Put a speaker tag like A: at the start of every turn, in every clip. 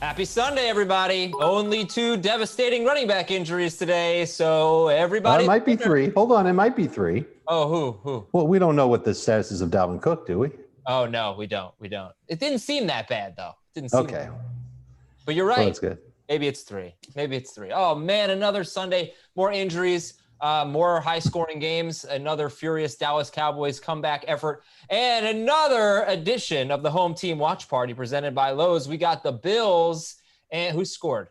A: Happy Sunday, everybody. Only 2 devastating running back injuries today, so everybody...
B: It might be 3. Hold on, it might be 3.
A: Oh, who?
B: Well, we don't know what the status is of Dalvin Cook, do we?
A: Oh, no, we don't. It didn't seem that bad, though. It didn't seem
B: Okay.
A: that bad. But you're right.
B: Well, that's good.
A: Maybe it's 3. Oh, man, another Sunday. More injuries, more high-scoring games, another furious Dallas Cowboys comeback effort, and another edition of the Home Team Watch Party presented by Lowe's. We got the Bills, and who scored?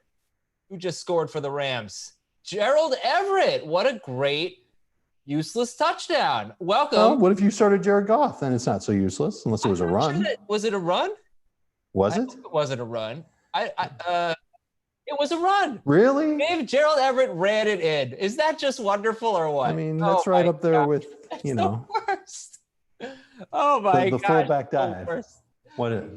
A: Who just scored for the Rams? Gerald Everett. What a great useless touchdown. Welcome.
B: Oh, what if you started Jared Goff? Then it's not so useless, unless it was a run.
A: Was it a run?
B: Was it?
A: It wasn't a run. It was a run.
B: Really?
A: Dave Gerald Everett ran it in. Is that just wonderful or what?
B: I mean, that's right up there with,
A: That's the worst. Oh my God.
B: The fullback dive. What?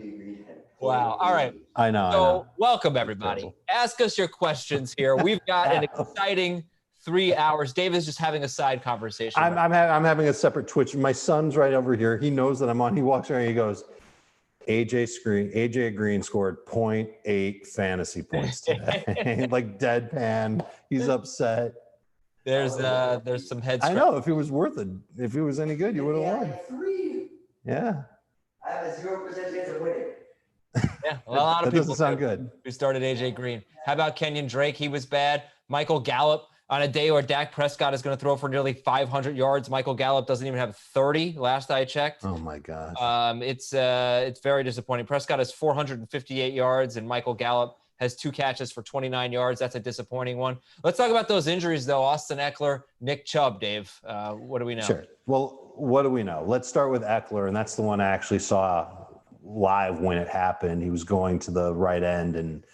A: Wow. All right.
B: I know.
A: So welcome everybody. Ask us your questions here. We've got an exciting 3 hours. Dave is just having a side conversation.
B: I'm having a separate Twitch. My son's right over here. He knows that I'm on. He walks around and he goes, AJ Green scored 0.8 fantasy points today. Like deadpan. He's upset.
A: There's some heads.
B: I know. If it was worth it, if it was any good, you would have won.
C: 3.
B: Yeah.
C: I have a 0% chance of winning.
A: Yeah, well, a lot of
B: that
A: people
B: doesn't sound good.
A: Who started AJ Green. How about Kenyon Drake? He was bad. Michael Gallup on a day where Dak Prescott is going to throw for nearly 500 yards. Michael Gallup doesn't even have 30 last I checked.
B: Oh my gosh.
A: It's very disappointing. Prescott has 458 yards and Michael Gallup has 2 catches for 29 yards. That's a disappointing one. Let's talk about those injuries though. Austin Eckler, Nick Chubb, Dave. What do we know?
B: Sure. Well, what do we know? Let's start with Eckler, and that's the one I actually saw live when it happened. He was going to the right end and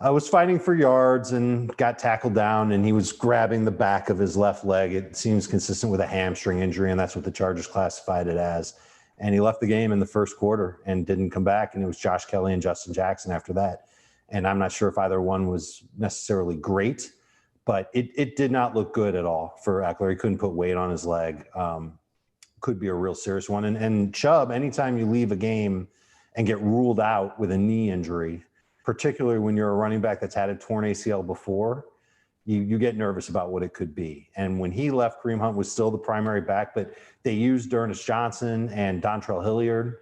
B: was fighting for yards and got tackled down, and he was grabbing the back of his left leg. It seems consistent with a hamstring injury, and that's what the Chargers classified it as. And he left the game in the first quarter and didn't come back, and it was Josh Kelly and Justin Jackson after that. And I'm not sure if either one was necessarily great, but it did not look good at all for Eckler. He couldn't put weight on his leg. Could be a real serious one. And Chubb, anytime you leave a game and get ruled out with a knee injury, particularly when you're a running back that's had a torn ACL before, you get nervous about what it could be. And when he left, Kareem Hunt was still the primary back, but they used D'Ernest Johnson and Dontrell Hilliard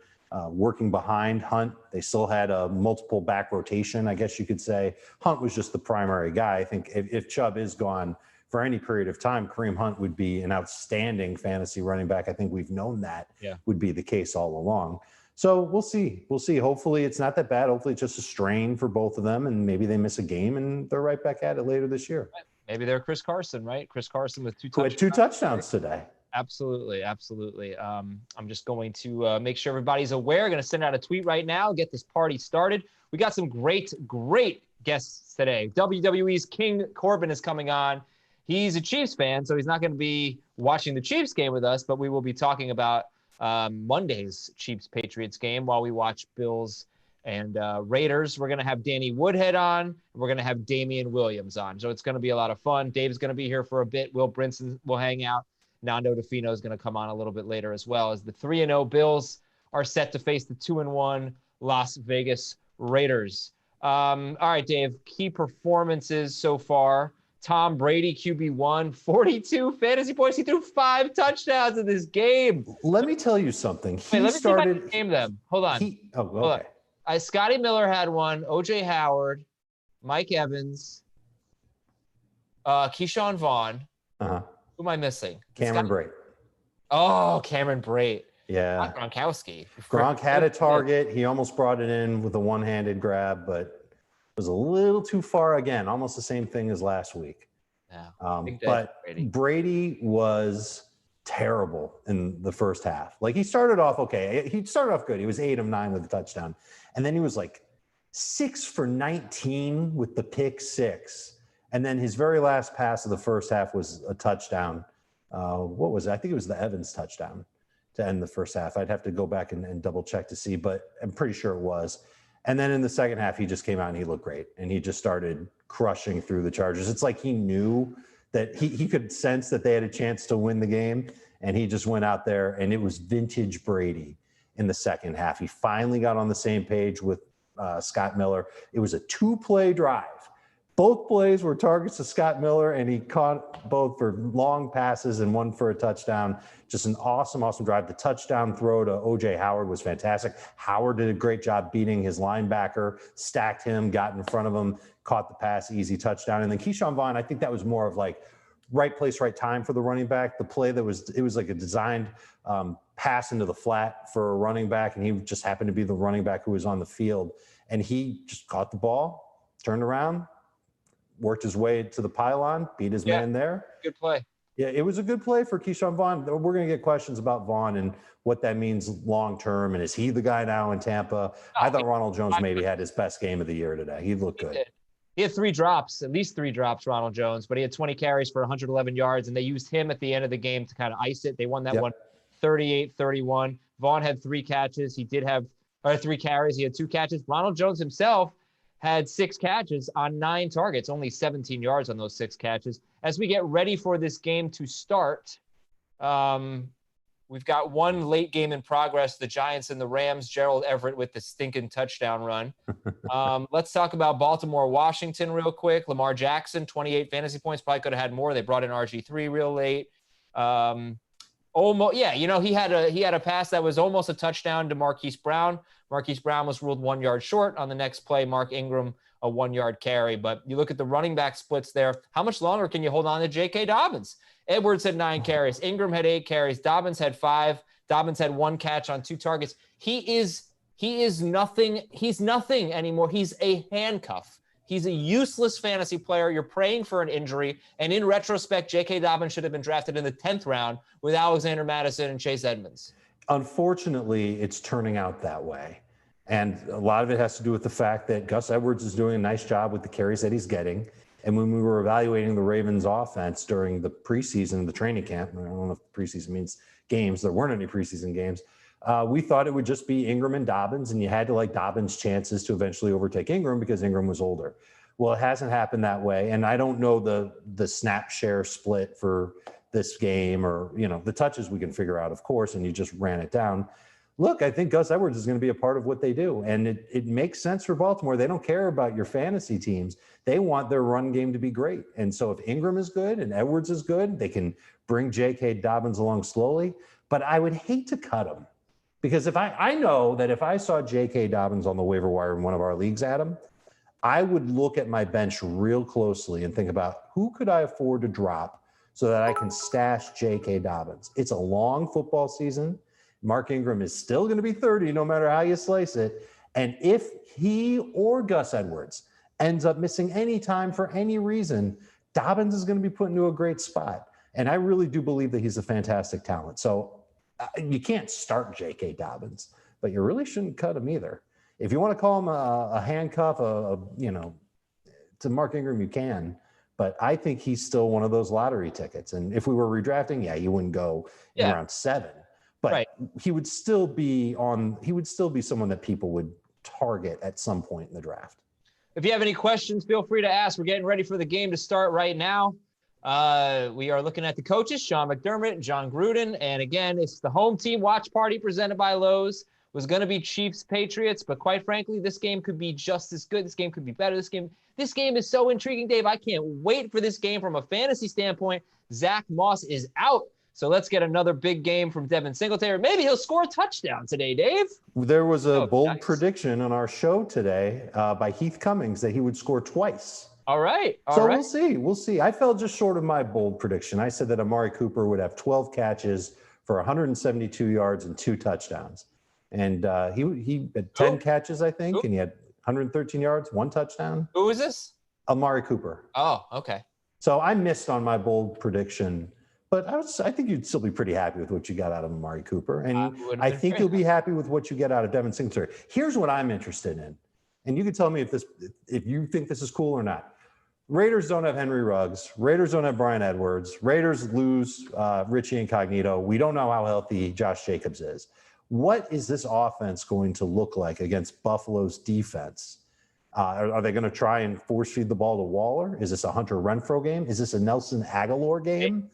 B: working behind Hunt. They still had a multiple back rotation, I guess you could say. Hunt was just the primary guy. I think if Chubb is gone for any period of time, Kareem Hunt would be an outstanding fantasy running back. I think we've known that would be the case all along. So we'll see. Hopefully it's not that bad. Hopefully it's just a strain for both of them, and maybe they miss a game and they're right back at it later this year.
A: Maybe they're Chris Carson, right? Chris Carson with 2 touchdowns.
B: Who had 2 touchdowns today.
A: Absolutely. I'm just going to make sure everybody's aware. Going to send out a tweet right now, get this party started. We got some great guests today. WWE's King Corbin is coming on. He's a Chiefs fan, so he's not going to be watching the Chiefs game with us, but we will be talking about Monday's Chiefs-Patriots game while we watch Bills and Raiders. We're going to have Danny Woodhead on. And we're going to have Damien Williams on. So it's going to be a lot of fun. Dave's going to be here for a bit. Will Brinson will hang out. Nando DeFino is going to come on a little bit later as well, as the 3-0 Bills are set to face the 2-1 Las Vegas Raiders. All right, Dave, key performances so far. Tom Brady, QB1, 42 fantasy points. He threw 5 touchdowns in this game.
B: Let me tell you something.
A: Let me see if I can name them. Hold on.
B: Okay.
A: Scotty Miller had one. O.J. Howard, Mike Evans, Keyshawn Vaughn.
B: Uh-huh.
A: Who am I missing?
B: Cameron Brate.
A: Oh, Cameron Brate.
B: Yeah.
A: Not Gronkowski.
B: Gronk had a target. He almost brought it in with a one-handed grab, but was a little too far again. Almost the same thing as last week.
A: Yeah.
B: But Brady was terrible in the first half. Like, he started off okay. He started off good. He was 8 of 9 with a touchdown. And then he was like 6 for 19 with the pick 6. And then his very last pass of the first half was a touchdown. What was it? I think it was the Evans touchdown to end the first half. I'd have to go back and double check to see, but I'm pretty sure it was. And then in the second half, he just came out and he looked great. And he just started crushing through the Chargers. It's like he knew that he could sense that they had a chance to win the game. And he just went out there, and it was vintage Brady in the second half. He finally got on the same page with Scott Miller. It was a 2-play drive. Both plays were targets to Scott Miller, and he caught both for long passes and one for a touchdown. Just an awesome, awesome drive. The touchdown throw to O.J. Howard was fantastic. Howard did a great job beating his linebacker, stacked him, got in front of him, caught the pass, easy touchdown. And then Keyshawn Vaughn, I think that was more of like right place, right time for the running back. The play it was like a designed pass into the flat for a running back, and he just happened to be the running back who was on the field. And he just caught the ball, turned around, worked his way to the pylon, beat his man there.
A: Good play.
B: Yeah, it was a good play for Keyshawn Vaughn. We're going to get questions about Vaughn and what that means long-term. And is he the guy now in Tampa? I thought Ronald Jones maybe had his best game of the year today. He looked good.
A: He had 3 drops, at least 3 drops, Ronald Jones, but he had 20 carries for 111 yards, and they used him at the end of the game to kind of ice it. They won that one 38-31. Vaughn had 3 catches. He did have 3 carries. He had 2 catches. Ronald Jones himself had 6 catches on 9 targets, only 17 yards on those 6 catches. As we get ready for this game to start, we've got one late game in progress, the Giants and the Rams, Gerald Everett with the stinking touchdown run. Let's talk about Baltimore-Washington real quick. Lamar Jackson, 28 fantasy points, probably could have had more. They brought in RG3 real late. Almost, yeah, he had a pass that was almost a touchdown to Marquise Brown. Marquise Brown was ruled 1 yard short. On the next play, Mark Ingram, a 1-yard carry. But you look at the running back splits there. How much longer can you hold on to J.K. Dobbins? Edwards had 9 carries. Ingram had 8 carries. Dobbins had 5. Dobbins had 1 catch on 2 targets. He is nothing. He's nothing anymore. He's a handcuff. He's a useless fantasy player. You're praying for an injury. And in retrospect, J.K. Dobbins should have been drafted in the 10th round with Alexander Mattison and Chase Edmonds.
B: Unfortunately, it's turning out that way. And a lot of it has to do with the fact that Gus Edwards is doing a nice job with the carries that he's getting. And when we were evaluating the Ravens offense during the preseason, the training camp, I don't know if preseason means games, there weren't any preseason games. We thought it would just be Ingram and Dobbins, and you had to like Dobbins' chances to eventually overtake Ingram because Ingram was older. Well, it hasn't happened that way. And I don't know the snap share split for this game or, the touches we can figure out, of course, and you just ran it down. Look, I think Gus Edwards is going to be a part of what they do. And it makes sense for Baltimore. They don't care about your fantasy teams. They want their run game to be great. And so if Ingram is good and Edwards is good, they can bring J.K. Dobbins along slowly. But I would hate to cut him because if I know that if I saw J.K. Dobbins on the waiver wire in one of our leagues, Adam, I would look at my bench real closely and think about who could I afford to drop so that I can stash J.K. Dobbins. It's a long football season. Mark Ingram is still going to be 30 no matter how you slice it. And if he or Gus Edwards ends up missing any time for any reason, Dobbins is going to be put into a great spot. And I really do believe that he's a fantastic talent. So you can't start J.K. Dobbins, but you really shouldn't cut him either. If you want to call him a handcuff, to Mark Ingram, you can. But I think he's still one of those lottery tickets. And if we were redrafting, you wouldn't go in round 7. But he would still be someone that people would target at some point in the draft.
A: If you have any questions, feel free to ask. We're getting ready for the game to start right now. We are looking at the coaches, Sean McDermott and John Gruden. And again, it's the home team watch party presented by Lowe's. It was going to be Chiefs Patriots, but quite frankly, this game could be just as good. This game could be better. This game is so intriguing, Dave. I can't wait for this game from a fantasy standpoint. Zach Moss is out. So let's get another big game from Devin Singletary. Maybe he'll score a touchdown today, Dave.
B: There was a bold prediction on our show today by Heath Cummings that he would score twice.
A: All right.
B: We'll see. We'll see. I fell just short of my bold prediction. I said that Amari Cooper would have 12 catches for 172 yards and 2 touchdowns. And he had 10 catches, I think, and he had 113 yards, 1 touchdown.
A: Who is this?
B: Amari Cooper.
A: Oh, okay.
B: So I missed on my bold prediction. But I think you'd still be pretty happy with what you got out of Amari Cooper. And I think you'll be happy with what you get out of Devin Singletary. Here's what I'm interested in. And you can tell me if you think this is cool or not. Raiders don't have Henry Ruggs. Raiders don't have Brian Edwards. Raiders lose Richie Incognito. We don't know how healthy Josh Jacobs is. What is this offense going to look like against Buffalo's defense? Are they going to try and force feed the ball to Waller? Is this a Hunter Renfrow game? Is this a Nelson Aguilar game?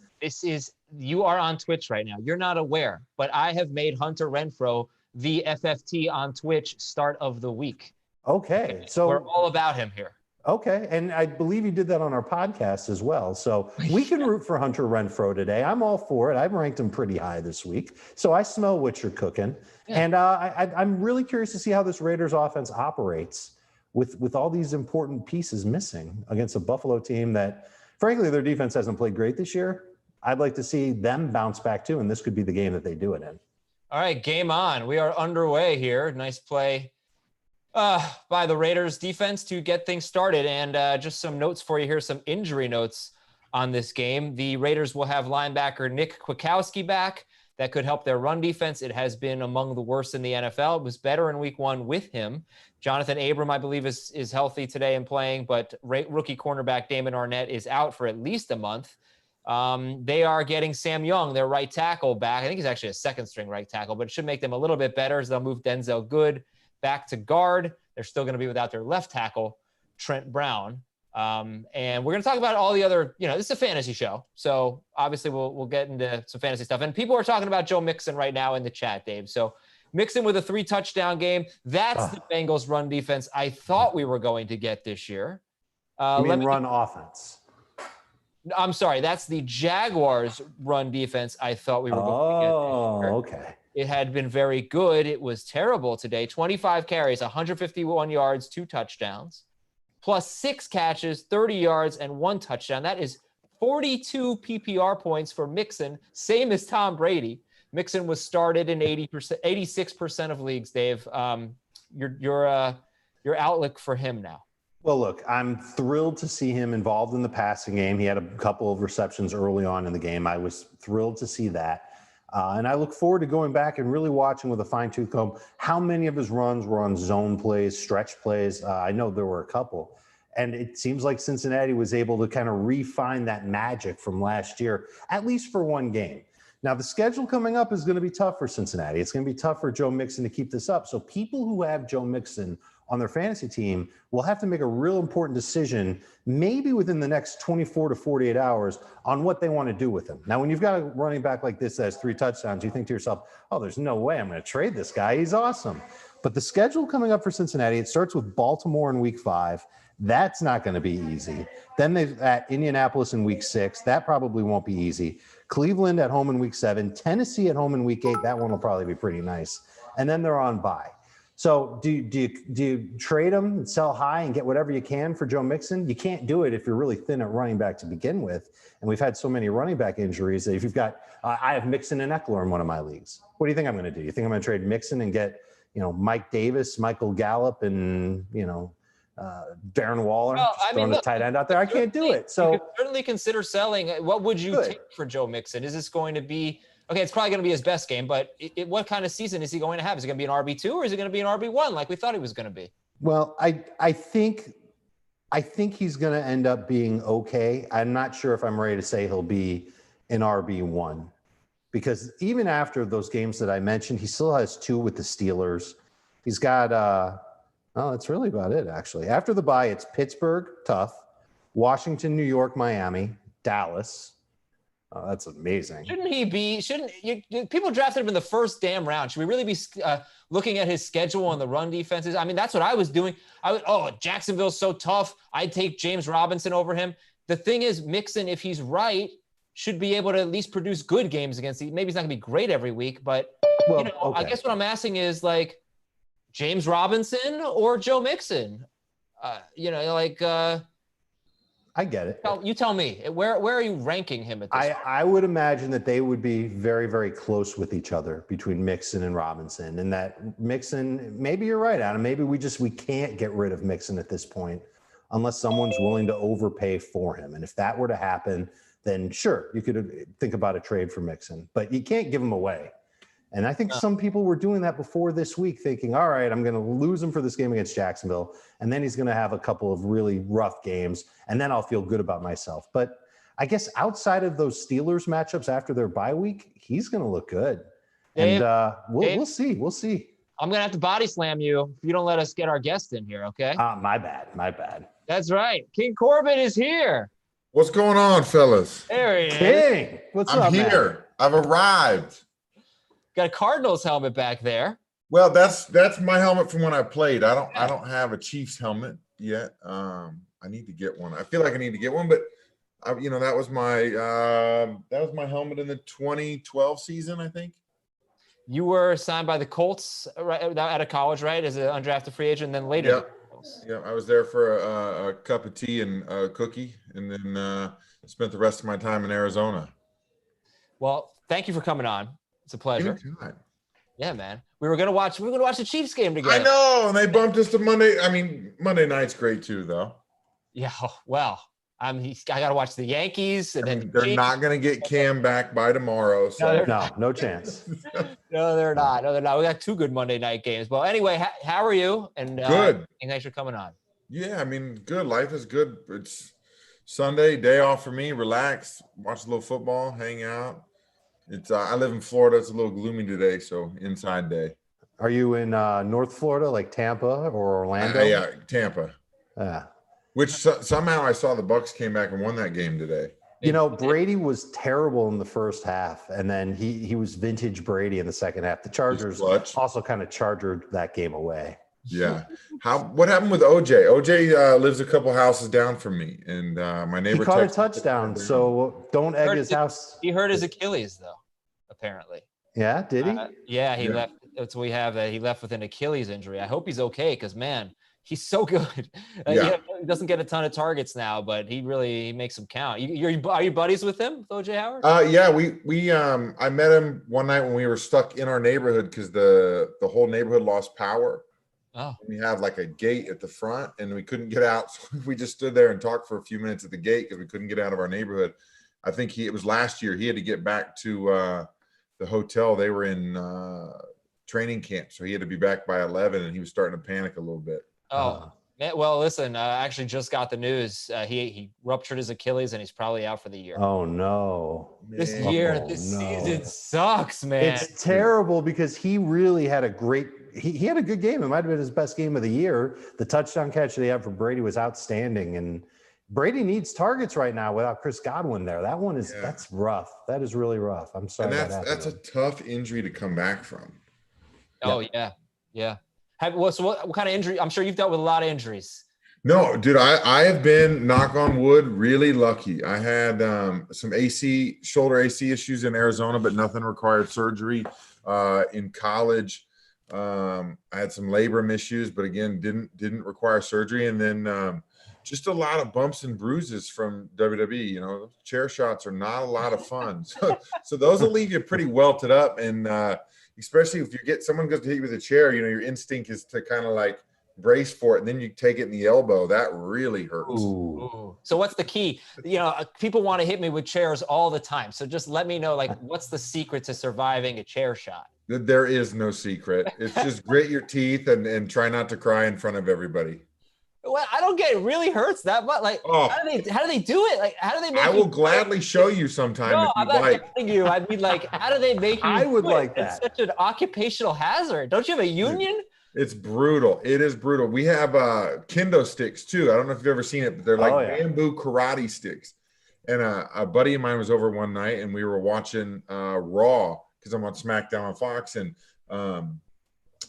A: You are on Twitch right now. You're not aware, but I have made Hunter Renfrow the FFT on Twitch start of the week.
B: Okay. So
A: we're all about him here.
B: Okay, and I believe you did that on our podcast as well. So we can root for Hunter Renfrow today. I'm all for it. I've ranked him pretty high this week. So I smell what you're cooking. Yeah. And I'm really curious to see how this Raiders offense operates with all these important pieces missing against a Buffalo team that, frankly, their defense hasn't played great this year. I'd like to see them bounce back too, and this could be the game that they do it in.
A: All right, game on. We are underway here. Nice play by the Raiders defense to get things started. And just some notes for you here, some injury notes on this game. The Raiders will have linebacker Nick Kwiatkowski back. That could help their run defense. It has been among the worst in the NFL. It was better in week 1 with him. Jonathan Abram, I believe, is healthy today and playing, but rookie cornerback Damon Arnett is out for at least a month. They are getting Sam Young, their right tackle, back. I think he's actually a second-string right tackle, but it should make them a little bit better as they'll move Denzel Good back to guard. They're still going to be without their left tackle, Trent Brown. And we're going to talk about all the other, this is a fantasy show. So obviously we'll get into some fantasy stuff. And people are talking about Joe Mixon right now in the chat, Dave. So Mixon with a 3-touchdown game. That's the Bengals run defense I thought we were going to get this year.
B: Run offense.
A: I'm sorry. That's the Jaguars run defense I thought we were going to get this year.
B: Okay.
A: It had been very good. It was terrible today. 25 carries, 151 yards, 2 touchdowns, plus 6 catches, 30 yards, and 1 touchdown. That is 42 PPR points for Mixon, same as Tom Brady. Mixon was started in 86% of leagues, Dave. Your outlook for him now.
B: Well, look, I'm thrilled to see him involved in the passing game. He had a couple of receptions early on in the game. I was thrilled to see that. And I look forward to going back and really watching with a fine-tooth comb how many of his runs were on zone plays, stretch plays. I know there were a couple. And it seems like Cincinnati was able to kind of refine that magic from last year, at least for one game. Now, the schedule coming up is going to be tough for Cincinnati. It's going to be tough for Joe Mixon to keep this up. So people who have Joe Mixon on their fantasy team will have to make a real important decision, maybe within the next 24 to 48 hours, on what they want to do with him. Now, when you've got a running back like this that has 3 touchdowns, you think to yourself, oh, there's no way I'm going to trade this guy. He's awesome. But the schedule coming up for Cincinnati, it starts with Baltimore in week 5. That's not going to be easy. Then they've at Indianapolis in week 6. That probably won't be easy. Cleveland at home in week 7. Tennessee at home in week 8. That one will probably be pretty nice. And then they're on bye. So do you trade him and sell high and get whatever you can for Joe Mixon? You can't do it if you're really thin at running back to begin with. And we've had so many running back injuries that if you've got I have Mixon and Eckler in one of my leagues. What do you think I'm going to do? You think I'm going to trade Mixon and get, Mike Davis, Michael Gallup, and, Darren Waller, throwing a tight end out there? I can't do it. So
A: you could certainly consider selling. What would you take for Joe Mixon? Is this going to be okay? It's probably going to be his best game, but what kind of season is he going to have? Is it going to be an RB2 or is it going to be an RB1 like we thought he was going to be?
B: Well, I think he's going to end up being okay. I'm not sure if I'm ready to say he'll be an RB1 because even after those games that I mentioned, he still has 2 with the Steelers. He's got that's really about it, actually. After the bye, it's Pittsburgh, tough, Washington, New York, Miami, Dallas. Oh, that's amazing. People drafted him in the first damn round. Should we really be looking at his schedule on the run defenses? I mean, that's what I was doing. Jacksonville's so tough. I'd take James Robinson over him. The thing is, Mixon, if he's right, should be able to at least produce good games against maybe he's not going to be great every week, but okay. I guess what I'm asking is James Robinson or Joe Mixon? I get it. You tell me. Where are you ranking him at this point? I would imagine that they would be very, very close with each other between Mixon and Robinson. And that Mixon, maybe you're right, Adam. Maybe we can't get rid of Mixon at this point unless someone's willing to overpay for him. And if that were to happen, then sure, you could think about a trade for Mixon. But you can't give him away. And I think some people were doing that before this week, thinking, all right, I'm going to lose him for this game against Jacksonville, and then he's going to have a couple of really rough games, and then I'll feel good about myself. But I guess outside of those Steelers matchups after their bye week, he's going to look good. Dave, and we'll see. We'll see.
A: I'm going to have to body slam you if you don't let us get our guest in here, okay?
B: My bad.
A: That's right. King Corbin is here.
D: What's going on, fellas?
A: There he is.
B: King, what's up,
D: I'm here.
B: man?
D: I've arrived.
A: Got a Cardinals helmet back there.
D: Well, that's my helmet from when I played. I don't have a Chiefs helmet yet. I need to get one. I feel like I need to get one, but that was my helmet in the 2012 season, I think.
A: You were signed by the Colts right out of college, right? As an undrafted free agent, and then later.
D: Yeah. Yeah, I was there for a cup of tea and a cookie, and then spent the rest of my time in Arizona.
A: Well, thank you for coming on. It's a pleasure.
D: Anytime.
A: Yeah, man. We were gonna watch the Chiefs game together.
D: I know, and they bumped us to Monday. I mean, Monday night's great too, though.
A: Yeah. Well, I got to watch the Yankees, and then
D: They're not going to get Cam back by tomorrow. So
B: No chance.
A: No, they're not. We got 2 good Monday night games. Well, anyway, how are you? And
D: good.
A: And thanks for coming on.
D: Yeah, I mean, good. Life is good. It's Sunday, day off for me. Relax, watch a little football, hang out. It's I live in Florida. It's a little gloomy today, so inside day.
B: Are you in North Florida, like Tampa or Orlando?
D: Yeah, Tampa.
B: Yeah.
D: Which somehow I saw the Bucks came back and won that game today.
B: You know, Brady was terrible in the first half, and then he was vintage Brady in the second half. The Chargers also kind of chargered that game away.
D: Yeah. What happened with OJ? OJ lives a couple houses down from me, and my neighbor
B: he caught a touchdown, so don't egg his house.
A: He hurt his Achilles, though, apparently.
B: Yeah, did he?
A: He left. That's what we have. He left with an Achilles injury. I hope he's okay, because man, he's so good. He doesn't get a ton of targets now, but he makes them count. Are you buddies with him, with OJ Howard?
D: Yeah, we I met him one night when we were stuck in our neighborhood because the whole neighborhood lost power.
A: Oh.
D: We have like a gate at the front, and we couldn't get out. So we just stood there and talked for a few minutes at the gate because we couldn't get out of our neighborhood. I think it was last year. He had to get back to the hotel. They were in training camp, so he had to be back by 11, and he was starting to panic a little bit.
A: Oh, man, well, listen, I actually just got the news. He ruptured his Achilles, and he's probably out for the year.
B: Oh, no.
A: This season sucks, man.
B: It's terrible because he really had he had a good game. It might have been his best game of the year. The touchdown catch that he had for Brady was outstanding, and Brady needs targets right now without Chris Godwin there. That one that's rough. That is really rough. I'm sorry.
D: And that's a tough injury to come back from.
A: Oh, yeah. What kind of injury? I'm sure you've dealt with a lot of injuries.
D: No, dude, I have been, knock on wood, really lucky. I had some shoulder AC issues in Arizona, but nothing required surgery. In college, I had some labrum issues, but again, didn't require surgery. And then just a lot of bumps and bruises from WWE. You know, chair shots are not a lot of fun. So those will leave you pretty welted up. And especially if someone goes to hit you with a chair, you know, your instinct is to kind of like brace for it, and then you take it in the elbow. That really hurts.
A: Ooh. So what's the key? You know, people want to hit me with chairs all the time. So just let me know, like, what's the secret to surviving a chair shot?
D: There is no secret. It's just grit your teeth and try not to cry in front of everybody.
A: Well, I don't get it. Really hurts that much. Like, how do they do it? Like, how do they make
D: I will gladly show you sometime if
A: I'm
D: you'd
A: not
D: like.
A: telling you. I mean, like, how do they make you
B: I would
A: do it?
B: like that.
A: It's such an occupational hazard. Don't you have a union?
D: It's brutal. It is brutal. We have kendo sticks too. I don't know if you've ever seen it, but they're like bamboo karate sticks. And a buddy of mine was over one night, and we were watching Raw because I'm on SmackDown on Fox, and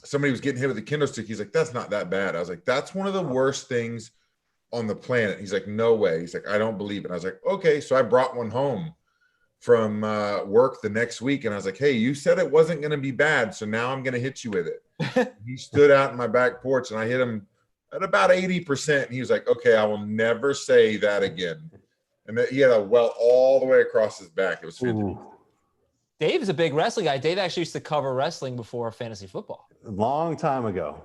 D: somebody was getting hit with a kendo stick. He's like, "That's not that bad." I was like, "That's one of the worst things on the planet." He's like, "No way." He's like, "I don't believe it." I was like, "Okay." So I brought one home from work the next week, and I was like, "Hey, you said it wasn't going to be bad, so now I'm going to hit you with it." He stood out in my back porch, and I hit him at about 80%. And he was like, "Okay, I will never say that again." And he had a welt all the way across his back. It was fantastic.
A: Dave's a big wrestling guy. Dave actually used to cover wrestling before fantasy football.
B: Long time ago,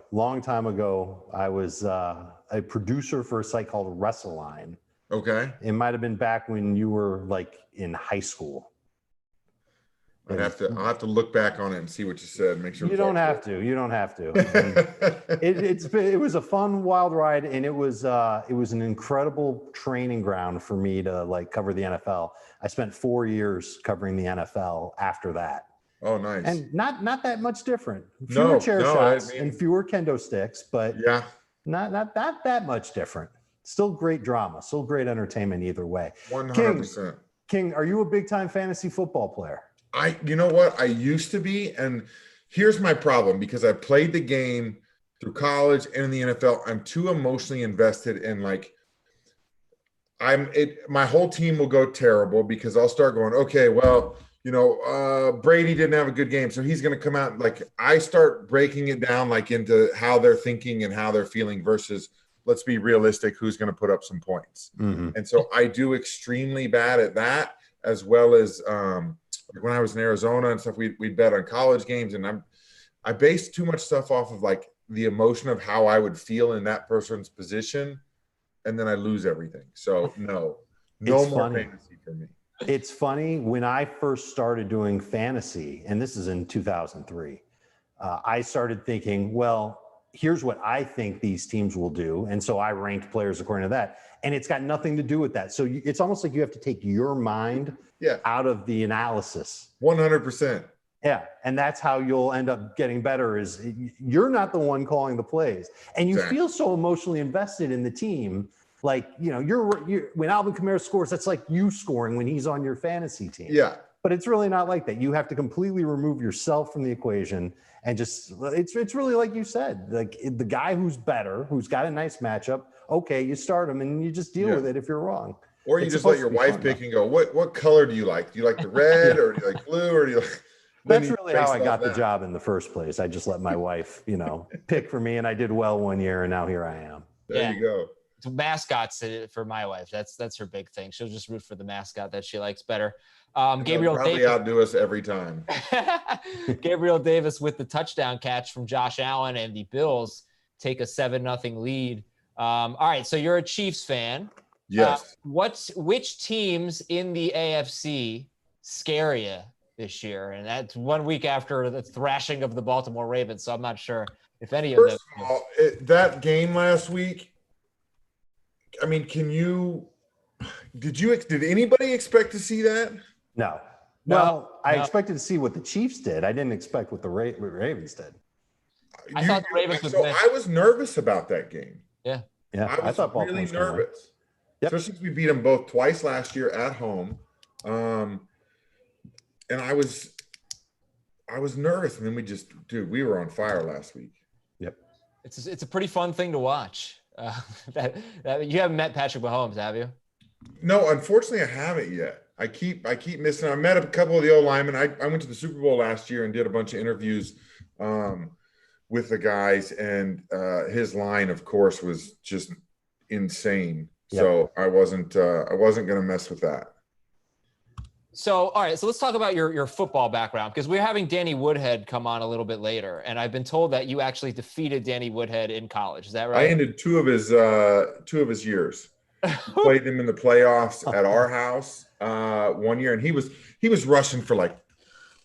B: I was a producer for a site called WrestleLine.
D: Okay.
B: It might have been back when you were like in high school.
D: I'll have to look back on it and see what you said. Make sure
B: you don't have to. It was a fun, wild ride, and it was an incredible training ground for me to like cover the NFL. I spent 4 years covering the NFL after that.
D: Oh, nice.
B: And not that much different. Fewer chair shots and fewer kendo sticks, but not that much different. Still great drama, still great entertainment either way.
D: 100%.
B: King, are you a big time fantasy football player?
D: You know what? I used to be, and here's my problem, because I played the game through college and in the NFL. I'm too emotionally invested in like, my whole team will go terrible because I'll start going, okay, well, Brady didn't have a good game, so he's going to come out. Like, I start breaking it down like into how they're thinking and how they're feeling versus, let's be realistic, who's going to put up some points.
B: Mm-hmm.
D: And so I do extremely bad at that, as well as when I was in Arizona and stuff, we'd bet on college games, and I based too much stuff off of like the emotion of how I would feel in that person's position, and then I lose everything. So no
B: It's
D: more
B: funny.
D: fantasy for me.
B: It's funny, when I first started doing fantasy, and this is in 2003, I started thinking, well, here's what I think these teams will do. And so I ranked players according to that. And it's got nothing to do with that. So it's almost like you have to take your mind out of the analysis.
D: 100%.
B: Yeah. And that's how you'll end up getting better, is you're not the one calling the plays. And you feel so emotionally invested in the team. Like, you're when Alvin Kamara scores, that's like you scoring when he's on your fantasy team.
D: Yeah.
B: But it's really not like that. You have to completely remove yourself from the equation and just, it's really like you said, like the guy who's better, who's got a nice matchup, okay, you start him and you just deal with it if you're wrong.
D: Or you just let your wife pick and go, what color do you like? Do you like the red or do you like blue, or do you like...
B: That's really how I got the job in the first place. I just let my wife, pick for me, and I did well one year, and now here I am.
D: There you go.
A: Mascots for my wife. That's her big thing. She'll just root for the mascot that she likes better. Gabriel
D: probably
A: Davis
D: outdo us every time.
A: Gabriel Davis with the touchdown catch from Josh Allen, and the Bills take a 7-0 lead. All right, so you're a Chiefs fan.
D: Yes.
A: Which teams in the AFC scare you this year? And that's 1 week after the thrashing of the Baltimore Ravens, so I'm not sure if any of them.
D: First of all, that game last week, I mean, did anybody expect to see that?
B: No. Well, I expected to see what the Chiefs did. I didn't expect what the Ravens did.
A: I thought the Ravens would win.
D: I was nervous about that game.
A: Yeah.
B: I thought Baltimore
D: really
B: was gonna win.
D: nervous. Yep. Especially because we beat them both twice last year at home. And I was nervous. And then we were on fire last week.
B: Yep.
A: It's a pretty fun thing to watch. That you haven't met Patrick Mahomes, have you?
D: No, unfortunately, I haven't yet. I keep missing. I met a couple of the old linemen. I went to the Super Bowl last year and did a bunch of interviews with the guys, and his line, of course, was just insane. Yep. So I wasn't going to mess with that.
A: So, all right, so let's talk about your football background, because we're having Danny Woodhead come on a little bit later, and I've been told that you actually defeated Danny Woodhead in college. Is that right?
D: I ended two of his years. Played him in the playoffs at our house 1 year, and he was rushing for like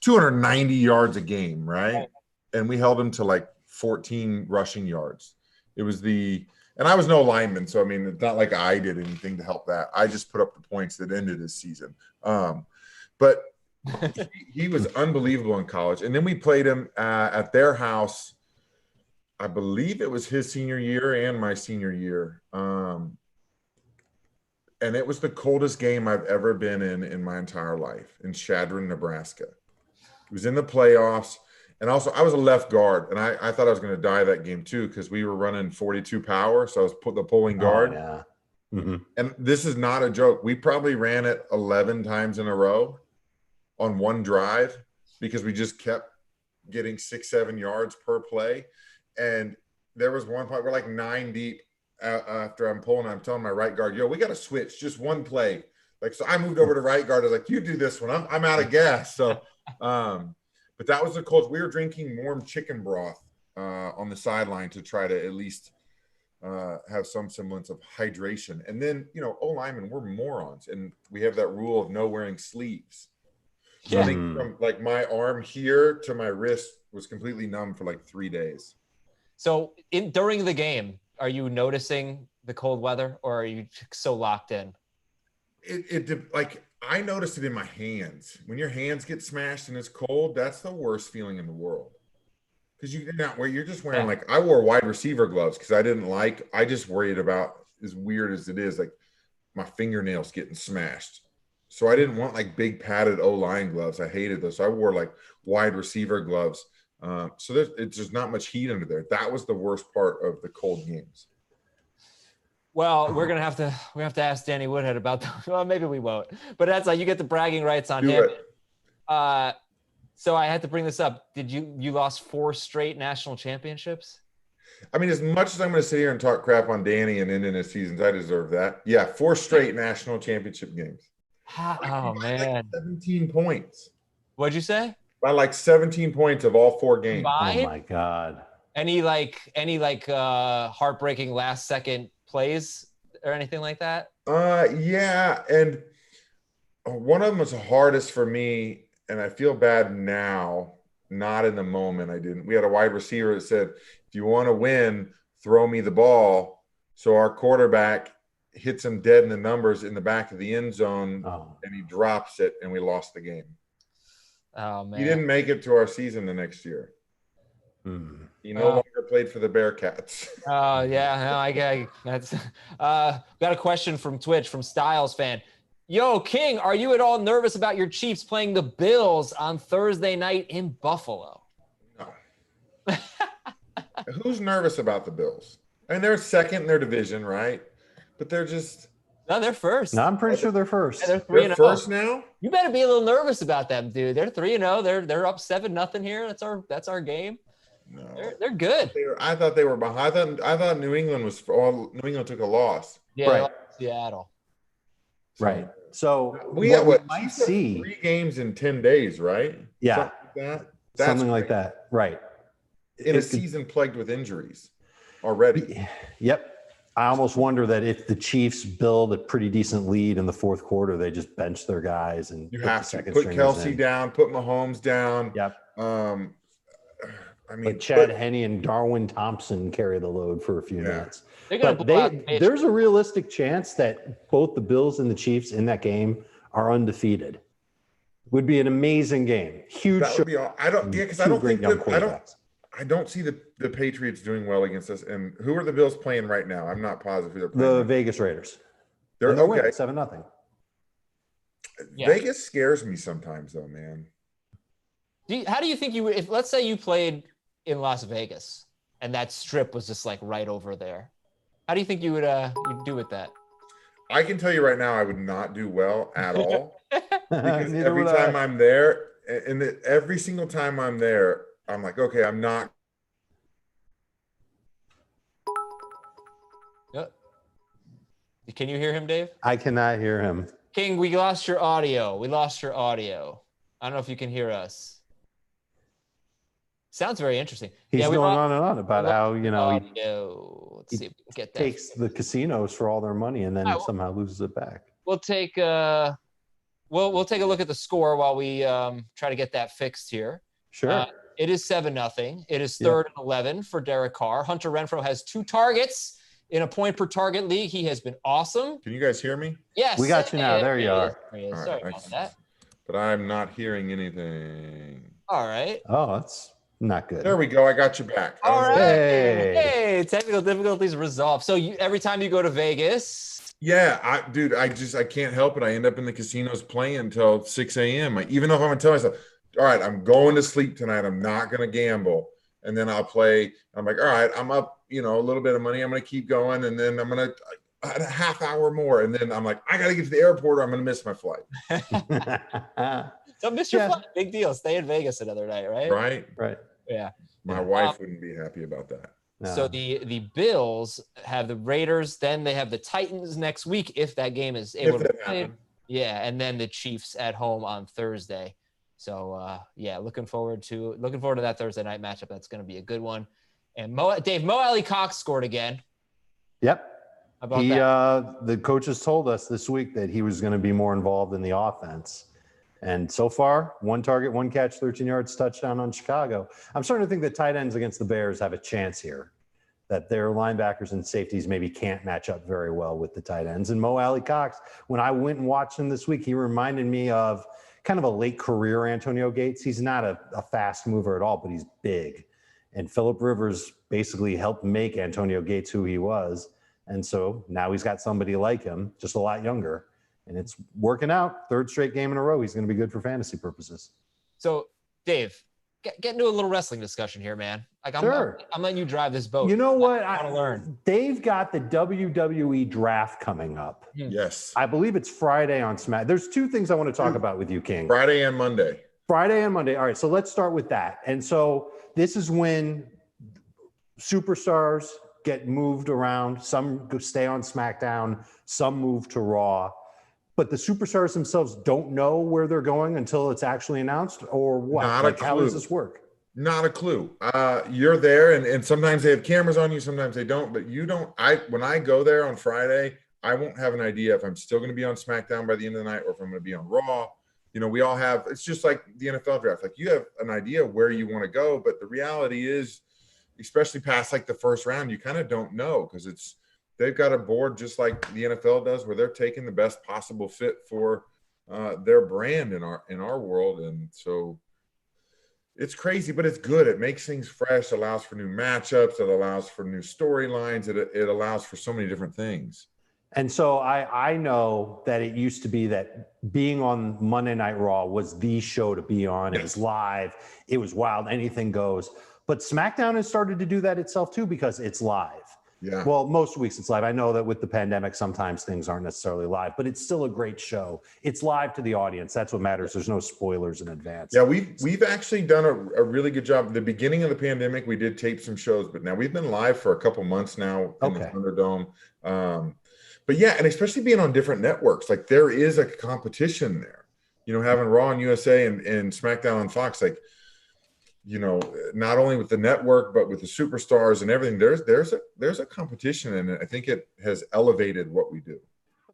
D: 290 yards a game, right? And we held him to like 14 rushing yards. And I was no lineman, so I mean, it's not like I did anything to help that. I just put up the points that ended his season. But he was unbelievable in college. And then we played him at their house. I believe it was his senior year and my senior year. And it was the coldest game I've ever been in my entire life, in Chadron, Nebraska. It was in the playoffs. And also, I was a left guard, and I thought I was going to die that game too, because we were running 42 power, so I was the pulling guard.
B: Oh, yeah. Mm-hmm.
D: And this is not a joke. We probably ran it 11 times in a row on one drive, because we just kept getting 6-7 yards per play. And there was one point we're like 9 deep after I'm pulling. I'm telling my right guard, we got to switch just one play. Like, so I moved over to right guard. I was like, you do this one. I'm out of gas. So, but that was the cold. We were drinking warm chicken broth on the sideline to try to at least have some semblance of hydration. And then, O-linemen, we're morons. And we have that rule of no wearing sleeves. So I think from like my arm here to my wrist was completely numb for like 3 days.
A: So during the game, are you noticing the cold weather, or are you so locked in?
D: I noticed it in my hands. When your hands get smashed and it's cold, that's the worst feeling in the world. Because you're just wearing I wore wide receiver gloves because I just worried about, as weird as it is, like my fingernails getting smashed. So I didn't want like big padded O-line gloves. I hated those. So I wore like wide receiver gloves So it's just not much heat under there. That was the worst part of the cold games.
A: Well, we're gonna have to ask Danny Woodhead about that. Well, maybe we won't. But that's like you get the bragging rights on him. So I had to bring this up. Did you lost 4 straight national championships?
D: I mean, as much as I'm going to sit here and talk crap on Danny and ending his seasons, I deserve that. Yeah, 4 straight national championship games.
A: Oh man,
D: like 17 points.
A: What'd you say?
D: By like 17 points of all 4 games.
A: Combined?
B: Oh my God.
A: Any heartbreaking last second plays or anything like that?
D: Yeah, and one of them was the hardest for me, and I feel bad now. Not in the moment, I didn't. We had a wide receiver that said, "If you want to win, throw me the ball." So our quarterback hits him dead in the numbers in the back of the end zone, and he drops it, and we lost the game.
A: Oh man,
D: he didn't make it to our season the next year. He no longer played for the Bearcats.
A: Oh yeah, no, I that's. Got a question from Twitch from Styles fan. Yo, King, are you at all nervous about your Chiefs playing the Bills on Thursday night in Buffalo?
D: No. Who's nervous about the Bills? I mean, they're second in their division, right? But they're just...
A: No, they're first.
B: No, I'm pretty sure they're first.
A: Yeah, they're
D: first now?
A: You better be a little nervous about them, dude. They're 3-0. They're up 7-0 here. That's our game.
D: No.
A: They're good.
D: I thought they were behind. I thought New England was... New England took a loss.
A: Yeah,
B: right.
A: Seattle.
B: Right. So
D: we
B: might see
D: 3 games in 10 days, right?
B: Yeah.
D: Something
B: like that. Right.
D: In a season plagued with injuries already.
B: Yep. I almost wonder that if the Chiefs build a pretty decent lead in the fourth quarter, they just bench their guys and
D: you have to put Kelsey down, put Mahomes down.
B: Yep.
D: I mean,
B: let Chad Henne and Darwin Thompson carry the load for a few minutes. But there's a realistic chance that both the Bills and the Chiefs in that game are undefeated. Would be an amazing game. Huge.
D: That would be all. I don't see the Patriots doing well against us. And who are the Bills playing right now? I'm not positive who they're playing.
B: The Vegas Raiders.
D: They're okay.
B: 7-0.
A: Yeah.
D: Vegas scares me sometimes, though, man.
A: How do you think if let's say you played in Las Vegas and that strip was just like right over there? How do you think you would you'd do with that?
D: I can tell you right now, I would not do well at all. Because every time I'm there, and every single time I'm there, I'm like, okay, I'm not.
A: Can you hear him, Dave?
B: I cannot hear him.
A: King, we lost your audio. I don't know if you can hear us. Sounds very interesting.
B: He's going on and on about how,
A: let's see if we can get that.
B: Takes the casinos for all their money and then somehow loses it back.
A: We'll take we'll take a look at the score while we try to get that fixed here.
B: Sure.
A: It is 7-0. It is 3rd and 11 for Derek Carr. Hunter Renfrow has 2 targets in a point per target league. He has been awesome.
D: Can you guys hear me?
A: Yes.
B: We got you now. There you are.
A: Sorry about that.
D: But I'm not hearing anything.
A: All right.
B: Oh, that's not good.
D: There we go. I got you back.
A: All right. Hey, technical difficulties resolved. So every time you go to Vegas.
D: Yeah, I can't help it. I end up in the casinos playing until 6 a.m. Even though if I'm going to tell myself, all right, I'm going to sleep tonight. I'm not going to gamble. And then I'll play. I'm like, all right, I'm up, a little bit of money. I'm going to keep going. And then I'm going to a half hour more. And then I'm like, I got to get to the airport or I'm going to miss my flight.
A: Don't miss your flight. Big deal. Stay in Vegas another night, right?
B: Right.
A: Yeah.
D: My wife wouldn't be happy about that.
B: No.
A: So the Bills have the Raiders, then they have the Titans next week if that game is able to be played. Yeah, and then the Chiefs at home on Thursday. So looking forward to that Thursday night matchup. That's going to be a good one. And Mo Alley Cox scored again.
B: Yep.
A: How about that?
B: The coaches told us this week that he was going to be more involved in the offense. And so far, 1 target, 1 catch, 13 yards, touchdown on Chicago. I'm starting to think that tight ends against the Bears have a chance here, that their linebackers and safeties maybe can't match up very well with the tight ends. And Mo Alley Cox, when I went and watched him this week, he reminded me of kind of a late career Antonio Gates. He's not a fast mover at all, but he's big. And Phillip Rivers basically helped make Antonio Gates who he was. And so now he's got somebody like him, just a lot younger. And it's working out. 3rd straight game in a row. He's going to be good for fantasy purposes.
A: So, Dave, get into a little wrestling discussion here, man. Like I'm letting you drive this boat.
B: You know what?
A: I want to learn.
B: They've got the WWE draft coming up.
D: Yes.
B: I believe it's Friday on Smack. There's two things I want to talk about with you, King.
D: Friday and Monday.
B: Friday and Monday. All right, so let's start with that. And so this is when superstars get moved around. Some stay on SmackDown, some move to Raw. But the superstars themselves don't know where they're going until it's actually announced, or what? How does this work?
D: Not a clue. You're there, and sometimes they have cameras on you, sometimes they don't. But you don't. When I go there on Friday, I won't have an idea if I'm still going to be on SmackDown by the end of the night or if I'm going to be on Raw. You know, we all have. It's just like the NFL draft. Like you have an idea where you want to go, but the reality is, especially past like the first round, you kind of don't know because they've got a board just like the NFL does, where they're taking the best possible fit for their brand in our world, and so it's crazy, but it's good. It makes things fresh, allows for new matchups, it allows for new storylines, it allows for so many different things.
B: And so I know that it used to be that being on Monday Night Raw was the show to be on. It was live, it was wild, anything goes. But SmackDown has started to do that itself too because it's live.
D: Yeah.
B: Well, most weeks it's live. I know that with the pandemic, sometimes things aren't necessarily live, but it's still a great show. It's live to the audience. That's what matters. There's no spoilers in advance.
D: Yeah, we've actually done a really good job. At the beginning of the pandemic, we did tape some shows, but now we've been live for a couple months now in the Thunderdome. But yeah, and especially being on different networks, like there is a competition there. You know, having Raw on USA and SmackDown on Fox, like, you know, not only with the network, but with the superstars and everything, there's a competition, and I think it has elevated what we do.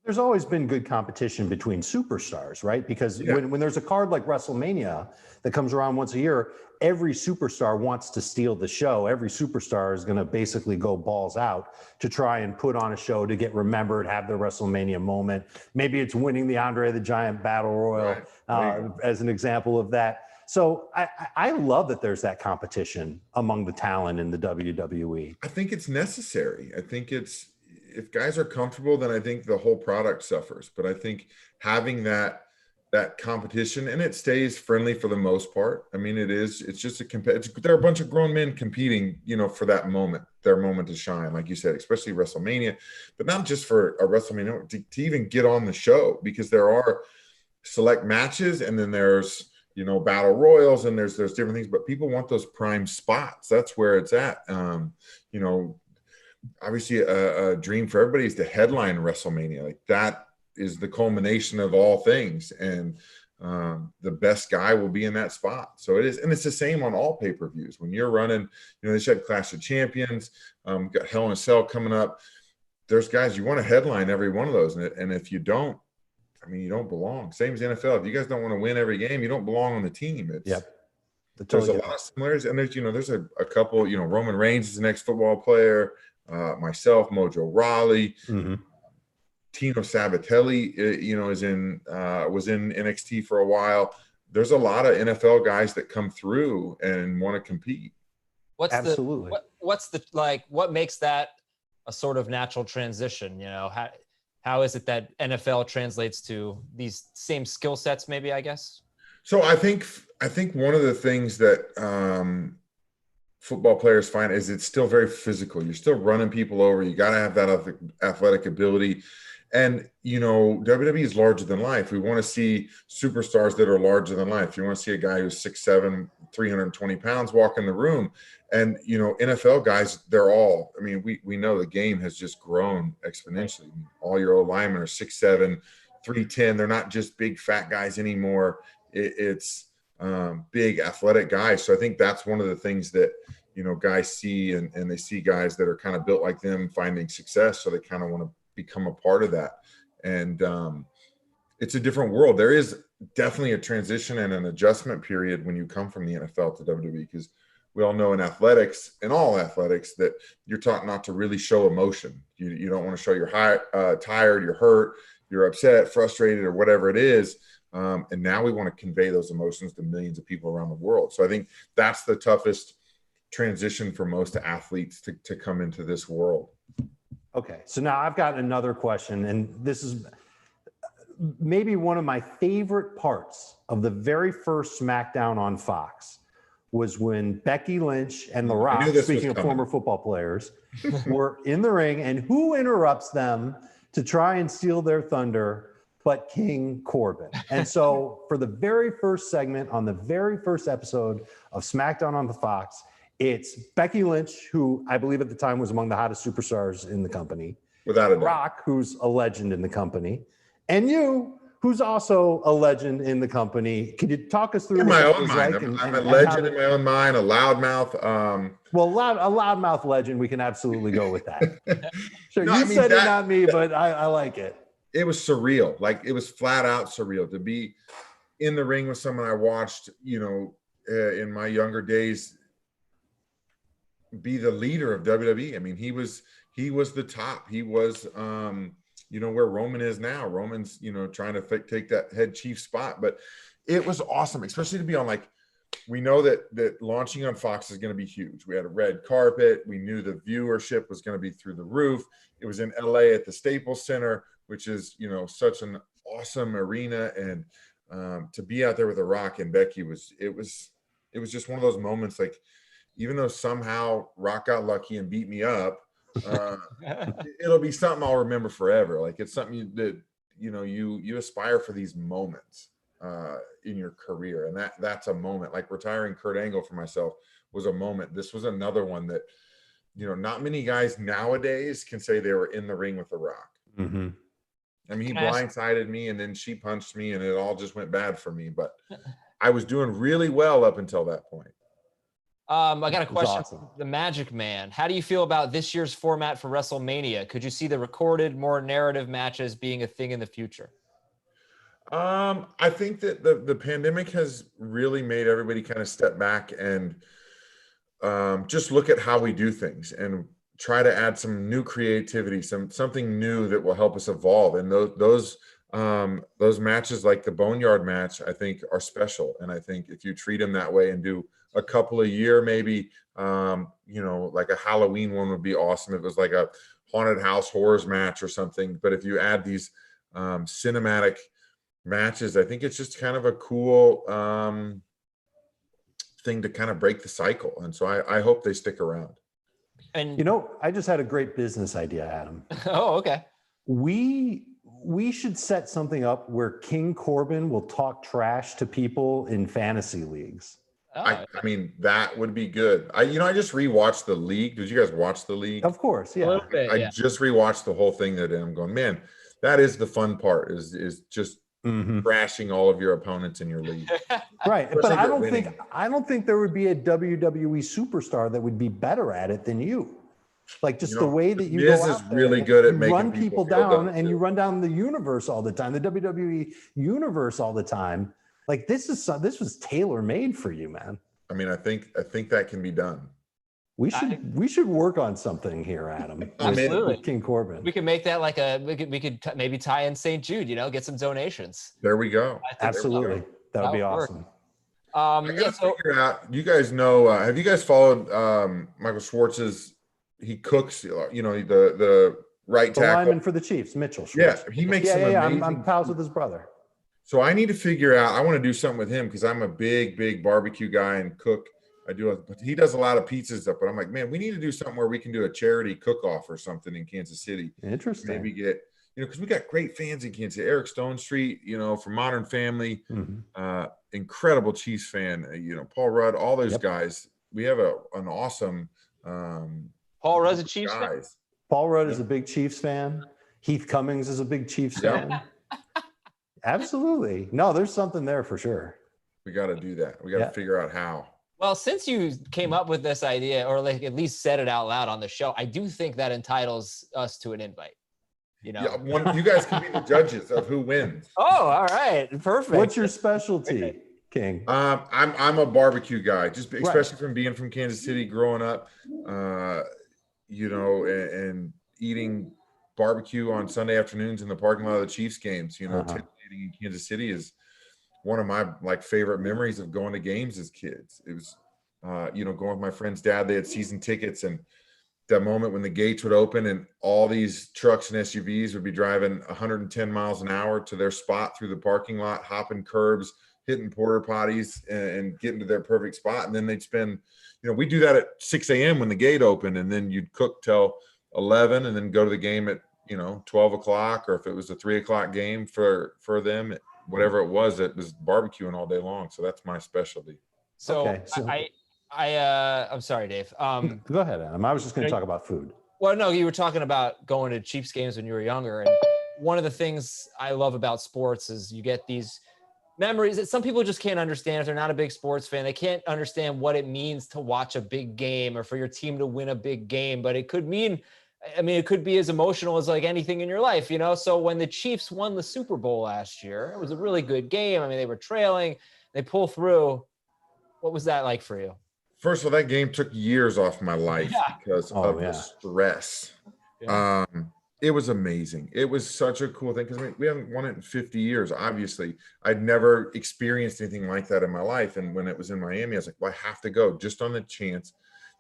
B: There's always been good competition between superstars, right? Because when there's a card like WrestleMania that comes around once a year, every superstar wants to steal the show. Every superstar is going to basically go balls out to try and put on a show to get remembered, have the WrestleMania moment. Maybe it's winning the Andre the Giant Battle Royal as an example of that. So I love that there's that competition among the talent in the WWE.
D: I think it's necessary. I think if guys are comfortable, then I think the whole product suffers. But I think having that competition, and it stays friendly for the most part. I mean, it's just there are a bunch of grown men competing, you know, for that moment, their moment to shine, like you said, especially WrestleMania, but not just for a WrestleMania, to even get on the show, because there are select matches, and then there's, you know, battle royals, and there's different things, but people want those prime spots. That's where it's at. You know, obviously a dream for everybody is to headline WrestleMania. Like that is the culmination of all things. And the best guy will be in that spot. So it is. And it's the same on all pay-per-views. When you're running, you know, they said Clash of Champions, got Hell in a Cell coming up. There's guys, you want to headline every one of those. And if you don't, I mean, you don't belong. Same as NFL. If you guys don't want to win every game, you don't belong on the team. There's a lot of similarities, and there's a couple. You know, Roman Reigns is the next football player. Myself, Mojo Rawley, Tino Sabatelli, you know, was in NXT for a while. There's a lot of NFL guys that come through and want to compete.
A: What makes that a sort of natural transition? You know, how is it that NFL translates to these same skill sets, maybe, I guess?
D: So I think one of the things that football players find is it's still very physical. You're still running people over. You got to have that athletic ability. And, you know, WWE is larger than life. We want to see superstars that are larger than life. You want to see a guy who's 6'7", 320 pounds walk in the room. And, you know, NFL guys, they're all, I mean, we know the game has just grown exponentially. All your old linemen are 6'7", 310. They're not just big fat guys anymore. It's big athletic guys. So I think that's one of the things that, you know, guys see, and they see guys that are kind of built like them finding success. So they kind of want to become a part of that. And it's a different world. There is definitely a transition and an adjustment period when you come from the NFL to WWE, because we all know in athletics, in all athletics, that you're taught not to really show emotion. You don't want to show you're tired, you're hurt, you're upset, frustrated, or whatever it is. And now we want to convey those emotions to millions of people around the world. So I think that's the toughest transition for most athletes to come into this world.
B: Okay, so now I've got another question, and this is maybe one of my favorite parts of the very first SmackDown on Fox was when Becky Lynch and The
D: I
B: Rock,
D: knew this
B: speaking
D: was
B: of
D: coming.
B: former football players, were in the ring, and who interrupts them to try and steal their thunder but King Corbin? And so for the very first segment on the very first episode of SmackDown on the Fox, it's Becky Lynch, who I believe at the time was among the hottest superstars in the company,
D: Without a doubt.
B: Rock, who's a legend in the company, and you, who's also a legend in the company. Can you talk us through
D: In
B: what
D: my
B: that
D: own
B: was
D: mind,
B: like?
D: I'm a
B: and
D: legend in my own mind, a loudmouth.
B: Well, a loudmouth legend, we can absolutely go with that. Sure,
D: No,
B: you
D: I mean,
B: said it,
D: that-
B: not me, but I like it.
D: It was surreal. Like, it was flat out surreal to be in the ring with someone I watched, in my younger days, be the leader of WWE. I mean, he was the top. He was, where Roman is now. Roman's, trying to take that head chief spot. But it was awesome, especially to be on, like, we know that launching on Fox is going to be huge. We had a red carpet. We knew the viewership was going to be through the roof. It was in LA at the Staples Center, which is, such an awesome arena. And to be out there with The Rock and Becky it was just one of those moments, like, even though somehow Rock got lucky and beat me up, it'll be something I'll remember forever. Like, it's something that you aspire for these moments in your career, and that's a moment. Like, retiring Kurt Angle for myself was a moment. This was another one that not many guys nowadays can say they were in the ring with The Rock.
B: Mm-hmm.
D: I mean, he blindsided me, and then she punched me, and it all just went bad for me. But I was doing really well up until that point.
A: I got a question.
B: Awesome.
A: The Magic Man. How do you feel about this year's format for WrestleMania? Could you see the recorded, more narrative matches being a thing in the future?
D: I think that the pandemic has really made everybody kind of step back and just look at how we do things and try to add some new creativity, something new that will help us evolve. And those matches, like the Boneyard match, I think are special. And I think if you treat them that way and do a couple a year, maybe, like a Halloween one would be awesome. It was like a haunted house horrors match or something. But if you add these cinematic matches, I think it's just kind of a cool thing to kind of break the cycle. And so I hope they stick around.
A: And
B: I just had a great business idea, Adam.
A: Oh, okay.
B: We should set something up where King Corbin will talk trash to people in fantasy leagues.
A: Oh,
D: I mean, that would be good. I just rewatched The League. Did you guys watch The League?
B: Of course,
A: a
B: yeah.
A: little bit,
D: I just rewatched the whole thing today. I'm going, man, that is the fun part, is just crashing all of your opponents in your league.
B: Right. But
D: Especially
B: I
D: if
B: don't
D: you're
B: think
D: winning.
B: there would be a WWE superstar that would be better at it than you. Like, just the way that you
D: Miz
B: go
D: is
B: out there,
D: really good at
B: you
D: making
B: run people
D: feel
B: down,
D: dumb,
B: and
D: too.
B: you run down the universe all the time, the WWE universe all the time. Like, this was tailor made for you, man.
D: I mean, I think that can be done.
B: We should work on something here, Adam.
A: Absolutely.
B: With King Corbin.
A: We could make that like we could maybe tie in St. Jude, get some donations.
D: There we go.
B: Absolutely. That would be awesome.
D: I gotta figure out. You guys know? Have you guys followed Michael Schwartz's? He cooks. The right
B: The
D: tackle.
B: lineman for the Chiefs, Mitchell Schwartz.
D: Yeah, he makes some amazing.
B: I'm pals with his brother.
D: So I need to figure out. I want to do something with him because I'm a big barbecue guy and cook. He does a lot of pizza stuff, but I'm like, man, we need to do something where we can do a charity cook-off or something in Kansas City.
B: Interesting.
D: Maybe get, because we got great fans in Kansas City. Eric Stone Street, from Modern Family, incredible Chiefs fan. Paul Rudd, all those guys. We have an awesome.
A: Paul Rudd's a Chiefs fan.
B: Paul Rudd is a big Chiefs fan. Heath Cummings is a big Chiefs fan. Absolutely. No, there's something there for sure.
D: We got to do that. We got to figure out how.
A: Well, since you came up with this idea, or like at least said it out loud on the show, I do think that entitles us to an invite.
D: Yeah, you guys can be the judges of who wins.
A: Oh, all right, perfect.
B: What's your specialty, King?
D: I'm a barbecue guy, just especially from being from Kansas City, growing up, and eating barbecue on Sunday afternoons in the parking lot of the Chiefs games. Tailgating in Kansas City is one of my favorite memories of going to games as kids. It was, going with my friend's dad. They had season tickets, and that moment when the gates would open and all these trucks and SUVs would be driving 110 miles an hour to their spot through the parking lot, hopping curbs, hitting porta potties and getting to their perfect spot. And then they'd spend, we do that at 6 a.m. when the gate opened, and then you'd cook till 11 and then go to the game at, 12 o'clock, or if it was a 3 o'clock game for them, whatever it was barbecuing all day long. So that's my specialty.
A: So,
B: okay, so
A: I'm sorry, Dave.
B: go ahead, Adam. I was just going to talk about food.
A: Well, no, you were talking about going to Chiefs games when you were younger. And one of the things I love about sports is you get these memories that some people just can't understand if they're not a big sports fan. They can't understand what it means to watch a big game or for your team to win a big game. But it could mean, it could be as emotional as like anything in your life, So when the Chiefs won the Super Bowl last year, it was a really good game. They were trailing, they pull through. What was that like for you?
D: First of all, that game took years off my life because of the stress. Yeah. It was amazing. It was such a cool thing because we haven't won it in 50 years. Obviously, I'd never experienced anything like that in my life. And when it was in Miami, I was like, well, I have to go just on the chance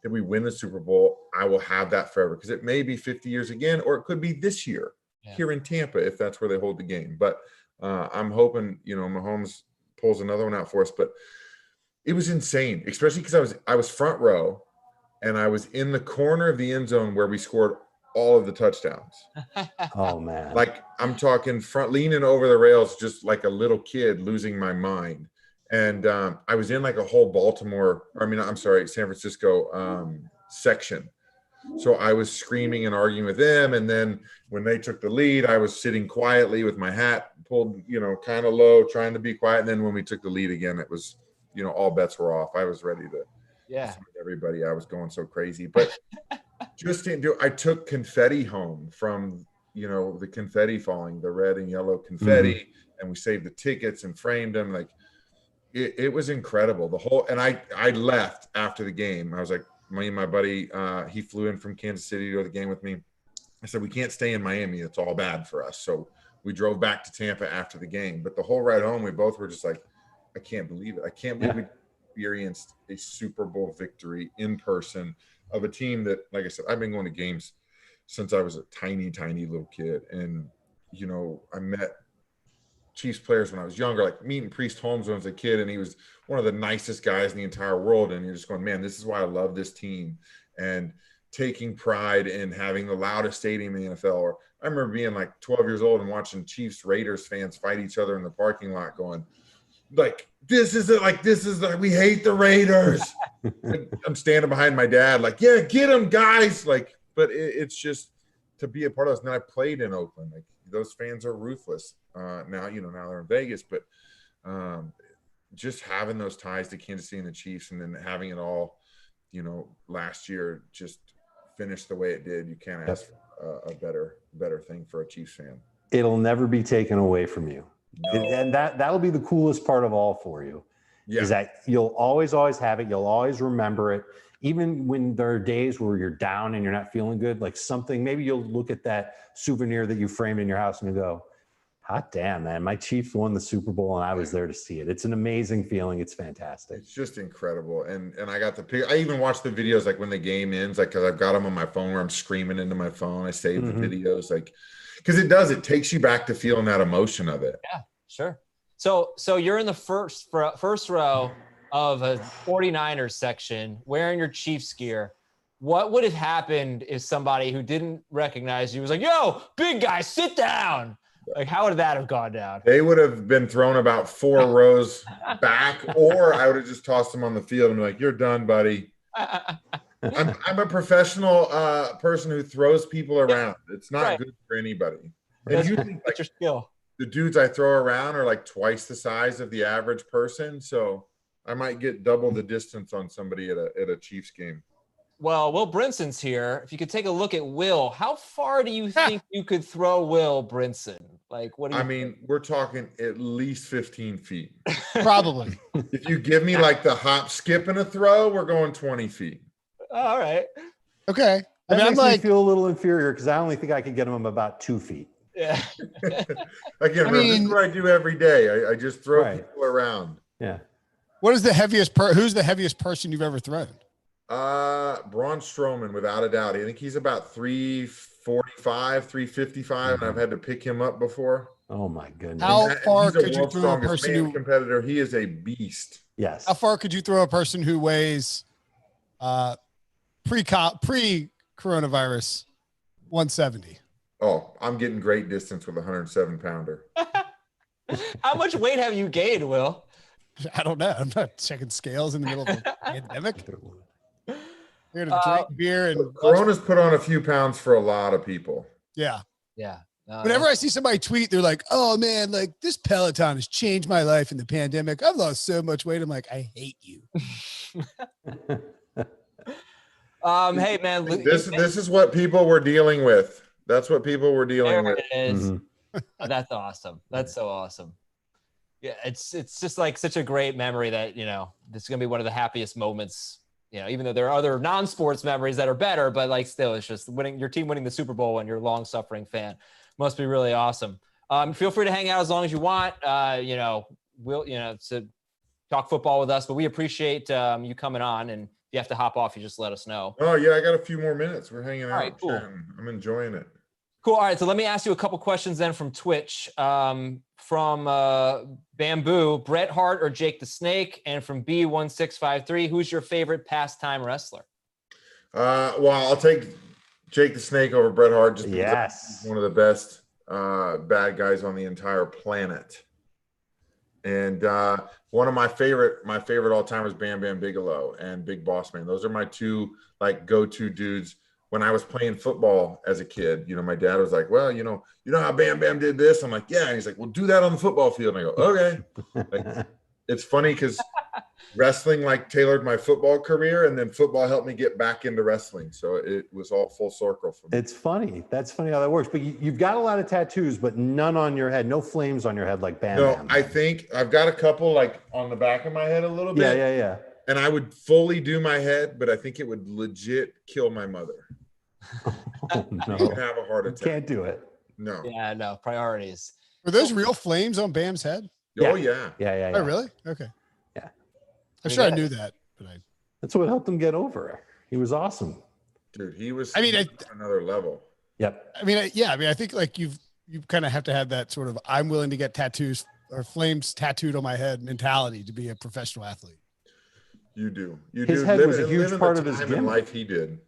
D: that we win the Super Bowl. I will have that forever because it may be 50 years again, or it could be this year here in Tampa if that's where they hold the game. But I'm hoping, Mahomes pulls another one out for us. But it was insane, especially because I was front row and I was in the corner of the end zone where we scored all of the touchdowns.
B: Oh man.
D: Like I'm talking front leaning over the rails, just like a little kid losing my mind. And I was in like a whole San Francisco section. So I was screaming and arguing with them. And then when they took the lead, I was sitting quietly with my hat pulled, kind of low, trying to be quiet. And then when we took the lead again, it was, all bets were off. I was ready to everybody. I was going so crazy, but I took confetti home from, the confetti falling, the red and yellow confetti, and we saved the tickets and framed them. Like it was incredible. And I left after the game. I was like, me and my buddy, he flew in from Kansas City to go to the game with me. I said, we can't stay in Miami. It's all bad for us. So we drove back to Tampa after the game, but the whole ride home, we both were just like, I can't believe it. I can't believe we experienced a Super Bowl victory in person of a team that, like I said, I've been going to games since I was a tiny, tiny little kid. And, I met Chiefs players when I was younger, like meeting Priest Holmes when I was a kid. And he was one of the nicest guys in the entire world. And you're just going, man, this is why I love this team. And taking pride in having the loudest stadium in the NFL. Or I remember being like 12 years old and watching Chiefs Raiders fans fight each other in the parking lot going, like, we hate the Raiders. I'm standing behind my dad, like, yeah, get them, guys. Like, but it's just to be a part of this. And I played in Oakland. Like, those fans are ruthless. Now they're in Vegas, but just having those ties to Kansas City and the Chiefs, and then having it all, last year just finished the way it did. You can't ask for a better thing for a Chiefs fan.
B: It'll never be taken away from you. No. And that'll be the coolest part of all for you, is that you'll always have it. You'll always remember it. Even when there are days where you're down and you're not feeling good, like something, maybe you'll look at that souvenir that you framed in your house and you go, hot damn, man, my Chiefs won the Super Bowl and I was there to see it. It's an amazing feeling. It's fantastic.
D: It's just incredible. And I got the pick. I even watched the videos, like when the game ends, like, cause I've got them on my phone where I'm screaming into my phone. I save the videos, like, because it takes you back to feeling that emotion of it.
A: Yeah, sure. So you're in the first row of a 49ers section wearing your Chiefs gear. What would have happened if somebody who didn't recognize you was like, yo, big guy, sit down? Like, how would that have gone down?
D: They would have been thrown about 4 rows back, or I would have just tossed them on the field and be like, you're done, buddy. I'm a professional person who throws people around. It's not good for anybody. And you think, like,
A: your skill.
D: The dudes I throw around are like twice the size of the average person. So I might get double the distance on somebody at a Chiefs game.
A: Well, Will Brinson's here. If you could take a look at Will, how far do you think you could throw Will Brinson? Like, what do you think?
D: We're talking at least 15 feet.
E: Probably.
D: If you give me like the hop, skip, and a throw, we're going 20 feet.
A: All right.
E: Okay.
B: That makes me feel a little inferior because I only think I could get him about 2 feet.
A: Yeah.
D: Again, this is what I do every day. I just throw people around.
B: Yeah.
E: What is the heaviest who's the heaviest person you've ever thrown?
D: Braun Strowman, without a doubt. I think he's about 3 345, 355, and I've had to pick him up before.
B: Oh my goodness.
E: How far
D: he's a
E: could you
D: world's
E: throw a
D: strongest
E: person
D: man
E: who?
D: competitor. He is a beast.
B: Yes.
E: How far could you throw a person who weighs pre-coronavirus 170?
D: Oh, I'm getting great distance with a 107-pounder.
A: How much weight have you gained, Will?
E: I don't know. I'm not checking scales in the middle of a pandemic. We're gonna drink beer and
D: Corona's put on a few pounds for a lot of people.
E: yeah.
A: Yeah.
E: Whenever I see somebody tweet, they're like, "Oh man, like this Peloton has changed my life in the pandemic. I've lost so much weight." I'm like, I hate you.
A: Hey man,
D: This is what people were dealing with. That's what people were dealing with.
A: It is.
B: Mhm.
A: That's awesome. That's so awesome. Yeah, it's just like such a great memory that, this is gonna be one of the happiest moments. Even though there are other non-sports memories that are better, but like still, it's just your team winning the Super Bowl and you're a long-suffering fan must be really awesome. Feel free to hang out as long as you want. We'll to talk football with us, but we appreciate you coming on. And if you have to hop off, you just let us know.
D: Oh yeah, I got a few more minutes. We're hanging out.
A: All right, cool.
D: Chatting. I'm enjoying it.
A: Cool. All right. So let me ask you a couple questions then from Twitch. From Bamboo, Bret Hart or Jake the Snake? And from B1653, who's your favorite pastime wrestler?
D: Well, I'll take Jake the Snake over Bret Hart just because he's one of the best bad guys on the entire planet. And one of my favorite all-timers, Bam Bam Bigelow and Big Boss Man. Those are my two go-to dudes. When I was playing football as a kid, my dad was like, well, you know how Bam Bam did this? I'm like, yeah. And he's like, well, do that on the football field. And I go, okay. It's funny because wrestling tailored my football career, and then football helped me get back into wrestling. So it was all full circle for me.
B: It's funny. That's funny how that works. But you've got a lot of tattoos, but none on your head, no flames on your head like Bam Bam.
D: I think I've got a couple on the back of my head a little bit.
B: Yeah.
D: And I would fully do my head, but I think it would legit kill my mother.
B: Oh, no.
D: She'd have a heart attack.
B: Can't do it.
D: No.
A: Yeah, no, priorities.
E: Were those real flames on Bam's head?
D: Oh yeah.
B: Yeah.
E: Oh really? Okay.
B: Yeah.
E: I'm sure I knew that, but
B: That's what helped him get over. He was awesome.
D: Dude, he was.
E: I
D: another level.
B: Yep.
E: I think you kind of have to have that sort of I'm willing to get tattoos or flames tattooed on my head mentality to be a professional athlete.
D: You do.
B: His head was a huge part of his gimmick.
D: Life he did.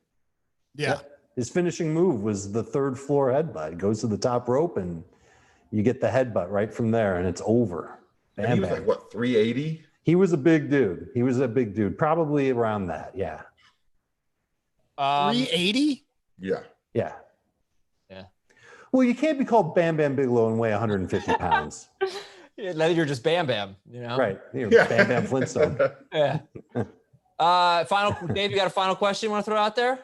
E: Yeah.
B: His finishing move was the third floor headbutt. It goes to the top rope and you get the headbutt right from there and it's over.
D: And he was 380?
B: He was a big dude. Probably around that. Yeah.
E: 380?
D: Yeah.
B: Yeah. Well, you can't be called Bam Bam Bigelow and weigh 150 pounds.
A: Now you're just Bam Bam,
B: Right. Bam Bam Flintstone.
A: Yeah. Dave, you got a final question you want to throw out there?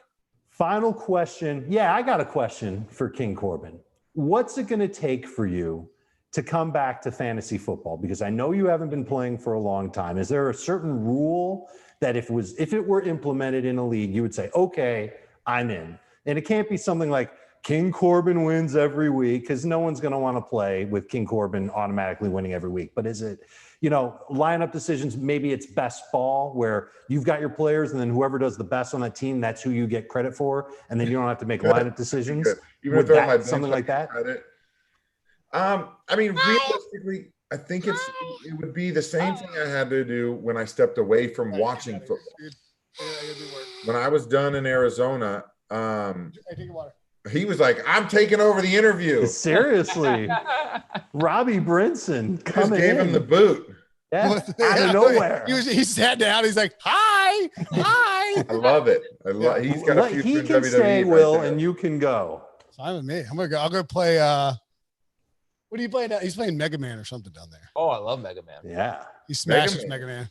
B: Final question. Yeah, I got a question for King Corbin. What's it going to take for you to come back to fantasy football? Because I know you haven't been playing for a long time. Is there a certain rule that if it were implemented in a league, you would say, okay, I'm in? And it can't be something like King Corbin wins every week, because no one's going to want to play with King Corbin automatically winning every week. But is it, lineup decisions? Maybe it's best ball, where you've got your players and then whoever does the best on that team, that's who you get credit for. And then you don't have to make lineup decisions.
D: Even
B: something like that?
D: Realistically, I think it would be the same thing I had to do when I stepped away from watching football. When I was done in Arizona, he was like, I'm taking over the interview.
B: Seriously. Robbie Brinson
D: just gave him the boot.
B: Yeah, out of nowhere.
E: He sat down. He's like, hi.
D: I love it. He's got a future
B: he
D: in
B: can
D: WWE
B: stay,
D: right
B: Will,
D: there.
B: and you can go.
E: Fine with me. I'll go play. What are you playing now? He's playing Mega Man or something down there.
A: Oh, I love Mega Man.
B: Yeah.
E: He smashes Mega Man.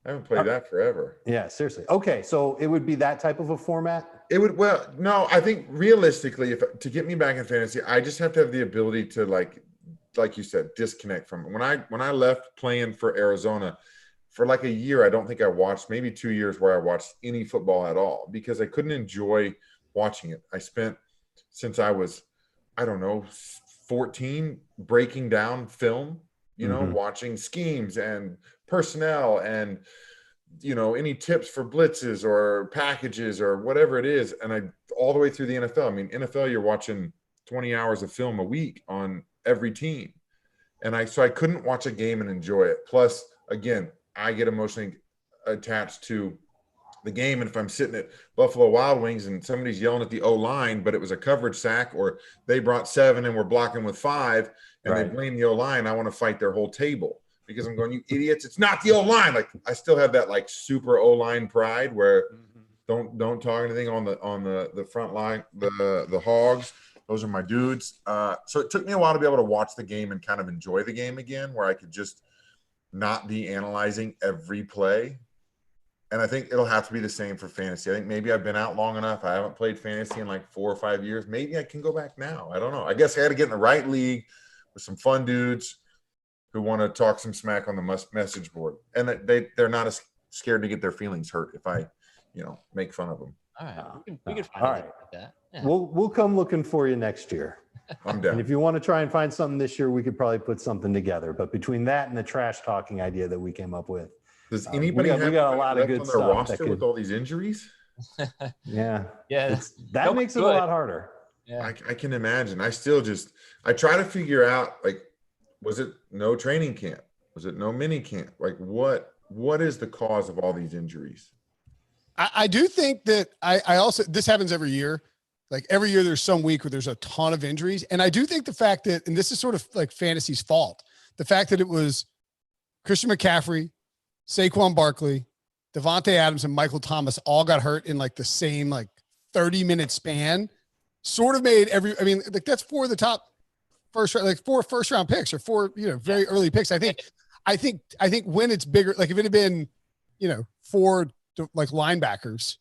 D: I haven't played that forever.
B: Yeah, seriously. Okay, so it would be that type of a format?
D: It would. Well, no, I think realistically, to get me back in fantasy, I just have to have the ability to like you said, disconnect from it. When I left playing for Arizona for a year, I don't think I watched, maybe 2 years where I watched any football at all, because I couldn't enjoy watching it. I spent, since I was, 14, breaking down film, watching schemes and personnel and any tips for blitzes or packages or whatever it is. And all the way through the NFL. I mean, NFL, you're watching 20 hours of film a week on every team. And so I couldn't watch a game and enjoy it. Plus, again, I get emotionally attached to the game. And if I'm sitting at Buffalo Wild Wings and somebody's yelling at the O-line, but it was a coverage sack, or they brought 7 and we're blocking with 5, and they blame the O-line, I want to fight their whole table because I'm going, you idiots, it's not the O-line. Like, I still have that like super O-line pride where don't talk anything on the front line, the Hogs. Those are my dudes. So it took me a while to be able to watch the game and kind of enjoy the game again, where I could just not be analyzing every play. And I think it'll have to be the same for fantasy. I think maybe I've been out long enough. I haven't played fantasy in like 4 or 5 years. Maybe I can go back now. I don't know. I guess I got to get in the right league with some fun dudes who want to talk some smack on the message board. And they're not as scared to get their feelings hurt if I, make fun of them.
A: All right. We can find
B: all
A: out
B: right.
A: about that. Yeah.
B: We'll come looking for you next year.
D: I'm down.
B: And if you want to try and find something this year, we could probably put something together. But between that and the trash talking idea that we came up with,
D: does anybody
B: we got a lot of good
D: on
B: stuff
D: their roster with all these injuries?
B: Yeah.
A: Yeah.
B: That makes it a lot harder.
A: Yeah.
D: I can imagine. I try to figure out, like, was it no training camp? Was it no mini camp? Like, what is the cause of all these injuries?
E: I do think that I also, this happens every year. Like every year there's some week where there's a ton of injuries. And I do think the fact that, and this is sort of like fantasy's fault, the fact that it was Christian McCaffrey, Saquon Barkley, Devontae Adams, and Michael Thomas all got hurt in like the same, like 30-minute span sort of made like that's 4 of the top first round picks, or 4, very early picks. I think when it's bigger, like if it had been, 4 like linebackers,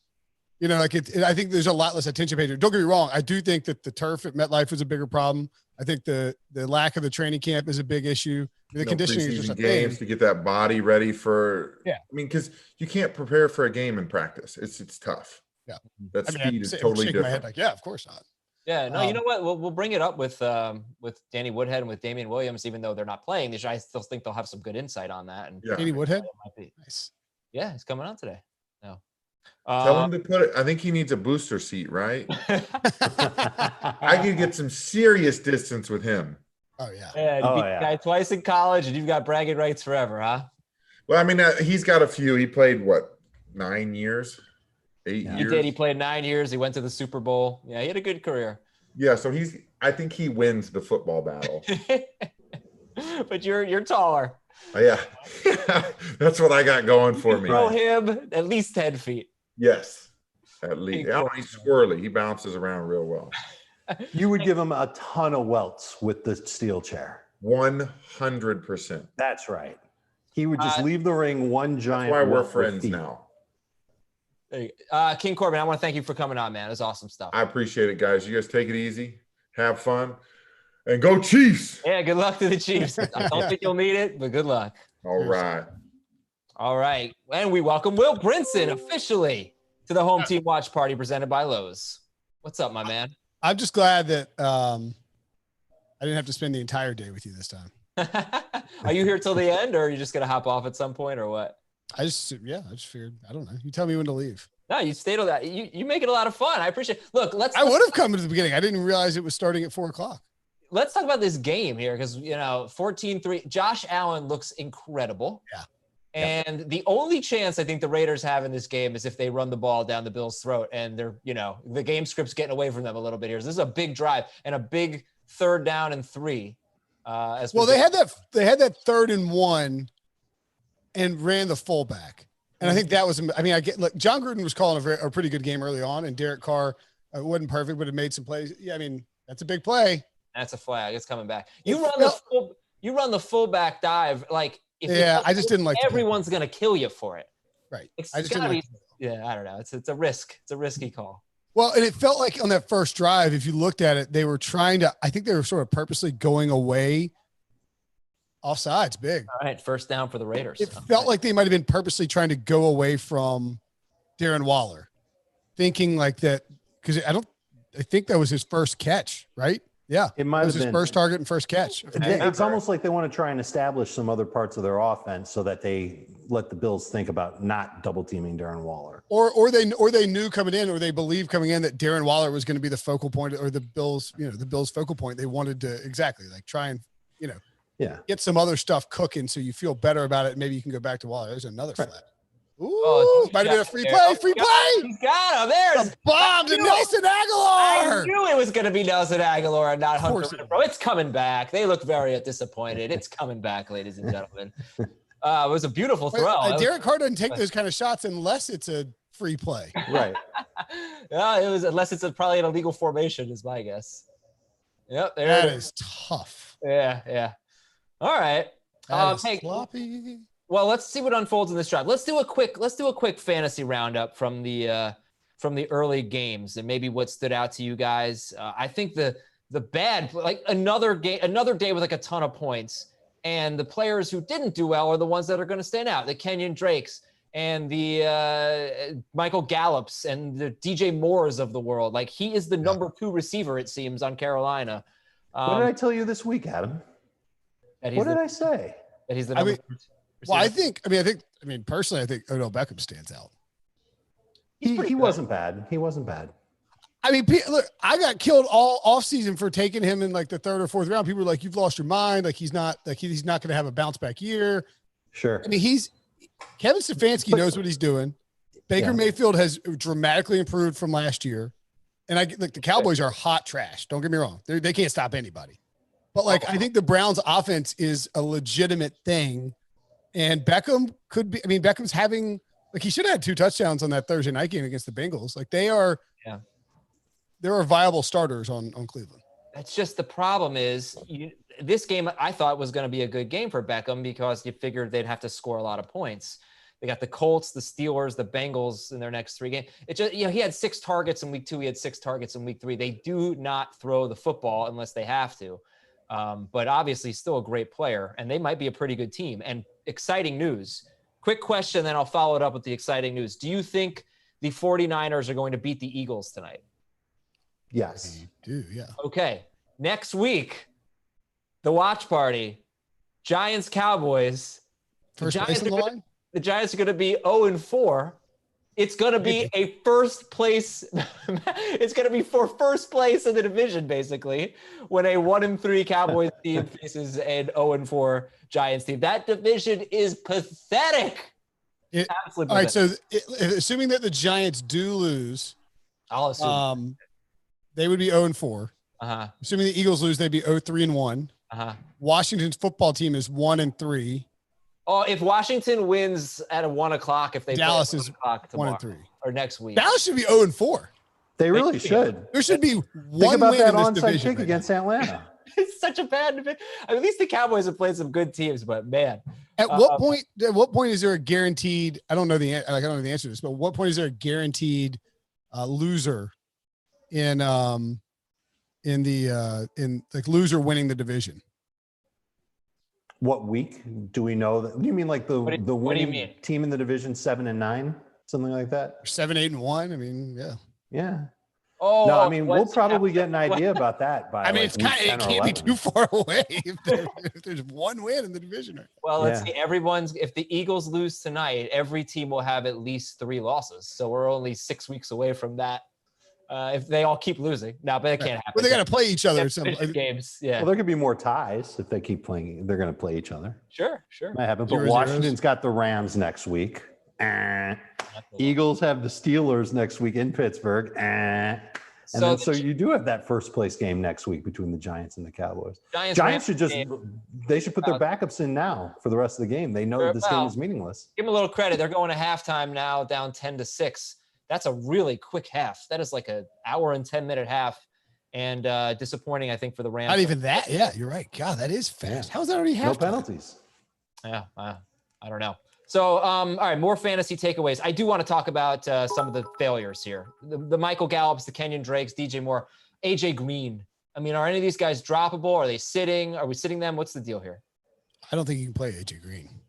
E: I think there's a lot less attention paid. Don't get me wrong. I do think that the turf at MetLife was a bigger problem. I think the lack of the training camp is a big issue. The conditioning is just a
D: games
E: thing.
D: To get that body ready for.
E: Yeah.
D: I mean, because you can't prepare for a game in practice. It's tough.
E: Yeah.
D: That speed is totally different.
E: My head like, yeah, of course not.
A: Yeah, no, you know what? We'll bring it up with Danny Woodhead and with Damien Williams, even though they're not playing this year. I still think they'll have some good insight on that. And
E: Danny Woodhead?
A: Nice. Yeah, he's coming on today. No.
D: Tell him to put it. I think he needs a booster seat, right? I could get some serious distance with him.
E: Oh yeah.
A: Yeah, you beat the guy twice in college, and you've got bragging rights forever, huh?
D: Well, I mean, he's got a few. He played 9 years, 8 years.
A: He did. He played 9 years. He went to the Super Bowl. Yeah, he had a good career.
D: Yeah, so I think he wins the football battle.
A: But you're taller.
D: Yeah, that's what I got going for me.
A: Throw him at least 10 feet.
D: Yes, at least. He's squirrely. He bounces around real well.
B: You would give him a ton of welts with the steel chair.
D: 100%.
B: That's right. He would just leave the ring one giant.
D: That's why we're friends now.
A: King Corbin, I want to thank you for coming on, man. It's awesome stuff.
D: I appreciate it, guys. You guys take it easy. Have fun. And go Chiefs.
A: Yeah, good luck to the Chiefs. I don't think you'll need it, but good luck.
D: All right.
A: All right. And we welcome Will Brinson officially to the Home Team Watch Party presented by Lowe's. What's up, my man?
E: I'm just glad that I didn't have to spend the entire day with you this time.
A: Are you here till the end, or are you just going to hop off at some point, or what?
E: I just figured, I don't know. You tell me when to leave.
A: No, you stayed on that. You make it a lot of fun. I appreciate it. Look, I
E: would have come to the beginning. I didn't realize it was starting at 4:00.
A: Let's talk about this game here because, 14-3, Josh Allen looks incredible.
E: Yeah.
A: And the only chance I think the Raiders have in this game is if they run the ball down the Bills' throat and they're, the game script's getting away from them a little bit here. So this is a big drive and a big 3rd down and 3.
E: They had that 3rd and 1 and ran the fullback. And I think that was, John Gruden was calling a pretty good game early on, and Derek Carr wasn't perfect, but it made some plays. Yeah, that's a big play.
A: That's a flag. It's coming back. You run the fullback dive like.
E: I just didn't like.
A: Everyone's gonna kill you for it.
E: Right.
A: I don't know. It's a risk. It's a risky call.
E: Well, and it felt like on that first drive, if you looked at it, they were trying to. I think they were sort of purposely going away. Offsides, big.
A: All right, 1st down for the Raiders.
E: It felt like they might have been purposely trying to go away from Darren Waller, thinking like that because I think that was his first catch, right? Yeah,
B: it might have been
E: his first target and first catch.
B: It's almost like they want to try and establish some other parts of their offense so that they let the Bills think about not double teaming Darren Waller.
E: Or they knew coming in, or they believed coming in that Darren Waller was going to be the focal point, or the Bills focal point. They wanted to try and get some other stuff cooking so you feel better about it. Maybe you can go back to Waller. There's another flat. Ooh, might have been a free play. Free play.
A: He's got him. There's
E: the bomb to Nelson Aguilar.
A: I knew it was going to be Nelson Aguilar and not Hunter Renfrow. It's coming back. They look very disappointed. It's coming back, ladies and gentlemen. It was a beautiful throw.
E: Derek Carr doesn't take those kind of shots unless it's a free play.
B: Right.
A: Yeah, it was unless it's probably an illegal formation, is my guess. Yep.
E: That is tough.
A: Yeah. All right.
E: Hey, sloppy.
A: Well, let's see what unfolds in this drive. Let's do a quick fantasy roundup from the early games and maybe what stood out to you guys. I think the bad, like another day with like a ton of points, and the players who didn't do well are the ones that are going to stand out. The Kenyon Drakes and the Michael Gallups and the DJ Moores of the world. Like, he is the number 2 receiver, it seems, on Carolina.
B: What did I tell you this week, Adam? What did I say?
A: That he's the number 2 receiver.
E: Well, I mean, personally, I think Odell Beckham stands out.
B: He wasn't bad. He wasn't bad.
E: I mean, look, I got killed all offseason for taking him in like the 3rd or 4th round. People were like, "You've lost your mind. Like, he's not going to have a bounce back year."
B: Sure.
E: I mean, Kevin Stefanski knows what he's doing. Baker Mayfield has dramatically improved from last year, and the Cowboys are hot trash. Don't get me wrong; they can't stop anybody. But I think the Browns' offense is a legitimate thing. And Beckham could be. I mean, Beckham's having he should have had 2 touchdowns on that Thursday night game against the Bengals. Like, they are, there are viable starters on Cleveland.
A: That's just the problem is this game I thought was going to be a good game for Beckham because you figured they'd have to score a lot of points. They got the Colts, the Steelers, the Bengals in their next 3 games. It just he had 6 targets in week 2. He had 6 targets in week 3. They do not throw the football unless they have to. But obviously still a great player, and they might be a pretty good team. And exciting news. Quick question, then I'll follow it up with the exciting news. Do you think the 49ers are going to beat the Eagles tonight?
B: Yes.
E: I do, yeah.
A: Okay. Next week, the watch party, Giants Cowboys.
E: First place on the line?
A: The Giants are going to be 0-4. It's going to be a first place. It's going to be for first place in the division, basically, when a 1-3 Cowboys team faces an 0-4 Giants team. That division is pathetic. Absolutely
E: all right.
A: pathetic.
E: So assuming that the Giants do lose,
A: I'll assume
E: they would be 0-4. Assuming the Eagles lose, they'd be 0-3-1. Washington's football team is 1-3.
A: Oh, if Washington wins at 1:00, if they
E: Dallas
A: play
E: is
A: 1:00 or next week,
E: Dallas should be 0-4.
B: They really should.
E: There should be
B: Think
E: one
B: about
E: win
B: that
E: in this
B: onside
E: division
B: kick
E: right
B: against Atlanta.
A: It's such a bad division. I mean, at least the Cowboys have played some good teams, but man,
E: At what point is there a guaranteed? I don't know the answer to this, but what point is there a guaranteed loser in loser winning the division?
B: What week do we know that? Do you mean like the winning team in the division 7-9, something like that?
E: 7-8-1. I mean, yeah.
B: Oh no, I mean we'll probably get an idea about that by.
E: I mean,
B: it
E: can't be too far away if there's one win in the division.
A: Well, let's see. If the Eagles lose tonight, every team will have at least 3 losses. So we're only 6 weeks away from that. If they all keep losing, no, but it can't happen.
E: Well, they got to play each other. Some
A: games, yeah.
B: Well, there could be more ties if they keep playing. They're going to play each other.
A: Sure.
B: Might happen. But Washington's got the Rams next week. Eagles have the Steelers next week in Pittsburgh. So you do have that first place game next week between the Giants and the Cowboys. Giants should put their backups in now for the rest of the game. They know this game is meaningless.
A: Give them a little credit. They're going to halftime now, down 10-6. That's a really quick half. That is like an hour and 10-minute half, and disappointing, I think, for the Rams.
E: Not even that. Yeah, you're right. God, that is fast. How is that already half?
B: No penalties.
A: Yeah, I don't know. So, all right, more fantasy takeaways. I do want to talk about some of the failures here. The Michael Gallups, the Kenyon Drakes, DJ Moore, AJ Green. I mean, are any of these guys droppable? Are they sitting? Are we sitting them? What's the deal here?
E: I don't think you can play AJ Green.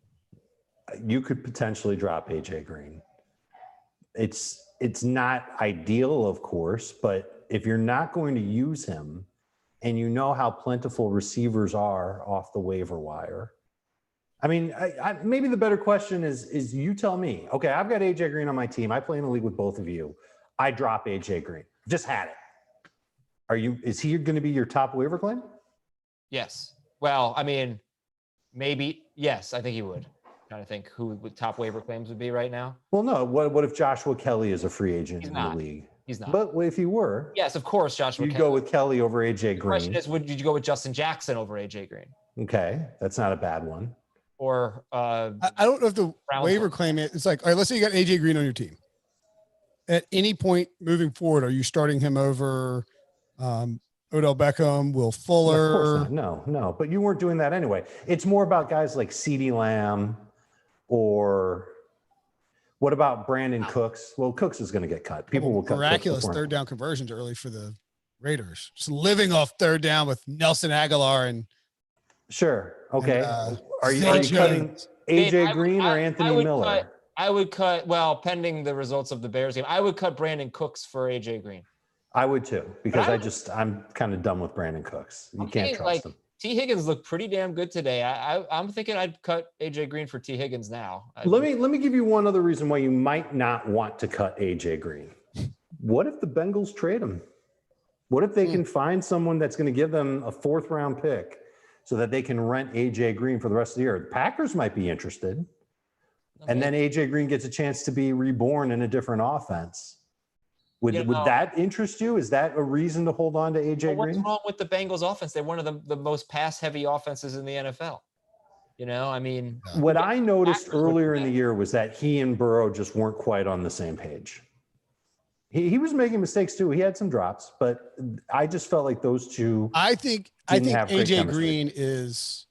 B: You could potentially drop AJ Green. It's not ideal, of course, but if you're not going to use him and you know how plentiful receivers are off the waiver wire, I mean, maybe the better question is you tell me. Okay, I've got AJ Green on my team. I play in the league with both of you. I drop AJ Green. Just had it. Is he going to be your top waiver claim?
A: Yes. Well, I mean, maybe. Yes, I think he would. Trying to think who would top waiver claims would be right now.
B: Well, no. What if Joshua Kelly is a free agent
A: He's
B: in
A: not.
B: the league?
A: He's not.
B: But if he were,
A: yes, of course, Joshua.
B: You go with Kelly over AJ Green.
A: The question is, would you go with Justin Jackson over AJ Green?
B: Okay, that's not a bad one.
A: Or
E: I don't know if the waiver claim it's like, all right, let's say you got AJ Green on your team. At any point moving forward, are you starting him over Odell Beckham, Will Fuller?
B: Of course not. No. But you weren't doing that anyway. It's more about guys like CeeDee Lamb, or what about Brandon Cooks? Well, Cooks is going to get cut. People will cut.
E: Miraculous third down conversions early for the Raiders. Just living off third down with Nelson Aguilar and.
B: Sure. Okay. Are you cutting AJ
A: Dave,
B: Green or Anthony Miller?
A: I would cut, well, pending the results of the Bears game, I would cut Brandon Cooks for AJ Green.
B: I would too, because I'm kind of done with Brandon Cooks. You can't trust him.
A: T. Higgins looked pretty damn good today. I'm thinking I'd cut AJ Green for T. Higgins now.
B: Let me give you one other reason why you might not want to cut AJ Green. What if the Bengals trade him? What if they can find someone that's going to give them a 4th round pick so that they can rent AJ Green for the rest of the year? The Packers might be interested. And then AJ Green gets a chance to be reborn in a different offense. Would that interest you? Is that a reason to hold on to AJ Green?
A: What's wrong with the Bengals offense? They're one of the most pass-heavy offenses in the NFL. I mean.
B: What I noticed earlier in the year was that he and Burrow just weren't quite on the same page. He was making mistakes too. He had some drops, but I just felt like those two.
E: I think AJ Green is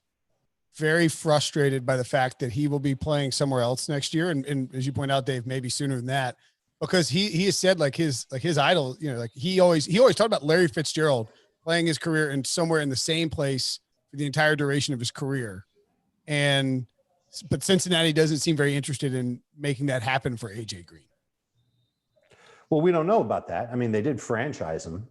E: very frustrated by the fact that he will be playing somewhere else next year, and as you point out, Dave, maybe sooner than that, because he has said his idol, he always talked about Larry Fitzgerald playing his career in somewhere in the same place for the entire duration of his career, but Cincinnati doesn't seem very interested in making that happen for AJ Green.
B: Well, we don't know about that. I mean, they did franchise him.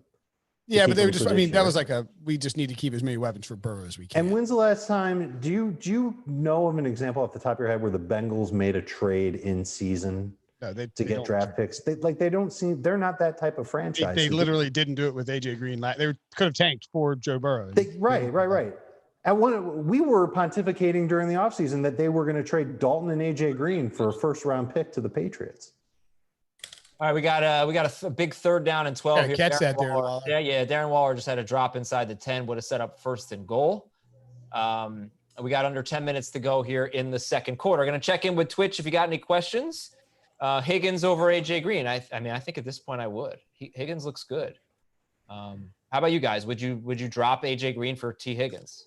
E: Yeah, but they were just, that was we just need to keep as many weapons for Burrow as we can.
B: And when's the last time, do you know of an example off the top of your head where the Bengals made a trade in season to get draft picks? They're not that type of franchise.
E: They literally didn't do it with AJ Green. They could have tanked for Joe Burrow.
B: Right. We were pontificating during the offseason that they were going to trade Dalton and AJ Green for a 1st round pick to the Patriots.
A: All right, we got a big 3rd down and 12 here.
E: Catch that, Darren Waller.
A: Yeah. Darren Waller just had a drop inside the 10, would have set up 1st and goal. We got under 10 minutes to go here in the second quarter. Going to check in with Twitch if you got any questions. Higgins over AJ Green. I think at this point I would. Higgins looks good. How about you guys? Would you drop AJ Green for T. Higgins?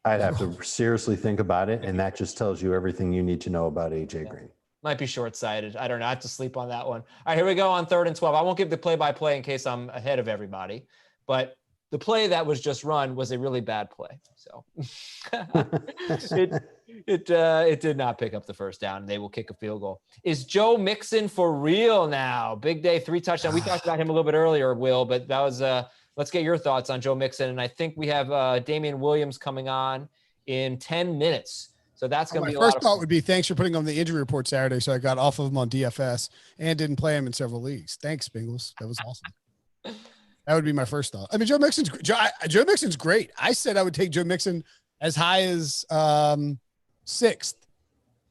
B: I'd have to seriously think about it, and that just tells you everything you need to know about AJ Green.
A: Might be short-sighted. I don't know. I have to sleep on that one. All right, here we go on 3rd and 12. I won't give the play-by-play in case I'm ahead of everybody, but the play that was just run was a really bad play. So it did not pick up the 1st down. They will kick a field goal. Is Joe Mixon for real now? Big day, 3 touchdowns. We talked about him a little bit earlier, Will, but that was let's get your thoughts on Joe Mixon. And I think we have Damien Williams coming on in 10 minutes. So that's going to be
E: my first thought would be thanks for putting on the injury report Saturday. So I got off of him on DFS and didn't play him in several leagues. Thanks, Bengals. That was awesome. That would be my first thought. I mean, Joe Mixon's great. I said I would take Joe Mixon as high as 6th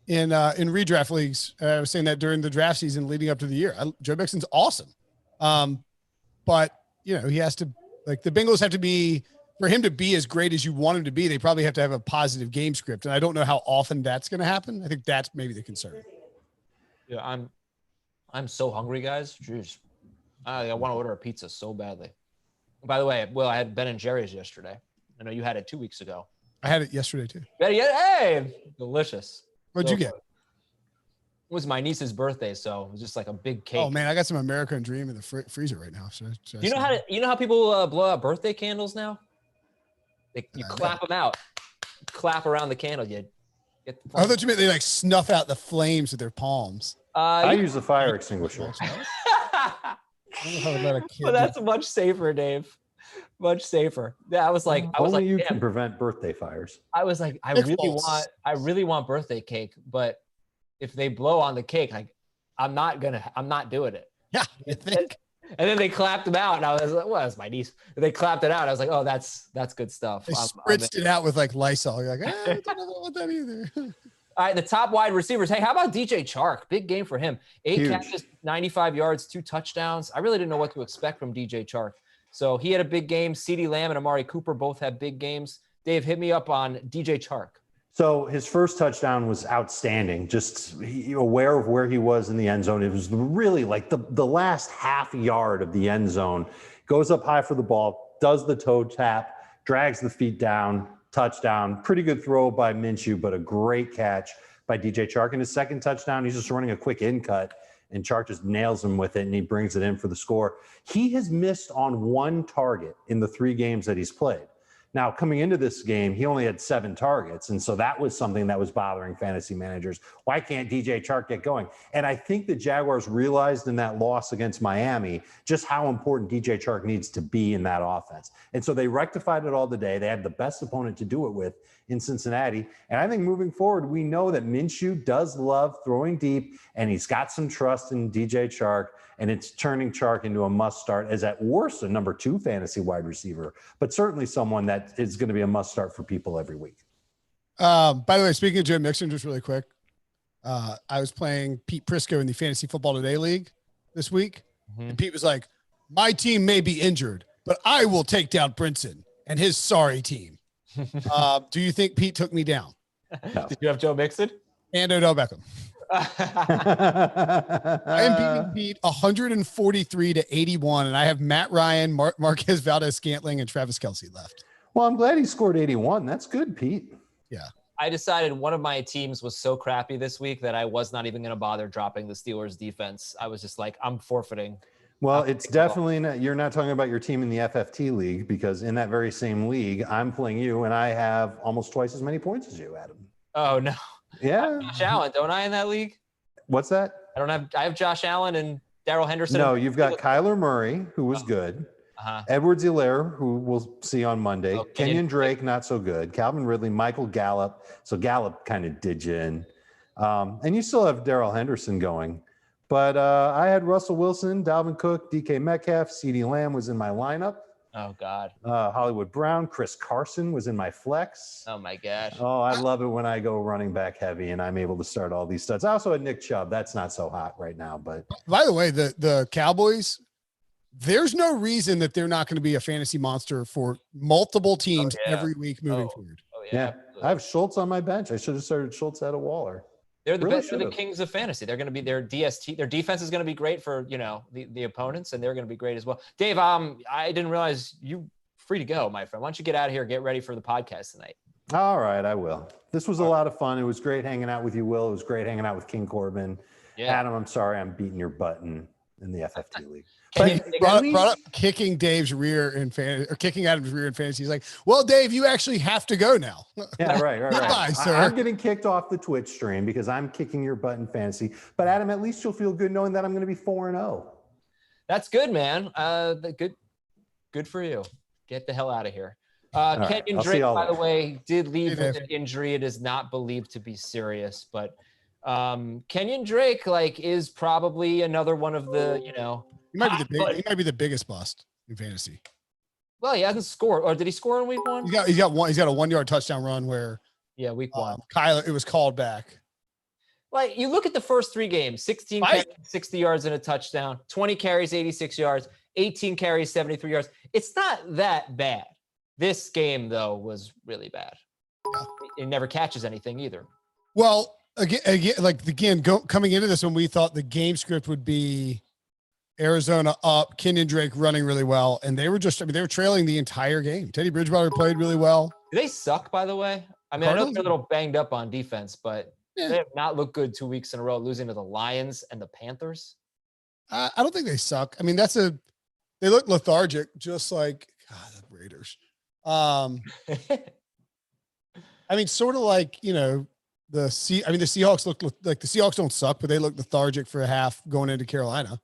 E: in redraft leagues. I was saying that during the draft season leading up to the year. Joe Mixon's awesome. But he has to, the Bengals have to be, for him to be as great as you want him to be, they probably have to have a positive game script. And I don't know how often that's going to happen. I think that's maybe the concern.
A: Yeah, I'm so hungry, guys. Jeez. I want to order a pizza so badly. By the way, Will, I had Ben and Jerry's yesterday. I know you had it 2 weeks ago.
E: I had it yesterday too.
A: Hey, delicious.
E: What'd you get?
A: It was my niece's birthday, so it was just like a big cake.
E: Oh man, I got some American Dream in the freezer right now.
A: You know how people blow out birthday candles now? You clap them out, clap around the candle.
E: I thought you meant they snuff out the flames with their palms.
B: I use the fire extinguisher.
A: Well, that's much safer, Dave. Much safer. Yeah, I was like,
B: Only you
A: damn.
B: can prevent birthday fires.
A: I was like, I really want birthday cake, but if they blow on the cake, like, I'm not doing it.
E: Yeah, I think.
A: And then they clapped them out, and I was like, well, that's my niece. And they clapped it out. I was like, oh, that's good stuff.
E: They spritzed it out with like Lysol. You're like, I don't know about that either.
A: All right, the top wide receivers. Hey, how about DJ Chark? Big game for him. 8 catches, 95 yards, 2 touchdowns. I really didn't know what to expect from DJ Chark. So he had a big game. CeeDee Lamb and Amari Cooper both had big games. Dave, hit me up on DJ Chark.
B: So his first touchdown was outstanding. Just aware of where he was in the end zone. It was really like the last half yard of the end zone. Goes up high for the ball, does the toe tap, drags the feet down, touchdown. Pretty good throw by Minshew, but a great catch by DJ Chark. And his second touchdown, he's just running a quick in cut, and Chark just nails him with it, and he brings it in for the score. He has missed on 1 target in the 3 games that he's played. Now, coming into this game, he only had 7 targets, and so that was something that was bothering fantasy managers. Why can't DJ Chark get going? And I think the Jaguars realized in that loss against Miami just how important DJ Chark needs to be in that offense. And so they rectified it all today. They had the best opponent to do it with in Cincinnati. And I think moving forward, we know that Minshew does love throwing deep, and he's got some trust in DJ Chark. And it's turning Chark into a must start, as at worst a number 2 fantasy wide receiver, but certainly someone that is going to be a must start for people every week.
E: By the way, speaking of Joe Mixon, just really quick, I was playing Pete Prisco in the Fantasy Football Today League this week, and Pete was like, "My team may be injured, but I will take down Brinson and his sorry team." Do you think Pete took me down?
B: No.
A: Did you have Joe Mixon?
E: And Odell Beckham. I am beating Pete 143-81, and I have Matt Ryan, Marquez Valdez-Scantling, and Travis Kelce left.
B: Well, I'm glad he scored 81. That's good, Pete.
E: Yeah.
A: I decided one of my teams was so crappy this week that I was not even going to bother dropping the Steelers defense. I was just like, I'm forfeiting.
B: Well, it's definitely not, you're not talking about your team in the FFT league, because in that very same league, I'm playing you, and I have almost twice as many points as you, Adam.
A: Oh, no.
B: Yeah.
A: Josh Allen, don't I, in that league?
B: What's that?
A: I have Josh Allen and Darrell Henderson.
B: No, you've got Kyler Murray, who was good. Edwards-Helaire, who we'll see on Monday. Kenyon Drake, not so good. Calvin Ridley, Michael Gallup. So Gallup kind of did you in. And you still have Darrell Henderson going. But I had Russell Wilson, Dalvin Cook, DK Metcalf, CeeDee Lamb was in my lineup.
A: Oh, God.
B: Hollywood Brown, Chris Carson was in my flex.
A: Oh, my gosh.
B: Oh, I love it when I go running back heavy and I'm able to start all these studs. I also had Nick Chubb. That's not so hot right now. But
E: by the way, the Cowboys, there's no reason that they're not going to be a fantasy monster for multiple teams every week moving forward.
A: Oh,
B: yeah. I have Schultz on my bench. I should have started Schultz out of Waller.
A: They're the best. They're the kings of fantasy. They're going to be their DST. Their defense is going to be great for, the opponents, and they're going to be great as well. Dave, I didn't realize you free to go, my friend. Why don't you get out of here, get ready for the podcast tonight?
B: All right, I will. This was a lot of fun. It was great hanging out with you, Will. It was great hanging out with King Corbin.
A: Yeah.
B: Adam, I'm sorry I'm beating your butt in the FFT league.
E: Brought up kicking Dave's rear in fantasy, or kicking Adam's rear in fantasy. He's like, "Well, Dave, you actually have to go now."
B: Yeah, right.
E: Goodbye, sir.
B: I'm getting kicked off the Twitch stream because I'm kicking your butt in fantasy. But Adam, at least you'll feel good knowing that I'm going to be 4-0.
A: That's good, man. Good for you. Get the hell out of here. Kenyon Drake, by the way, did leave with an injury. It is not believed to be serious, but Kenyon Drake is probably another one of the
E: he might be the biggest bust in fantasy.
A: Well, he hasn't scored, or did he score in week 1?
E: He's got a 1-yard touchdown run where
A: week 1.
E: Kyler, it was called back.
A: Like, you look at the first 3 games: 16 carries, 60 yards and a touchdown, 20 carries, 86 yards, 18 carries, 73 yards. It's not that bad. This game, though, was really bad. Yeah. It never catches anything either.
E: Well, coming into this, when we thought the game script would be Arizona up, Kenyon Drake running really well, and they were trailing the entire game. Teddy Bridgewater played really well.
A: Do they suck, by the way? I mean, I know they're a little banged up on defense, but they have not looked good 2 weeks in a row, losing to the Lions and the Panthers.
E: I don't think they suck. I mean, they look lethargic, just like the Raiders. I mean, sort of like, the Seahawks look like the Seahawks don't suck, but they look lethargic for a half going into Carolina.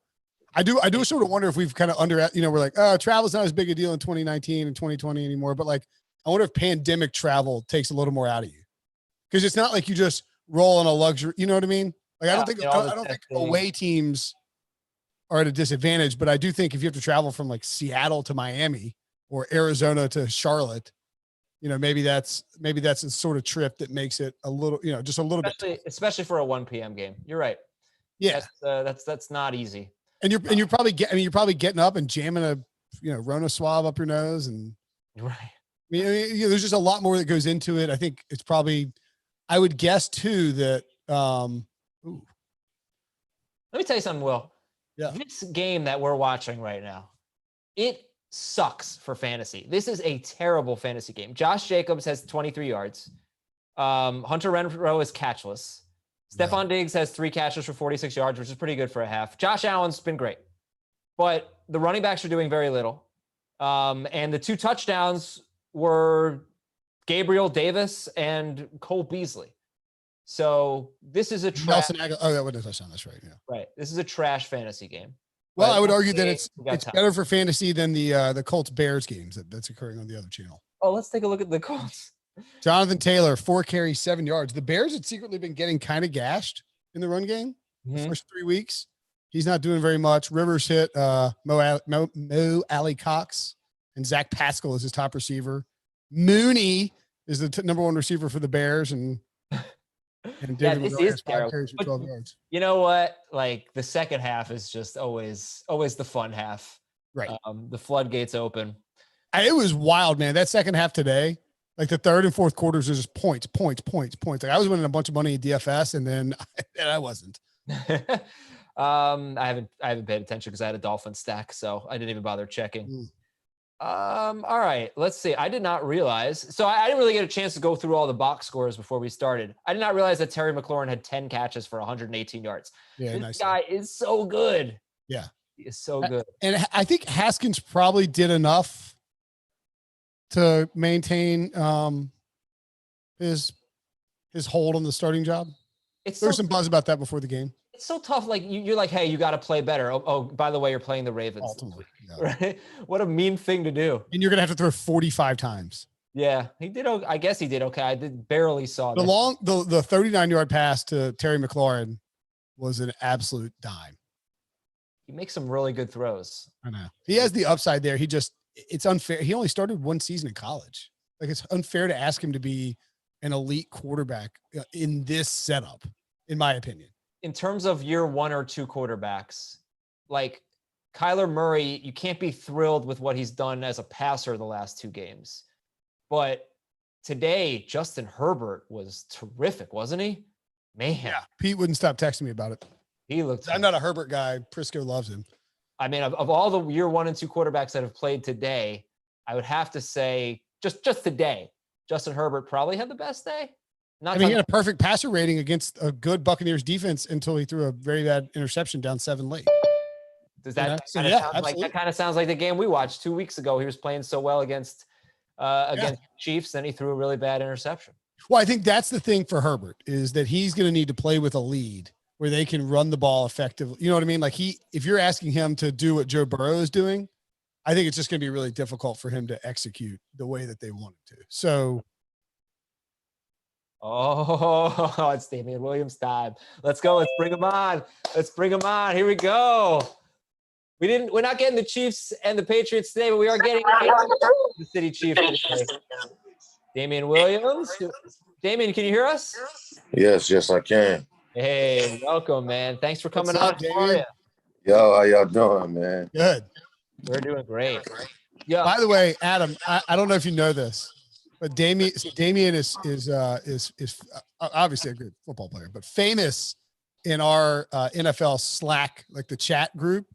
E: I do sort of wonder if we've kind of we're like, travel's not as big a deal in 2019 and 2020 anymore. But like, I wonder if pandemic travel takes a little more out of you, because it's not like you just roll on a luxury. You know what I mean? Like, I don't think away teams are at a disadvantage, but I do think if you have to travel from like Seattle to Miami or Arizona to Charlotte, maybe that's a sort of trip that makes it a little, just a little bit,
A: especially for a 1 p.m. game. You're right.
E: Yeah.
A: That's not easy.
E: And you're probably getting up and jamming a, Rona swab up your nose, and
A: right.
E: I mean, there's just a lot more that goes into it. I think it's probably, I would guess too that,
A: let me tell you something, Will.
E: Yeah.
A: This game that we're watching right now, it sucks for fantasy. This is a terrible fantasy game. Josh Jacobs has 23 yards. Hunter Renfrow is catchless. Stephon Diggs has 3 catches for 46 yards, which is pretty good for a half. Josh Allen's been great, but the running backs are doing very little. And the 2 touchdowns were Gabriel Davis and Cole Beasley. So this is a trash.
E: That would have touched on this, right? Yeah.
A: Right. This is a trash fantasy game.
E: Well, I would argue that it's better for fantasy than the Colts Bears games that's occurring on the other channel.
A: Oh, let's take a look at the Colts.
E: Jonathan Taylor, 4 carries, 7 yards. The Bears had secretly been getting kind of gashed in the run game the first 3 weeks. He's not doing very much. Rivers hit Mo Alley Cox, and Zach Pascal is his top receiver. Mooney is the number 1 receiver for the Bears, and David
A: this is terrible.
E: 12 yards.
A: You know what? Like, the second half is just always the fun half.
E: Right.
A: The floodgates open.
E: It was wild, man. That second half today, like the third and fourth quarters, are just points. Like, I was winning a bunch of money in DFS, and then I wasn't.
A: I haven't paid attention because I had a Dolphin stack, so I didn't even bother checking. All right, let's see. I did not realize. So I didn't really get a chance to go through all the box scores before we started. I did not realize that Terry McLaurin had 10 catches for 118 yards.
E: Yeah,
A: this guy is so good.
E: Yeah,
A: he is so good.
E: And I think Haskins probably did enough to maintain his hold on the starting job. There's some buzz about that before the game.
A: It's so tough. Like, you're like, hey, you got to play better. Oh, by the way, you're playing the Ravens.
E: Ultimately, yeah.
A: Right? What a mean thing to do.
E: And you're going to have to throw 45 times.
A: Yeah, he did. I guess he did okay. I barely saw
E: the
A: that.
E: The 39-yard pass to Terry McLaurin was an absolute dime.
A: He makes some really good throws.
E: I know. He has the upside there. It's unfair. He only started 1 season in college. Like, it's unfair to ask him to be an elite quarterback in this setup, in my opinion.
A: In terms of year 1 or 2 quarterbacks, like Kyler Murray, you can't be thrilled with what he's done as a passer the last 2 games. But today, Justin Herbert was terrific, wasn't he? Man.
E: Yeah. Pete wouldn't stop texting me about it.
A: He looked.
E: I'm not a Herbert guy. Prisco loves him.
A: I mean, of all the year 1 and 2 quarterbacks that have played today, I would have to say just today, Justin Herbert probably had the best day.
E: He had a perfect passer rating against a good Buccaneers defense until he threw a very bad interception down 7 late.
A: Does that kind of sounds like the game we watched 2 weeks ago? He was playing so well against Chiefs, then he threw a really bad interception.
E: Well, I think that's the thing for Herbert, is that he's going to need to play with a lead where they can run the ball effectively. You know what I mean? Like, if you're asking him to do what Joe Burrow is doing, I think it's just going to be really difficult for him to execute the way that they want him to. So.
A: Oh, it's Damien Williams time. Let's go. Let's bring him on. Here we go. We're not getting the Chiefs and the Patriots today, but we are getting the City Chiefs today. Damien Williams. Damien, can you hear us?
F: Yes, I can.
A: Hey, welcome, man. Thanks for coming on.
E: Damien?
F: Yo, how y'all doing, man?
E: Good.
A: We're doing great. Yeah.
E: By the way, Adam, I don't know if you know this, but Damien is obviously a good football player, but famous in our NFL Slack, like the chat group,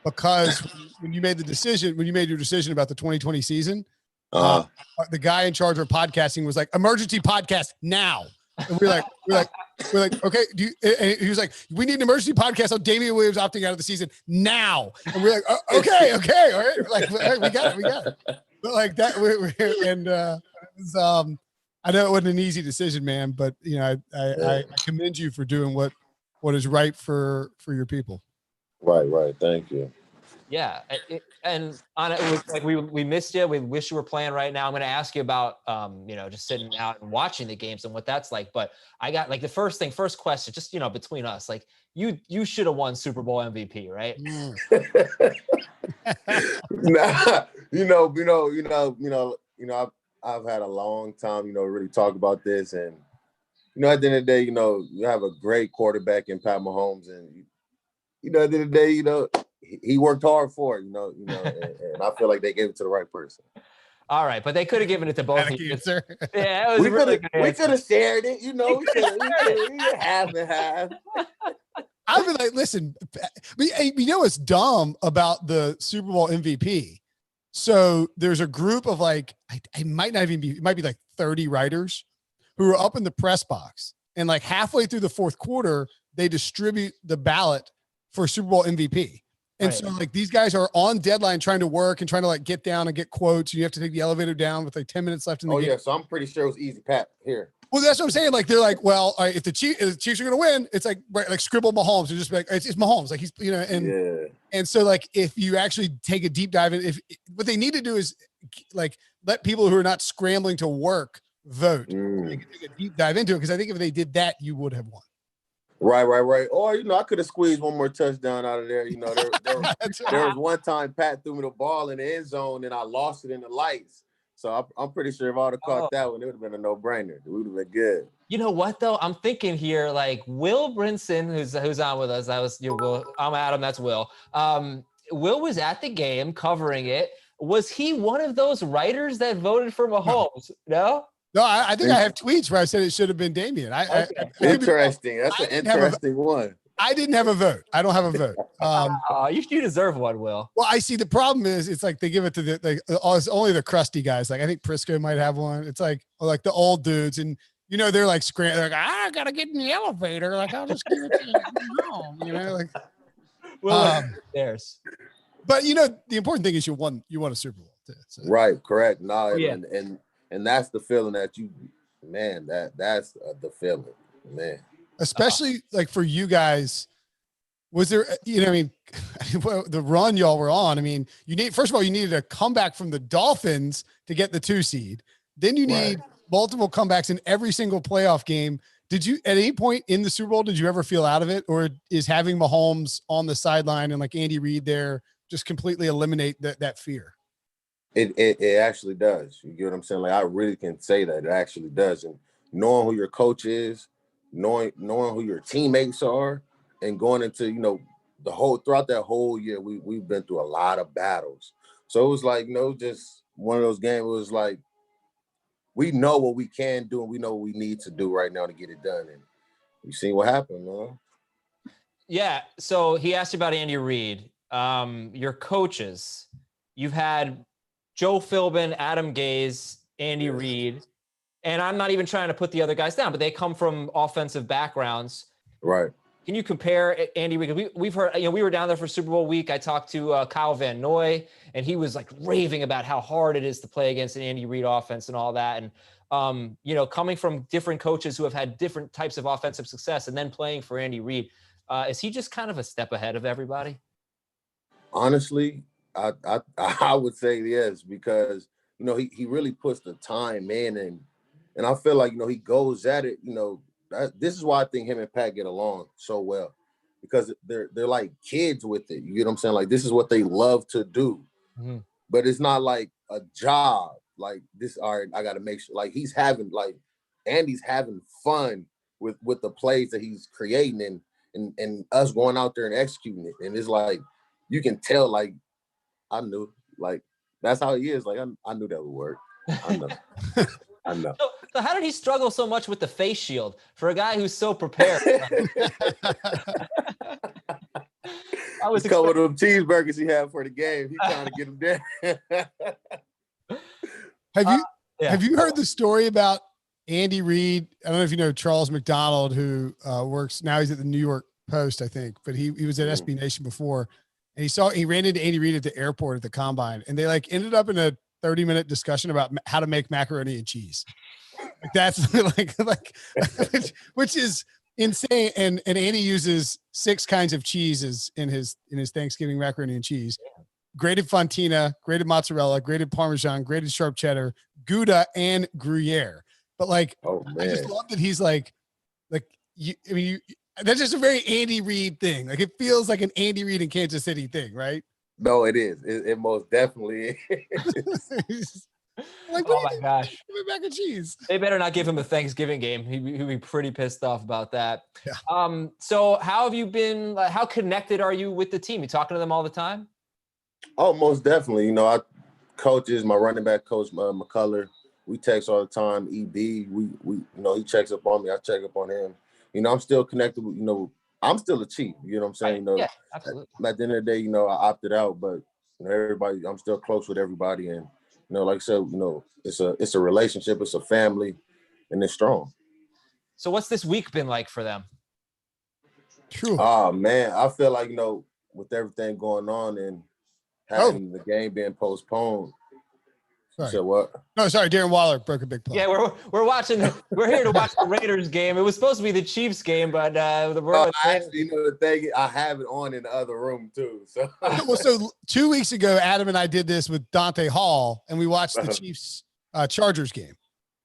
E: because when you made your decision about the 2020 season, the guy in charge of podcasting was like, "Emergency podcast now." And we're like, okay. And he was like, "We need an emergency podcast on Damien Williams opting out of the season now." And we're like, okay, all right. We're like, we got it. But like that, I know it wasn't an easy decision, man. But I commend you for doing what is right for your people.
F: Right. Thank you.
A: Yeah, and on it was like we missed you. We wish you were playing right now. I'm going to ask you about just sitting out and watching the games and what that's like. But I got like first question, just between us, like you should have won Super Bowl MVP, right?
F: Nah, I've had a long time, really talk about this, and at the end of the day, you have a great quarterback in Pat Mahomes, and at the end of the day, he worked hard for it, and I feel like they gave it to the right person.
A: All right, but they could have given it to both of you. Yeah, it was
F: we could have shared it, we could have half and half.
E: I'd be like, listen, what's dumb about the Super Bowl MVP? So there's a group of like, it might be like 30 writers who are up in the press box. And like halfway through the fourth quarter, they distribute the ballot for Super Bowl MVP. And so like these guys are on deadline trying to work and trying to like get down and get quotes. You have to take the elevator down with like 10 minutes left in the game.
F: Oh yeah, so I'm pretty sure it was easy, Pat. Here.
E: Well, that's what I'm saying. Like they're like, well, all right, if the Chiefs are going to win, it's like scribble Mahomes. You're just like it's Mahomes. Like he's and so like if you actually take a deep dive in, if what they need to do is like let people who are not scrambling to work vote. They can take a deep dive into it because I think if they did that, you would have won.
F: Right. Or I could have squeezed one more touchdown out of there. There was one time Pat threw me the ball in the end zone and I lost it in the lights. So I'm pretty sure if I would have caught that one, it would have been a no-brainer. It would have been good.
A: You know what though? I'm thinking here, like Will Brinson, who's on with us. That was Will. I'm Adam. That's Will. Will was at the game covering it. Was he one of those writers that voted for Mahomes? No.
E: No, I think I have tweets where I said it should have been Damien.
F: Interesting. That's an interesting one.
E: I didn't have a vote. I don't have a vote.
A: You deserve one, Will.
E: Well, I see the problem is it's like they give it to it's only the crusty guys. Like I think Prisco might have one. It's like the old dudes, and they're like scrambling. Like I gotta get in the elevator. Like I'll just give it to you home. Like.
A: Well, there's.
E: But the important thing is you won a Super Bowl. Too, so.
F: Right. Correct. No. Yeah. And that's the feeling that that's the feeling, man.
E: Especially like for you guys, was there, the run y'all were on? I mean, first of all, you needed a comeback from the Dolphins to get the 2 seed. Then you need multiple comebacks in every single playoff game. Did you, at any point in the Super Bowl, did you ever feel out of it? Or is having Mahomes on the sideline and like Andy Reid there just completely eliminate that fear?
F: It actually does. You get what I'm saying? Like I really can say that it actually does. And knowing who your coach is, knowing who your teammates are, and going into throughout that whole year, we've been through a lot of battles. So it was like just one of those games. It was like we know what we can do and we know what we need to do right now to get it done. And you seen what happened, man.
A: Yeah. So he asked you about Andy Reid. Your coaches. You've had Joe Philbin, Adam Gase, Andy Reid. And I'm not even trying to put the other guys down, but they come from offensive backgrounds.
F: Right.
A: Can you compare Andy Reid? We've heard, we were down there for Super Bowl week. I talked to Kyle Van Noy, and he was like raving about how hard it is to play against an Andy Reid offense and all that. And, coming from different coaches who have had different types of offensive success and then playing for Andy Reid, is he just kind of a step ahead of everybody?
F: Honestly, I would say yes, because, he really puts the time in, and I feel like, he goes at it, this is why I think him and Pat get along so well, because they're like kids with it. You get what I'm saying? Like, this is what they love to do, but it's not like a job. Like this, all right, I got to make sure, like Andy's having fun with the plays that he's creating and us going out there and executing it. And it's like, you can tell, like, I knew, like, that's how he is. Like, I knew that would work. I know. I know.
A: So how did he struggle so much with the face shield for a guy who's so prepared?
F: I was coming with them cheeseburgers he had for the game. He trying to get them there.
E: Have you heard the story about Andy Reid? I don't know if you know Charles McDonald, who works now. He's at the New York Post, I think, but he was at SB Nation before, and he ran into Andy Reid at the airport at the combine, and they like ended up in a 30-minute discussion about how to make macaroni and cheese. Like that's like which is insane. And Andy uses 6 kinds of cheeses in his Thanksgiving macaroni and cheese. Grated Fontina, grated mozzarella, grated Parmesan, grated sharp cheddar, Gouda, and Gruyere. But like, I just love that he's like that's just a very Andy Reid thing. Like it feels like an Andy Reid in Kansas City thing, right?
F: No, it is. It most definitely is.
E: Like,
A: oh my gosh,
E: mac and cheese.
A: They better not give him a Thanksgiving game. He'd be pretty pissed off about that.
E: Yeah.
A: So how have you been? How connected are you with the team? You talking to them all the time?
F: Oh, most definitely. You know, I coaches, my running back coach, McCullough. We text all the time. EB, we you know, he checks up on me. I check up on him. You know, I'm still connected with, you know, I'm still a Chief. You know what I'm saying? You know,
A: yeah, absolutely.
F: At the end of the day, you know, I opted out, but you know, everybody, I'm still close with everybody. And, you know, like I said, you know, it's a relationship, it's a family, and it's strong.
A: So what's this week been like for them?
E: True.
F: Oh man, I feel like, you know, with everything going on and having the game being postponed.
E: Sorry.
F: So what?
E: No, sorry, Darren Waller broke a big play.
A: Yeah, we're watching. We're here to watch the Raiders game. It was supposed to be the Chiefs game, but
F: actually, you know the thing, I have it on in the other room too. So
E: well, so 2 weeks ago, Adam and I did this with Dante Hall, and we watched the Chiefs Chargers game.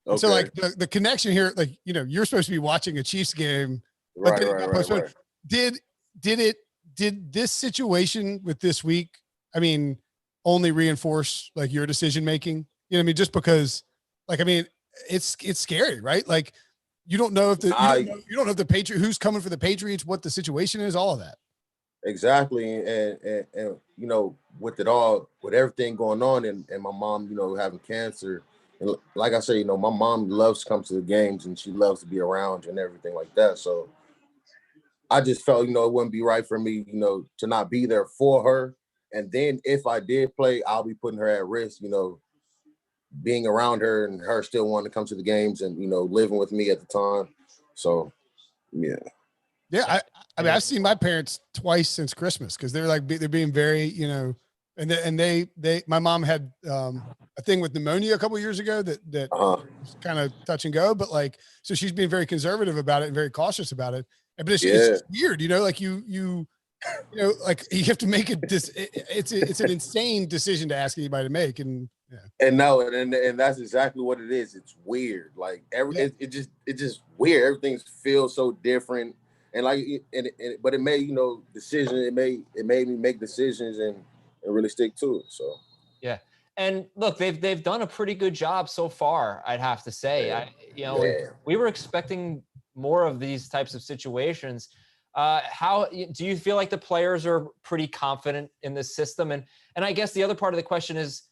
E: Okay. So like the connection here, like, you know, you're supposed to be watching a Chiefs game, but right. Did this situation with this week, I mean, only reinforce like your decision making? You know what I mean? Just because, like, I mean, it's scary, right? Like, you don't know if you don't know if the Patriot, who's coming for the Patriots, what the situation is, all of that.
F: Exactly, and you know, with it all, with everything going on, and my mom, you know, having cancer, and like I say, you know, my mom loves to come to the games and she loves to be around and everything like that. So I just felt, you know, it wouldn't be right for me, you know, to not be there for her. And then if I did play, I'll be putting her at risk, you know, being around her and her still wanting to come to the games and, you know, living with me at the time. So, yeah.
E: Yeah. I mean, I've seen my parents twice since Christmas because they're being very, you know, and my mom had a thing with pneumonia a couple of years ago that was kind of touch and go, but like, so she's being very conservative about it and very cautious about it. But it's just weird, you know, like you know, like you have to make it's an insane decision to ask anybody to make. And
F: and that's exactly what it is. It's weird. Like it's just weird. Everything feels so different. And like, but it made, you know, decisions. It made me make decisions and really stick to it. So
A: yeah. And look, they've done a pretty good job so far, I'd have to say. We were expecting more of these types of situations. How do you feel like the players are pretty confident in this system? And I guess the other part of the question is,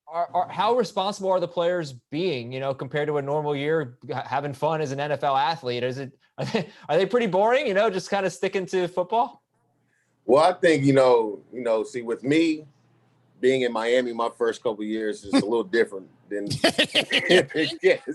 A: are how responsible are the players being, you know, compared to a normal year, having fun as an NFL athlete? Are they pretty boring, you know, just kind of sticking to football?
F: Well, I think, you know, see, with me being in Miami, my first couple of years is a little different than Kansas.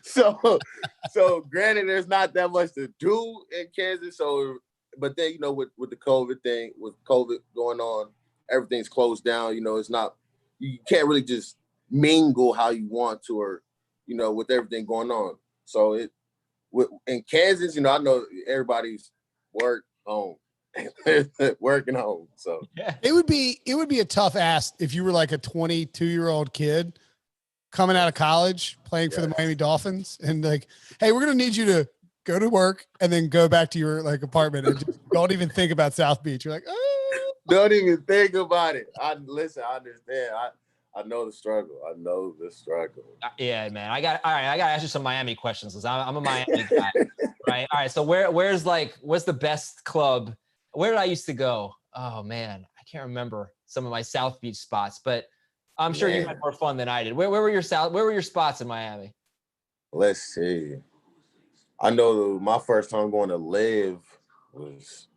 F: So granted, there's not that much to do in Kansas. So, but then, you know, with the COVID thing, with COVID going on, everything's closed down. You know, it's not, you can't really just mingle how you want to, or, you know, with everything going on. So in Kansas, you know, I know everybody's home. Working home. So
E: it would be a tough ask if you were like a 22-year-old kid coming out of college playing for the Miami Dolphins and like, hey, we're gonna need you to go to work and then go back to your like apartment and just don't even think about South Beach. You're like, oh,
F: don't even think about it. I understand. I know the struggle.
A: Yeah, man. I got to ask you some Miami questions because I'm a Miami guy. Right. All right. So what's the best club? Where did I used to go? Oh man, I can't remember some of my South Beach spots, but I'm sure you had more fun than I did. Where were your spots in Miami?
F: Let's see. I know my first time going to live was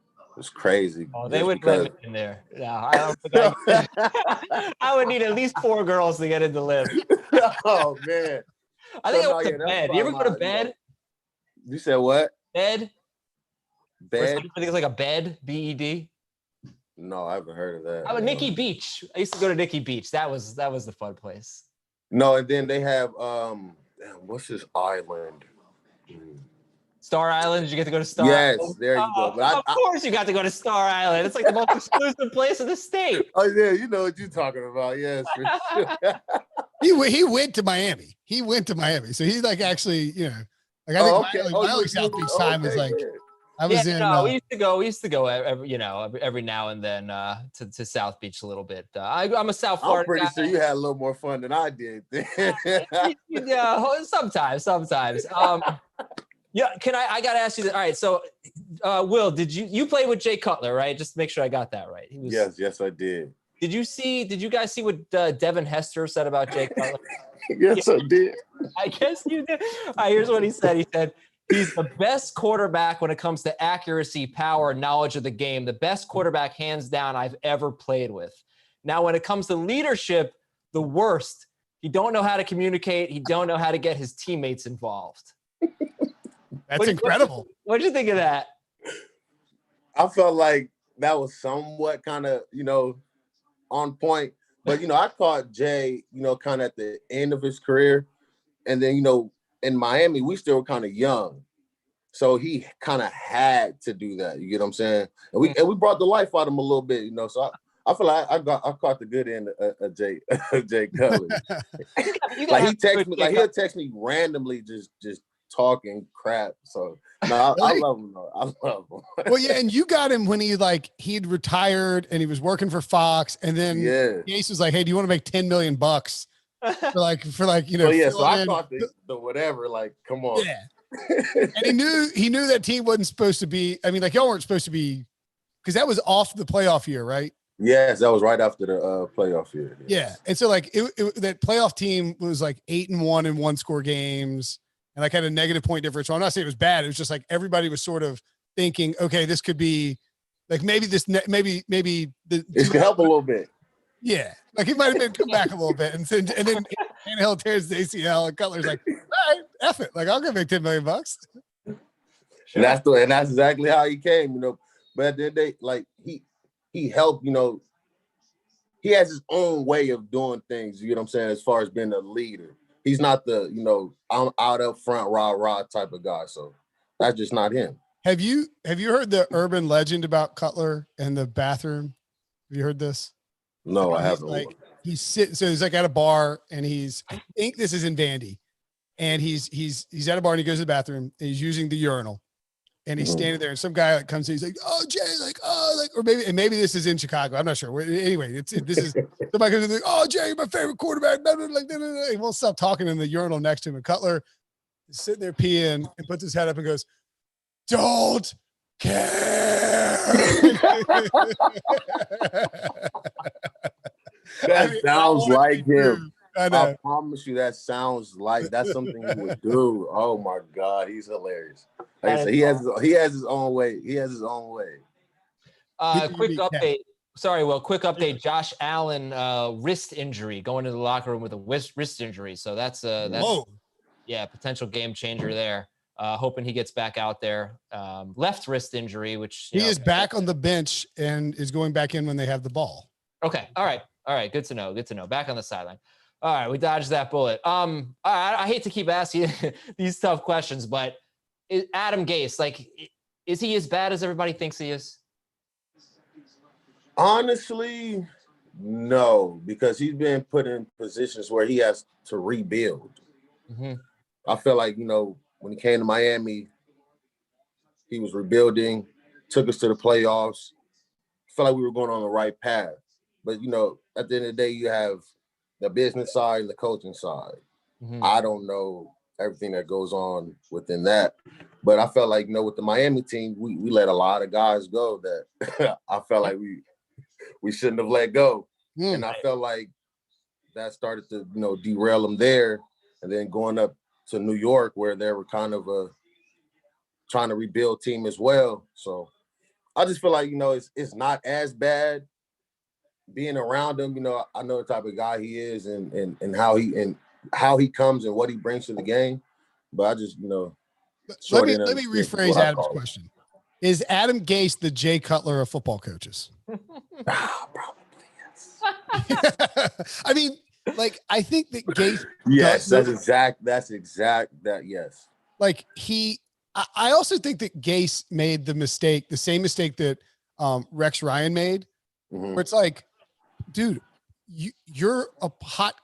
F: crazy.
A: Oh, they would let me in there. No, I don't think I would need at least 4 girls to get into live.
F: Oh man.
A: I think I went to bed. You ever go to bed?
F: You said what?
A: Bed?
F: Bed?
A: I think it's like a bed, B-E-D.
F: No, I haven't heard of that.
A: How about Nikki Beach? I used to go to Nikki Beach. That was the fun place.
F: No, and then they have what's this island?
A: Star Island? Did you get to go to Star
F: Yes,
A: Island?
F: there you go. But
A: Of course you got to go to Star Island. It's like the most exclusive place in the state.
F: Oh yeah, you know what you're talking about. Yes, for sure.
E: He went to Miami. He went to Miami. So he's like actually, like I think my only South Beach time was like I was in.
A: We used to go every now and then to South Beach a little bit. I'm a South Florida
F: I'm pretty
A: guy.
F: sure you had a little more fun than I did.
A: Yeah, sometimes. Yeah, I gotta ask you that. All right, so Will, did you play with Jay Cutler, right? Just to make sure I got that right.
F: Yes, I did.
A: Did you guys see what Devin Hester said about Jay Cutler?
F: Yes, I did.
A: I guess you did. All right, here's what he said. He said, he's the best quarterback when it comes to accuracy, power, knowledge of the game. The best quarterback, hands down, I've ever played with. Now, when it comes to leadership, the worst. He don't know how to communicate. He don't know how to get his teammates involved.
E: That's incredible.
A: What'd you think of that?
F: I felt like that was somewhat kind of, on point. But, I caught Jay, kind of at the end of his career. And then, in Miami, we still were kind of young. So he kind of had to do that. You get what I'm saying? And we brought the life out of him a little bit, So I feel like I caught the good end of Jay Cutler. Like he'll text me randomly just talking crap. So no, I love him though. I love him.
E: Well, yeah, and you got him when he'd retired and he was working for Fox, and then Gase was like, "Hey, do you want to make $10 million bucks for like
F: Well, yeah, so I caught the whatever. Like, come on.
E: Yeah. And he knew that team wasn't supposed to be. I mean, like y'all weren't supposed to be, because that was off the playoff year, right?
F: Yes, that was right after the playoff year. Yes.
E: Yeah, and so like that playoff team was like 8-1 in one-score games. And like had a negative point difference. So I'm not saying it was bad. It was just like everybody was sort of thinking, okay, this could be like maybe
F: it could help a little bit.
E: Yeah, like he might have been come back a little bit, and then Tannehill tears the ACL, and Cutler's like, all right, F it, like I'll go make $10 million.
F: Sure. And that's exactly how he came, But at the end of the day, like he helped, he has his own way of doing things. You know what I'm saying? As far as being a leader. He's not the, I'm out up front, rah type of guy. So that's just not him.
E: Have you heard the urban legend about Cutler and the bathroom? Have you heard this?
F: No, I haven't.
E: Like so he's like at a bar and I think this is in Vandy, and he's at a bar and he goes to the bathroom and he's using the urinal. And he's standing there, and some guy like he's like, "Oh, Jay, or maybe this is in Chicago. I'm not sure. Anyway, this is somebody comes in like, "Oh, Jay, my favorite quarterback." He won't stop talking in the urinal next to him. And Cutler is sitting there peeing and puts his head up and goes, "Don't care."
F: That sounds like him. I promise you, that sounds like that's something he would do. Oh my God, he's hilarious. Like I said, he has his own way. He has his own way.
A: Quick update. Sorry, quick update. Josh Allen, wrist injury, going to the locker room with a wrist injury. So that's potential game changer there. Hoping he gets back out there. Left wrist injury, which
E: he is back on the bench and is going back in when they have the ball.
A: Okay. All right. Good to know. Back on the sideline. All right, we dodged that bullet. I hate to keep asking these tough questions, but Adam Gase, is he as bad as everybody thinks he is?
F: Honestly, no, because he's been put in positions where he has to rebuild. Mm-hmm. I feel like, when he came to Miami, he was rebuilding, took us to the playoffs. I felt like we were going on the right path. But, at the end of the day, you have the business side and the coaching side. Mm-hmm. I don't know everything that goes on within that. But I felt like, with the Miami team, we let a lot of guys go that I felt like we shouldn't have let go. Mm. And I felt like that started to, derail them there. And then going up to New York where they were kind of trying to rebuild team as well. So I just feel like, it's not as bad. Being around him, I know the type of guy he is and how he comes and what he brings to the game. But I just,
E: let me rephrase Adam's question. Is Adam Gase the Jay Cutler of football coaches?
F: Probably, yes.
E: I mean, I think that Gase.
F: Yes, that's exact. Yes.
E: Like he I also think that Gase made the same mistake that Rex Ryan made, where it's like, dude, you're a hot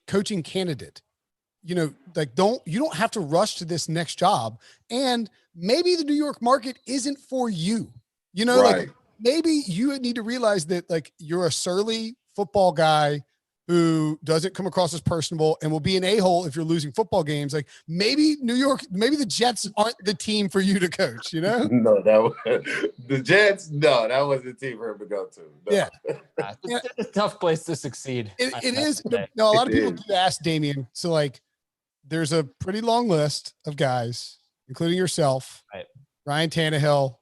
E: coaching candidate. You know, like you don't have to rush to this next job. And maybe the New York market isn't for you. You know,
F: Right.
E: like maybe you need to realize that like you're a surly football guy who doesn't come across as personable and will be an a-hole if you're losing football games. Like maybe maybe the Jets aren't the team for you to coach, you know?
F: No, the Jets. No, that wasn't the team for him to go to. No.
E: Yeah.
A: It's a tough place to succeed.
E: It is. No, a lot of people do ask Damien. So like, there's a pretty long list of guys, including yourself,
A: right.
E: Ryan Tannehill.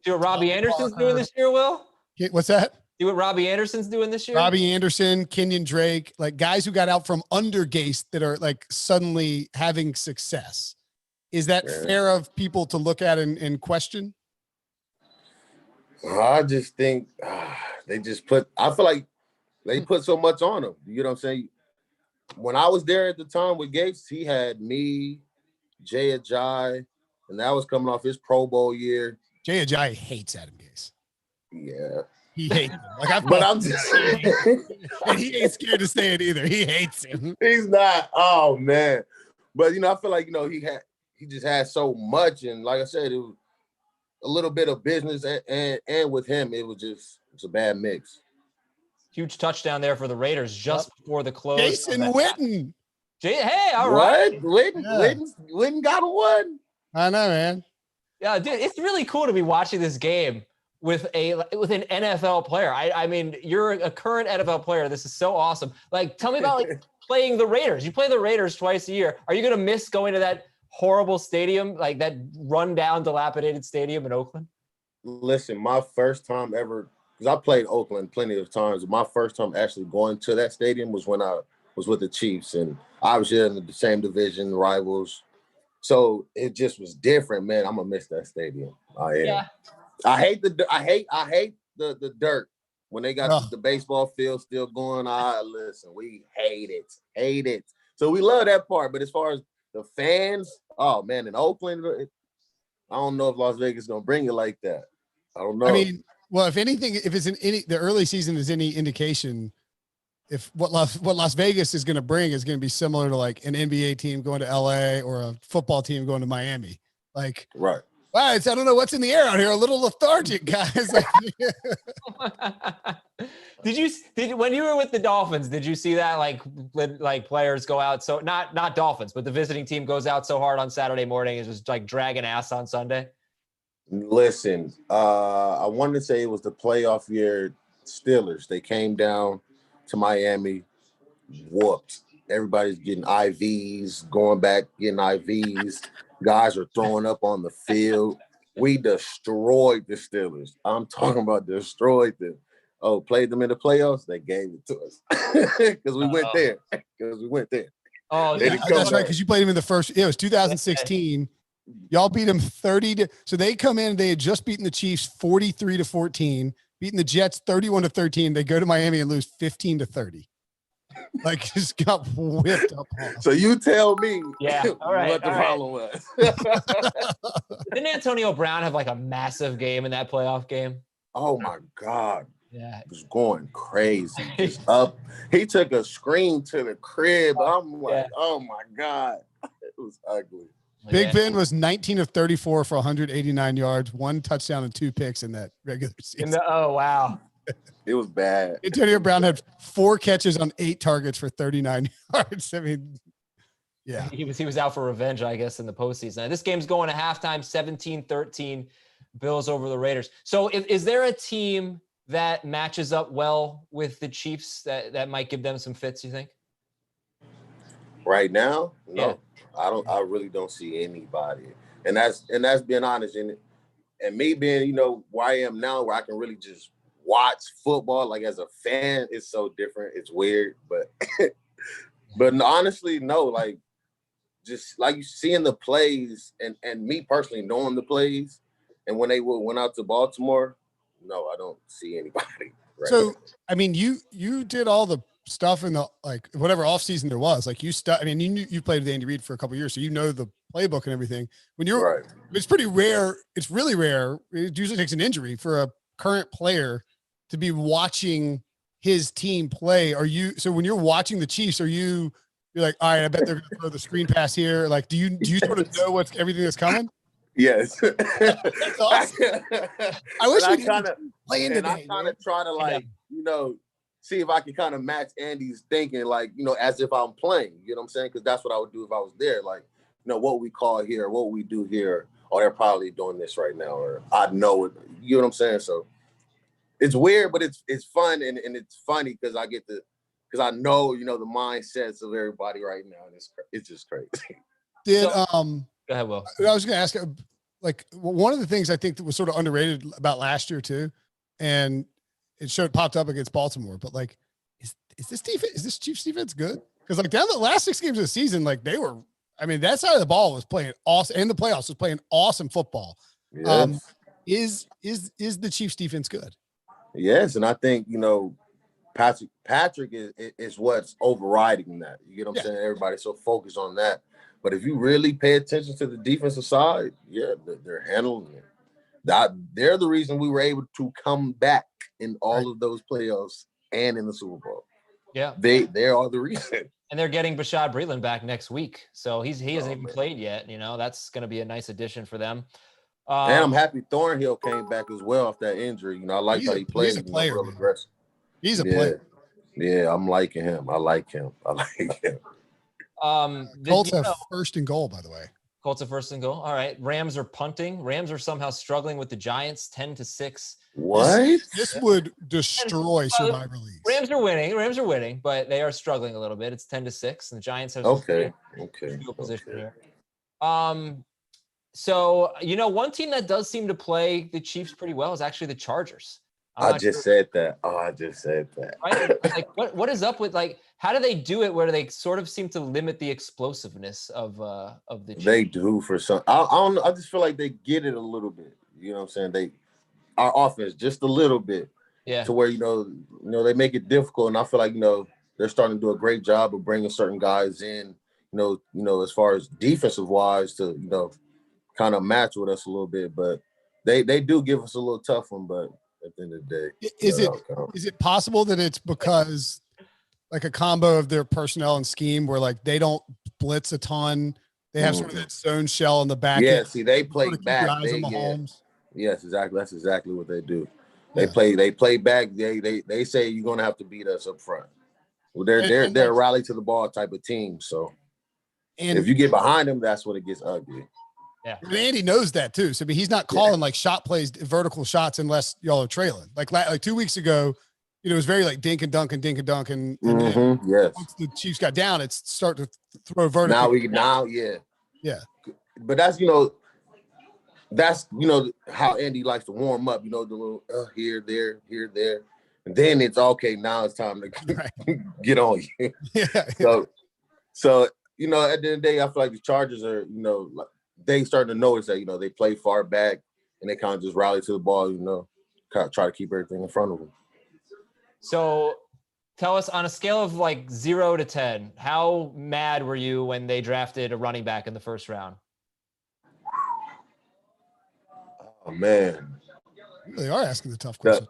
A: See what Robbie Anderson's doing this year, Will?
E: What's that?
A: See what Robbie Anderson's doing this year?
E: Robbie Anderson, Kenyon Drake, like guys who got out from under Gase that are like suddenly having success. Is that fair of people to look at and question?
F: I just think they just I feel like they put so much on him. You know what I'm saying? When I was there at the time with Gates, he had me, Jay Ajayi, and that was coming off his Pro Bowl year.
E: Jay Ajayi hates Adam Gase.
F: Yeah.
E: He hates him. Like
F: but I'm just
E: and he ain't scared to say it either. He hates him.
F: He's not. Oh man. But I feel like, he just had so much. And like I said, it was a little bit of business and with him, it's a bad mix.
A: Huge touchdown there for the Raiders just before the close.
E: Jason Witten.
A: Hey, all right.
F: Witten got a one.
E: I know, man.
A: Yeah, dude, it's really cool to be watching this game with an NFL player. I mean, you're a current NFL player. This is so awesome. Like, tell me about playing the Raiders. You play the Raiders twice a year. Are you going to miss going to that horrible stadium, like that rundown, dilapidated stadium in Oakland?
F: Listen, my first time ever, because I played Oakland plenty of times. My first time actually going to that stadium was when I was with the Chiefs, and I was in the same division, rivals. So it just was different, man. I'm gonna miss that stadium. I am. Yeah. I hate the dirt when they got the baseball field still going. Listen, we hate it. So we love that part, but as far as the fans, oh man, in Oakland, I don't know if Las Vegas is gonna bring it like that. I don't know.
E: I mean, well, if anything, if it's the early season is any indication, if what Las Vegas is going to bring is going to be similar to like an NBA team going to LA or a football team going to Miami. Like,
F: right.
E: Wow, I don't know what's in the air out here. A little lethargic, guys.
A: Did when you were with the Dolphins, did you see that like players go out? So not Dolphins, but the visiting team goes out so hard on Saturday morning is just like dragging ass on Sunday.
F: Listen, I wanted to say it was the playoff year Steelers. They came down to Miami, whooped. Everybody's getting IVs, going back, getting IVs. Guys are throwing up on the field. We destroyed the Steelers. I'm talking about destroyed them. Oh, played them in the playoffs? They gave it to us. Because we went there.
A: Oh,
E: yeah, that's right, because you played them in the first. It was 2016. Y'all beat them 30 so they come in, they had just beaten the Chiefs 43-14, beating the Jets 31-13. They go to Miami and lose 15-30. Like, just got whipped up.
F: So you tell me
A: all right,
F: what the problem was.
A: Didn't Antonio Brown have like a massive game in that playoff game?
F: Oh my God.
A: Yeah.
F: It was going crazy. Just up. He took a screen to the crib. I'm like, oh my God. It was ugly.
E: Big Ben was 19 of 34 for 189 yards, 1 touchdown and 2 picks in that regular season.
A: Oh, wow.
F: It was bad.
E: Antonio Brown had 4 catches on 8 targets for 39 yards. I mean, yeah.
A: He was out for revenge, I guess, in the postseason. Now, this game's going to halftime, 17-13, Bills over the Raiders. So is there a team that matches up well with the Chiefs that might give them some fits, you think?
F: Right now? No.
A: Yeah.
F: I really don't see anybody. And that's being honest. And me being, where I am now, where I can really just watch football, like as a fan, it's so different. It's weird, but honestly, no, like just like you seeing the plays and me personally knowing the plays, and when they went out to Baltimore, no, I don't see anybody. Right
E: so
F: now.
E: I mean, you did all the stuff in the like whatever off season there was. Like you played with Andy Reid for a couple of years, so you know the playbook and everything. When you're,
F: Right.
E: it's pretty rare. It's really rare. It usually takes an injury for a current player to be watching his team play. So when you're watching the Chiefs, you're like, all right, I bet they're going to throw the screen pass here. Like, do you sort of know everything that's coming?
F: Yes.
E: That's awesome. I wish we could play into that.
F: I kind of try to see if I can kind of match Andy's thinking, as if I'm playing. You know what I'm saying? Because that's what I would do if I was there. Like, what we call here, what we do here. Oh, they're probably doing this right now, or I know it. You know what I'm saying? So it's weird, but it's fun and it's funny because I know the mindsets of everybody right now, and it's just crazy.
A: Go ahead, Will.
E: I was going to ask, like, one of the things I think that was sort of underrated about last year too, and it popped up against Baltimore, but like, is this Chiefs defense good? Because like down the last 6 games of the season, like that side of the ball was playing awesome, and the playoffs was playing awesome football.
F: Yes.
E: Is the Chiefs defense good?
F: Yes, and I think Patrick is what's overriding that. You know what I'm saying? Everybody's so focused on that. But if you really pay attention to the defensive side, they're handling it. They're the reason we were able to come back in all of those playoffs and in the Super Bowl.
A: Yeah,
F: they are the reason.
A: And they're getting Bashaud Breeland back next week, so he hasn't even played yet. That's going to be a nice addition for them.
F: And I'm happy Thornhill came back as well off that injury. I like how he played.
E: He's a player.
F: Real aggressive.
E: He's a player.
F: Yeah, I'm liking him. I like him.
E: Colts have first and goal, by the way.
A: Colts are first and goal. All right. Rams are punting. Rams are somehow struggling with the Giants, 10-6.
F: What?
E: This would destroy Survivor Leagues.
A: Rams are winning, but they are struggling a little bit. It's 10-6, and the Giants have
F: okay.
A: Position here. So one team that does seem to play the Chiefs pretty well is actually the Chargers.
F: I just said that.
A: Right? Like, what is up with, like, how do they do it where they sort of seem to limit the explosiveness of the Chiefs?
F: They do for some. I don't know. I just feel like they get it a little bit. You know what I'm saying? Our offense just a little bit.
A: Yeah.
F: To where they make it difficult, and I feel like they're starting to do a great job of bringing certain guys in. As far as defensive wise to kind of match with us a little bit, but they do give us a little tough one, but. At the end of the day,
E: is it possible that it's because like a combo of their personnel and scheme where like they don't blitz a ton, they have sort of that zone shell in the back?
F: Yeah, see, they play back. Yes, exactly. That's exactly what they do. They play back. They say you're gonna have to beat us up front. Well, they're a rally to the ball type of team. So if you get behind them, that's when it gets ugly.
E: Yeah, and Andy knows that too. So he's not calling like shot plays, vertical shots, unless y'all are trailing. Like 2 weeks ago, it was very like dink and dunk. And then once the Chiefs got down, it's start to throw vertical.
F: Yeah. But that's how Andy likes to warm up. The little here, there, and then it's okay. Now it's time to get on you. Yeah. So at the end of the day, I feel like the Chargers are they starting to notice that, they play far back and they kind of just rally to the ball, kind of try to keep everything in front of them.
A: So tell us, on a scale of like 0 to 10, how mad were you when they drafted a running back in the first round?
F: Oh, man.
E: They are asking the tough question.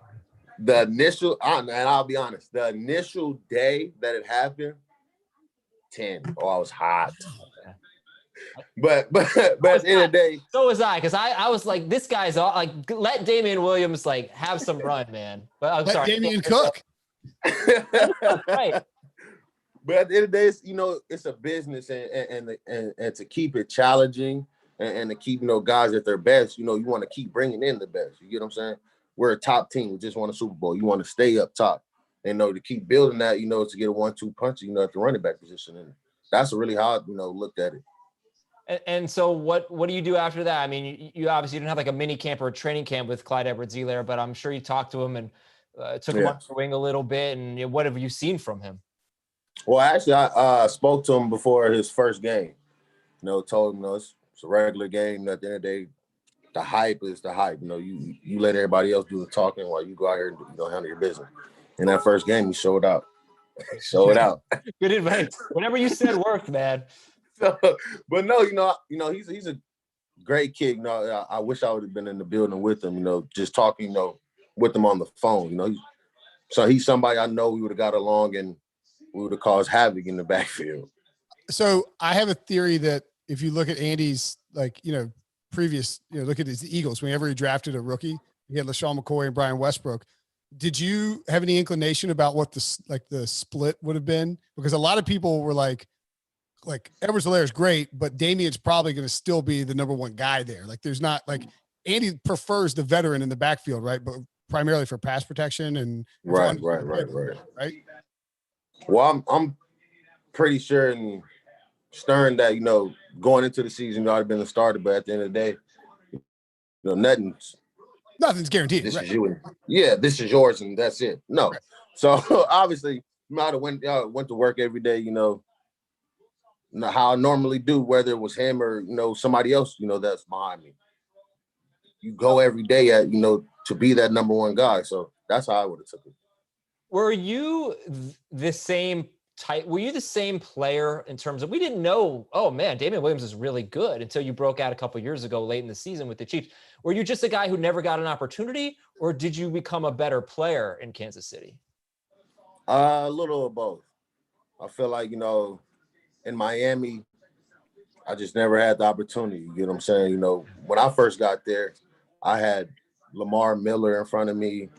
F: The initial, and I'll be honest, the initial day that it happened, 10. Oh, I was hot. But at the end of the day,
A: so was I, because I was like, this guy's all like, let Damien Williams like have some run, man. But I'm sorry,
E: Damien Cook.
A: Right.
F: But at the end of the day, it's a business, and to keep it challenging and to keep guys at their best, you want to keep bringing in the best. You get what I'm saying? We're a top team. We just won a Super Bowl. You want to stay up top, and to keep building that, to get a 1-2 punch, at the running back position, and that's really how I looked at it.
A: And so what do you do after that? I mean, you obviously didn't have like a mini camp or a training camp with Clyde Edwards-Helaire, but I'm sure you talked to him and took him under the wing a little bit. And what have you seen from him?
F: Well, actually, I spoke to him before his first game. Told him, it's a regular game. At the end of the day, the hype is the hype. You let everybody else do the talking while you go out here and handle your business. In that first game, he showed out.
A: Good advice. Whatever you said worked, man.
F: So, but no, he's a great kid. I wish I would have been in the building with him. Just talking, with him on the phone. He's somebody I know we would have got along and we would have caused havoc in the backfield.
E: So I have a theory that if you look at Andy's previous, look at his Eagles, whenever he drafted a rookie, he had LaShawn McCoy and Brian Westbrook. Did you have any inclination about what the split would have been? Because a lot of people were like Edwards-Helaire is great, but Damien's probably going to still be the number one guy there. Like there's not Andy prefers the veteran in the backfield, right? But primarily for pass protection and
F: right. Well, I'm pretty sure and stern that going into the season, I'd have been a starter, but at the end of the day,
E: nothing's guaranteed.
F: This is you. Yeah, this is yours, and that's it. No. Right. So obviously, I went to work every day. How I normally do, whether it was him or somebody else. That's behind me. You go every day to be that number one guy. So that's how I would have took it.
A: Were you the same type? Were you the same player in terms of, we didn't know, oh man, Damien Williams is really good until you broke out a couple of years ago late in the season with the Chiefs. Were you just a guy who never got an opportunity, or did you become a better player in Kansas City?
F: A little of both. I feel like, in Miami, I just never had the opportunity. You know what I'm saying? When I first got there, I had Lamar Miller in front of me.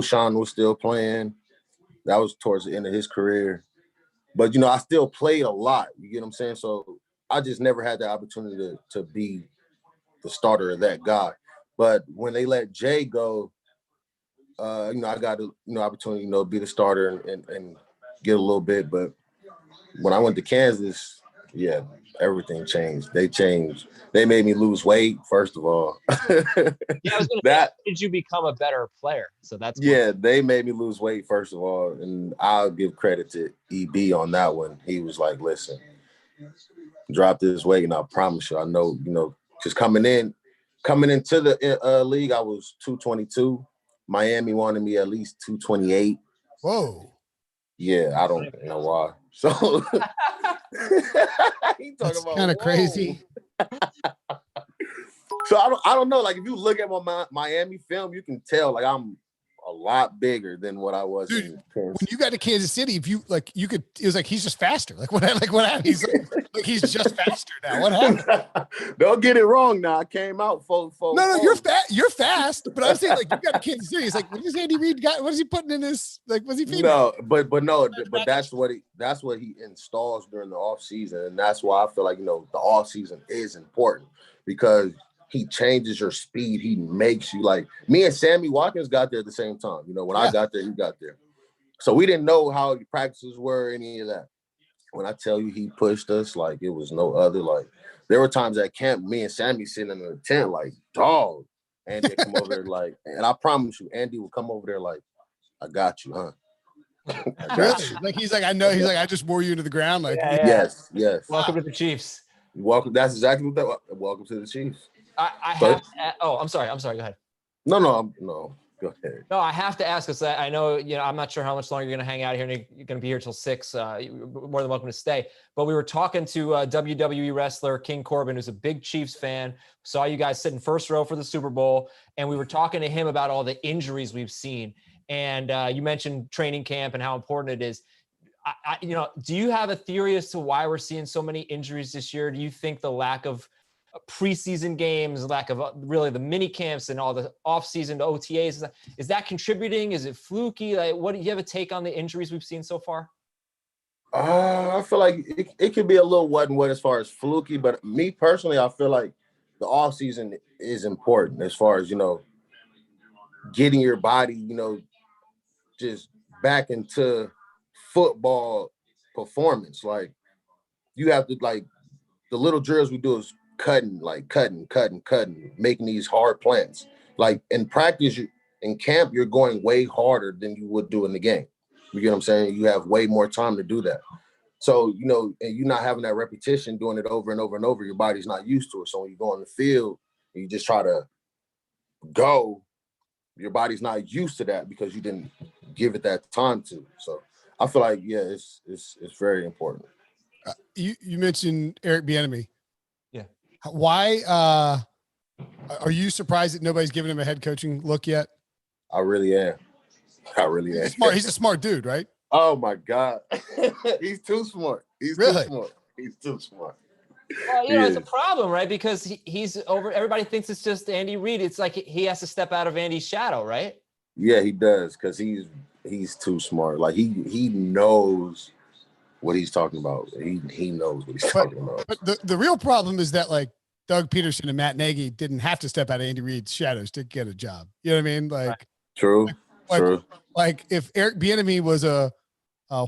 F: Sean was still playing. That was towards the end of his career. But, I still played a lot. You get what I'm saying? So I just never had the opportunity to be the starter of that guy. But when they let Jay go, I got the opportunity, to be the starter and get a little bit. But when I went to Kansas, yeah, everything changed. They changed. They made me lose weight, first of all.
A: Yeah, I was gonna say, did you become a better player? So that's
F: they made me lose weight, first of all. And I'll give credit to EB on that one. He was like, listen, drop this weight, and I promise you, I know, just coming into the league, I was 222. Miami wanted me at least 228.
E: Whoa.
F: Yeah, I don't know why. So
E: that's kind of crazy.
F: So I don't know. Like if you look at my Miami film, you can tell like I'm a lot bigger than what I was.
E: Dude, in Kansas. When you got to Kansas City, if you you could, it was like he's just faster. What happened? He's he's just faster now. What happened?
F: Don't get it wrong. Now I came out
E: No, you're fast. But I'm saying you got to Kansas City. It's what does Andy Reid got? What is he putting in his was he feeding?
F: No, but that's what he installs during the off season, and that's why I feel like the off season is important because he changes your speed. He makes you like me and Sammy Watkins got there at the same time. When I got there, he got there. So we didn't know how the practices were, any of that. When I tell you he pushed us like it was no other. Like there were times at camp, me and Sammy sitting in the tent like, dog. Andy would come over there like, and I promise you, Andy would come over there like, I got you, huh?
E: I got you. Like he's like, I know. He's like, I just wore you into the ground. Like,
F: Yes.
A: Welcome to the Chiefs.
F: Welcome. That's exactly what that. Welcome to the Chiefs.
A: I'm sorry. Go ahead.
F: No. Go ahead.
A: No, I have to ask because I know, I'm not sure how much longer you're going to hang out here and you're going to be here till 6. You're more than welcome to stay. But we were talking to WWE wrestler King Corbin, who's a big Chiefs fan. Saw you guys sitting first row for the Super Bowl. And we were talking to him about all the injuries we've seen. And you mentioned training camp and how important it is. Do you have a theory as to why we're seeing so many injuries this year? Do you think the lack of preseason games, lack of really the mini camps and all the off-season OTAs, is that contributing? Is it fluky? Like, what do you have a take on the injuries we've seen so far?
F: I feel like it could be a little what and what as far as fluky, but me personally, I feel like the off-season is important as far as, getting your body, just back into football performance. Like you have to the little drills we do is cutting, making these hard plants. Like in practice, in camp, you're going way harder than you would do in the game. You get what I'm saying? You have way more time to do that. So, and you're not having that repetition doing it over and over and over. Your body's not used to it. So when you go on the field and you just try to go, your body's not used to that because you didn't give it that time to. So I feel like, it's very important.
E: You mentioned Eric Bieniemy.
A: Yeah.
E: Why are you surprised that nobody's given him a head coaching look yet?
F: I really am. I really am.
E: He's a smart dude, right?
F: Oh my God. He's too smart. He's too smart. He's too smart.
A: Well, it's a problem, right? Because he's over. Everybody thinks it's just Andy Reid. It's like he has to step out of Andy's shadow, right?
F: Yeah, he does, because he's too smart. Like he knows what he's talking about. He knows what he's talking about.
E: But the real problem is that like Doug Peterson and Matt Nagy didn't have to step out of Andy Reid's shadows to get a job. You know what I mean? Like
F: true.
E: Like if Eric Bieniemy was a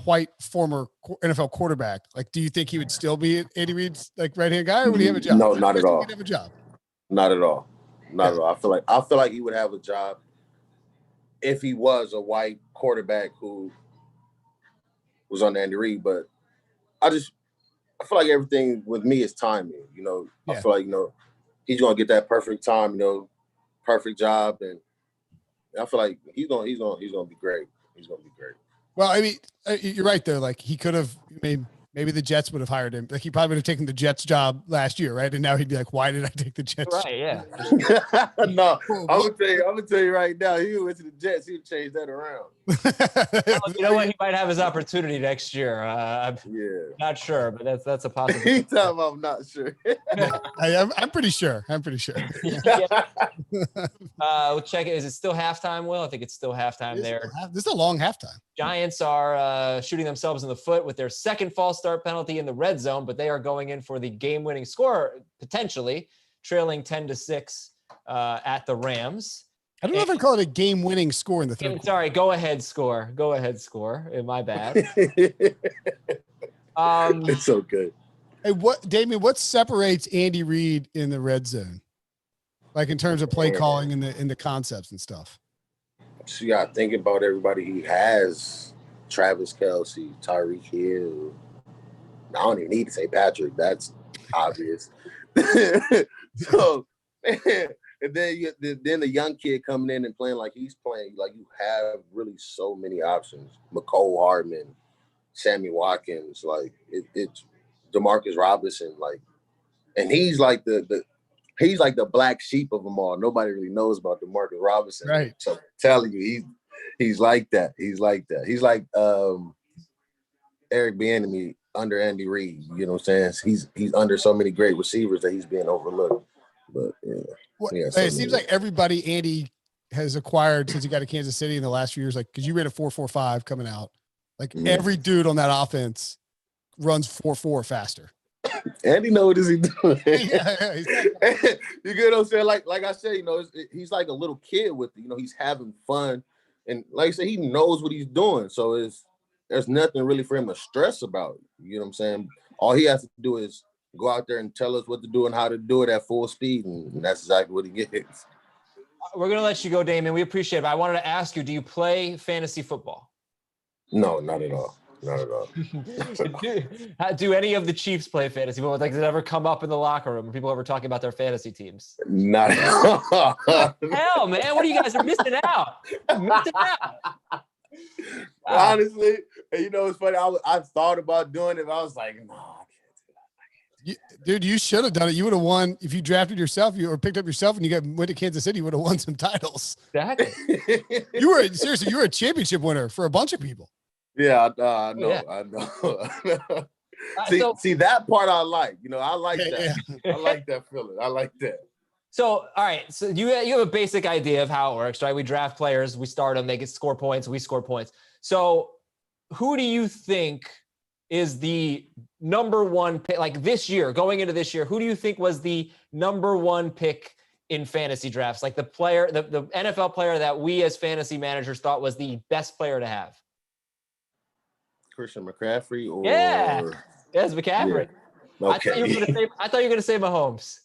E: white former NFL quarterback, like do you think he would still be Andy Reid's like right-hand guy, or would he have a job?
F: No, not at all.
E: He'd have a job.
F: Not at all. Not at all. I feel like he would have a job if he was a white quarterback who was on Andy Reid. But I feel like everything with me is timing. I feel like he's gonna get that perfect time. Perfect job, and I feel like he's gonna be great. He's gonna be great.
E: Well, I mean, you're right though. Like he could have maybe the Jets would have hired him. Like he probably would have taken the Jets job last year, right? And now he'd be like, "Why did I take the Jets?"
A: Right? Yeah.
F: No, I'm gonna tell you right now. He went to the Jets. He'd change that around.
A: You know what? He might have his opportunity next year. I'm not sure, but that's a possibility.
F: He's talking about I'm not sure.
E: I'm pretty sure.
A: We'll check it. Is it still halftime, Will? I think it's still halftime there.
E: This is a long halftime.
A: Giants are shooting themselves in the foot with their second false start penalty in the red zone, but they are going in for the game-winning score, potentially, trailing 10-6 at the Rams.
E: I don't know if I call it a game-winning score in the third quarter.
A: Sorry, go-ahead score. My bad.
F: It's so good.
E: Hey, Damien, what separates Andy Reid in the red zone? Like in terms of play calling and the concepts and stuff.
F: So you got to think about everybody he has. Travis Kelce, Tyreek Hill. I don't even need to say Patrick. That's obvious. So, and then the young kid coming in and playing like he's playing. Like you have really so many options. McCole Hardman, Sammy Watkins. Like it's Demarcus Robinson. Like, and he's like he's like the black sheep of them all. Nobody really knows about DeMarcus Robinson.
E: Right.
F: So I'm telling you, he's like that. He's like that. He's like Eric Bieniemy under Andy Reid. You know what I'm saying? He's under so many great receivers that he's being overlooked. But
E: it seems like everybody Andy has acquired since he got to Kansas City in the last few years, like because you ran a 4.45 coming out, like every dude on that offense runs 4.4 faster.
F: Andy know what is he doing.
E: Yeah,
F: you get what I'm saying? Like I said, he's like a little kid with it. He's having fun, and like I said, he knows what he's doing. So there's nothing really for him to stress about. You know what I'm saying? All he has to do is go out there and tell us what to do and how to do it at full speed, and that's exactly what he gets.
A: We're gonna let you go, Damien. We appreciate it. But I wanted to ask you: do you play fantasy football?
F: No, not at all. Not at all.
A: Do any of the Chiefs play fantasy football? Like, does it ever come up in the locker room? Are people ever talking about their fantasy teams?
F: Not at all.
A: Hell, man, what are you guys are missing out?
F: Honestly, it's funny. I thought about doing it, but I was like, no, I can't do that.
E: Dude, you should have done it. You would have won if you drafted yourself, or picked up yourself, and you went to Kansas City. You would have won some titles.
A: Exactly.
E: You were a championship winner for a bunch of people.
F: Yeah, I know. Yeah. I know. See, that part I like. I like that. Yeah. I like that feeling. I like that.
A: So, all right. So you have a basic idea of how it works, right? We draft players, we start them, they get score points, we score points. So who do you think is the number one pick? Like this year, going into this year, who do you think was the number one pick in fantasy drafts? Like the player, the NFL player that we as fantasy managers thought was the best player to have?
F: Christian McCaffrey or
A: yes, McCaffrey.
F: Yeah. Okay.
A: I thought you were gonna say Mahomes.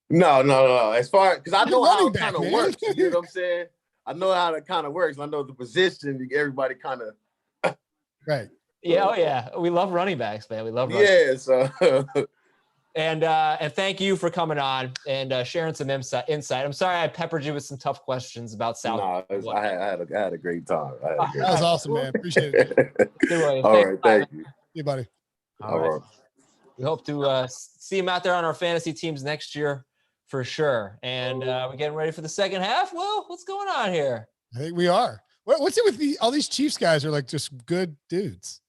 F: No. As far because I know how it kind of works. You know what I'm saying? I know how it kind of works. I know the position. Everybody kind of
E: right.
A: Yeah. Oh yeah. We love running backs, man. We love running
F: backs. So.
A: And thank you for coming on and sharing some insight. I'm sorry I peppered you with some tough questions about South.
F: No, I had a great time.
E: That was awesome, man. Appreciate it.
F: All right, thank you.
E: Hey, buddy.
A: All right. We hope to see him out there on our fantasy teams next year for sure. And we're getting ready for the second half. Well, what's going on here?
E: I think we are. What's it with all these Chiefs guys are like just good dudes?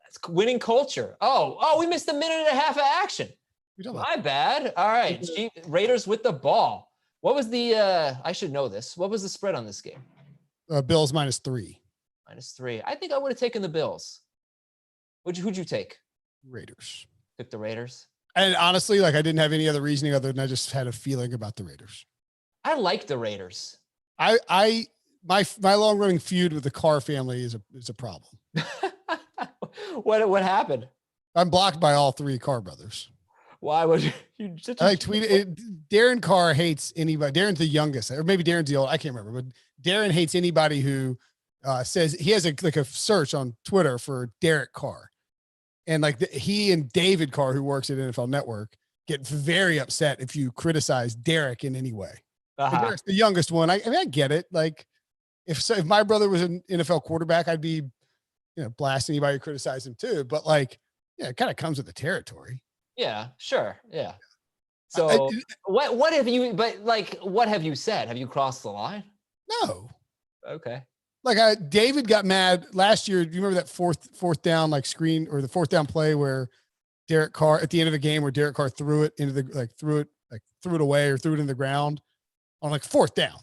A: It's winning culture. Oh, we missed a minute and a half of action. My bad. All right. Raiders with the ball. What was the I should know this. What was the spread on this game?
E: Bills -3.
A: -3. I think I would have taken the Bills. Who'd you take?
E: Raiders.
A: Took the Raiders.
E: And honestly, like I didn't have any other reasoning other than I just had a feeling about the Raiders.
A: I like the Raiders.
E: My long running feud with the Carr family is a problem.
A: What happened?
E: I'm blocked by all 3 Carr brothers.
A: Why would you
E: I tweeted Darren Carr hates anybody. Darren's the youngest, or maybe Darren's the old. I can't remember, but Darren hates anybody who says he has a search on Twitter for Derek Carr, and like he and David Carr, who works at NFL Network, get very upset if you criticize Derek in any way. Derek's the youngest one. I mean, I get it. Like if my brother was an NFL quarterback, I'd be blasting anybody who criticized him too. But like, yeah, it kind of comes with the territory.
A: Yeah, sure. Yeah. So what have you said? Have you crossed the line?
E: No.
A: Okay.
E: Like David got mad last year. Do you remember that fourth down like screen or the fourth down play where Derek Carr at the end of the game where Derek Carr threw it into threw it away or threw it in the ground on like fourth down.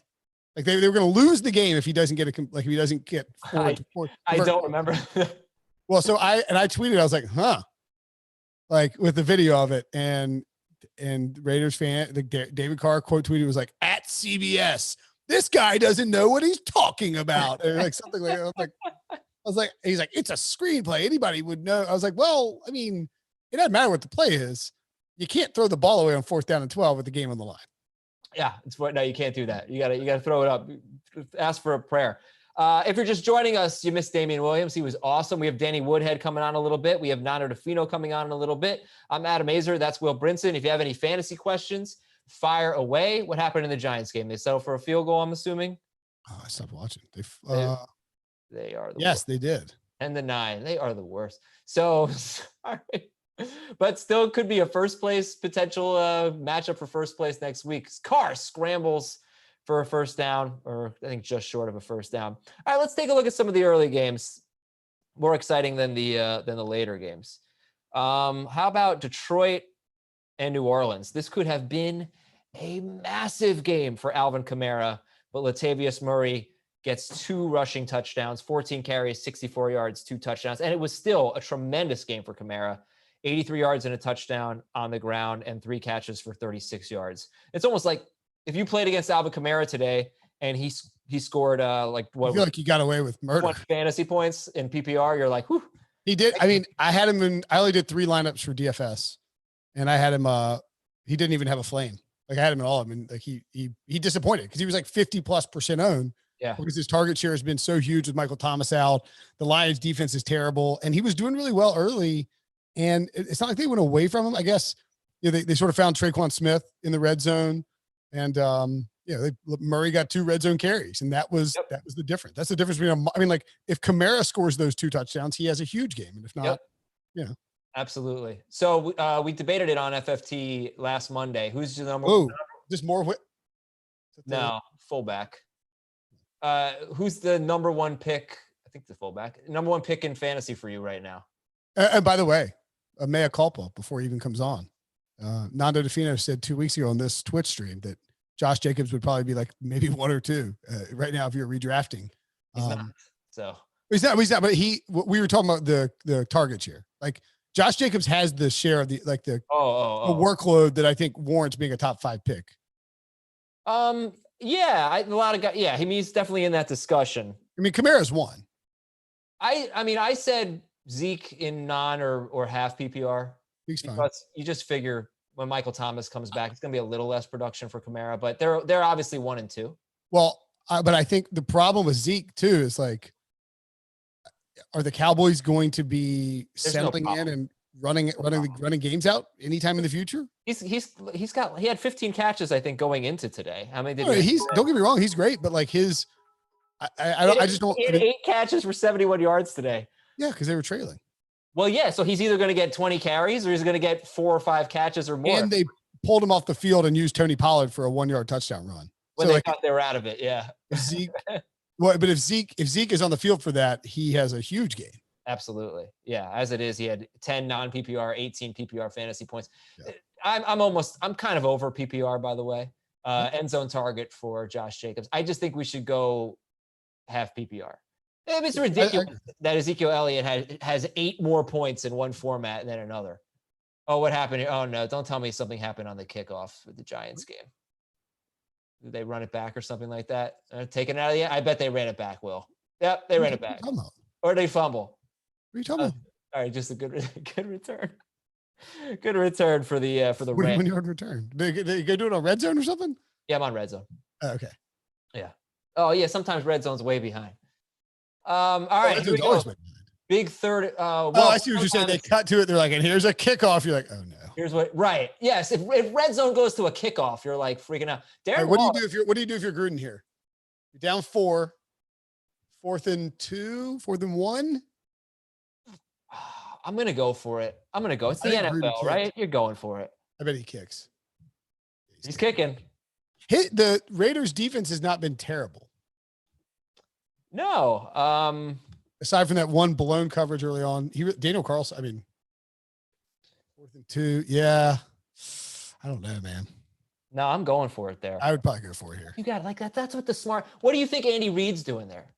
E: Like they were going to lose the game if he doesn't get if he doesn't get forward.
A: I don't remember.
E: Well, so I tweeted, I was like, like with the video of it, and Raiders fan, David Carr quote tweeted was like, at CBS, this guy doesn't know what he's talking about, or like something like that. I was like, he's like, it's a screenplay. Anybody would know. I was like, well, I mean, it doesn't matter what the play is. You can't throw the ball away on 4th down and 12 with the game on the line.
A: Yeah, no, you can't do that. You gotta throw it up. Ask for a prayer. If you're just joining us, you missed Damien Williams. He was awesome. We have Danny Woodhead coming on a little bit. We have Nando DeFino coming on in a little bit. I'm Adam Azer. That's Will Brinson. If you have any fantasy questions, fire away. What happened in the Giants game? They settled for a field goal, I'm assuming.
E: Oh, I stopped watching.
A: They are the
E: yes,
A: worst.
E: They did.
A: And the 9. They are the worst. So sorry. But still could be a first place potential matchup for first place next week. Carr scrambles for a first down, or I think just short of a first down. All right, let's take a look at some of the early games. More exciting than the later games. How about Detroit and New Orleans? This could have been a massive game for Alvin Kamara, but Latavius Murray gets 2 rushing touchdowns, 14 carries, 64 yards, 2 touchdowns, and it was still a tremendous game for Kamara. 83 yards and a touchdown on the ground and 3 catches for 36 yards. It's almost like if you played against Alvin Kamara today and he scored I feel
E: like he got away with murder.
A: 20 fantasy points in PPR, you're like, whew.
E: He did. I mean, I only did 3 lineups for DFS, and I had him. He didn't even have a flame. Like I had him in all of them, and like he disappointed because he was like 50+% owned.
A: Yeah.
E: Because his target share has been so huge with Michael Thomas out. The Lions defense is terrible, and he was doing really well early. And it's not like they went away from him. I guess they sort of found Traquan Smith in the red zone, and Murray got 2 red zone carries, and that was the difference. That's the difference between. I mean, like if Kamara scores those 2 touchdowns, he has a huge game, and if not,
A: absolutely. So we debated it on FFT last Monday. Who's the number?
E: Oh, just more.
A: No, fullback. Who's the number 1 pick? I think the fullback. Number 1 pick in fantasy for you right now.
E: And by the way, a mea culpa before he even comes on. Nando DeFino said 2 weeks ago on this Twitch stream that Josh Jacobs would probably be like maybe 1 or 2 right now if you're redrafting.
A: He's not. So
E: he's not. But we were talking about the target share. Like Josh Jacobs has the share of the workload that I think warrants being a top 5 pick.
A: Yeah, a lot of guys. Yeah, he's definitely in that discussion.
E: I mean, Kamara's 1.
A: I mean, I said Zeke in non or half PPR. Because you just figure when Michael Thomas comes back, it's going to be a little less production for Kamara, but they're obviously 1 and 2.
E: Well, but I think the problem with Zeke too is like, are the Cowboys going to be settling in and running games out anytime in the future?
A: He had 15 catches, I think, going into today. I mean,
E: don't get me wrong, he's great, but like I just don't.
A: He had 8 catches for 71 yards today.
E: Yeah, because they were trailing.
A: Well, yeah. So he's either going to get 20 carries or he's going to get 4 or 5 catches or more.
E: And they pulled him off the field and used Tony Pollard for a 1-yard touchdown run.
A: When they thought they were out of it. Yeah.
E: Zeke, but if Zeke is on the field for that, he has a huge game.
A: Absolutely. Yeah. As it is, he had 10 non-PPR, 18 PPR fantasy points.
E: Yeah.
A: I'm kind of over PPR, by the way. End zone target for Josh Jacobs. I just think we should go half PPR. It's ridiculous that Ezekiel Elliott has 8 more points in one format than another. Oh, what happened here? Oh, no. Don't tell me something happened on the kickoff for the Giants game. Did they run it back or something like that? Taken out of the I bet they ran it back, Will. Yep, they ran it back. Or they fumble.
E: What are you talking about?
A: All right, just a good return. Good return for the Rams.
E: 1-yard return. They go do it on red zone or something?
A: Yeah, I'm on red zone.
E: Oh, okay.
A: Yeah. Oh, yeah. Sometimes red zone's way behind. All right.
E: Red zone's always been behind.
A: Big third. Well,
E: I see what you're saying. They cut to it. They're like, and here's a kickoff. You're like, oh no.
A: Here's what. Right. Yes. If red zone goes to a kickoff, you're like freaking out.
E: Right, what do you do if you're Gruden here? You're down 4, 4th and 2, 4th and 1.
A: I'm gonna go for it. I'm gonna go. It's the NFL, right? You're going for it.
E: I bet he kicks.
A: He's kicking.
E: The Raiders defense has not been terrible.
A: No.
E: Aside from that one blown coverage early on, Daniel Carlson. I mean, 4th and 2. Yeah. I don't know, man.
A: No, I'm going for it there.
E: I would probably go for it here.
A: You got it like that. That's what the smart. What do you think Andy Reid's doing there?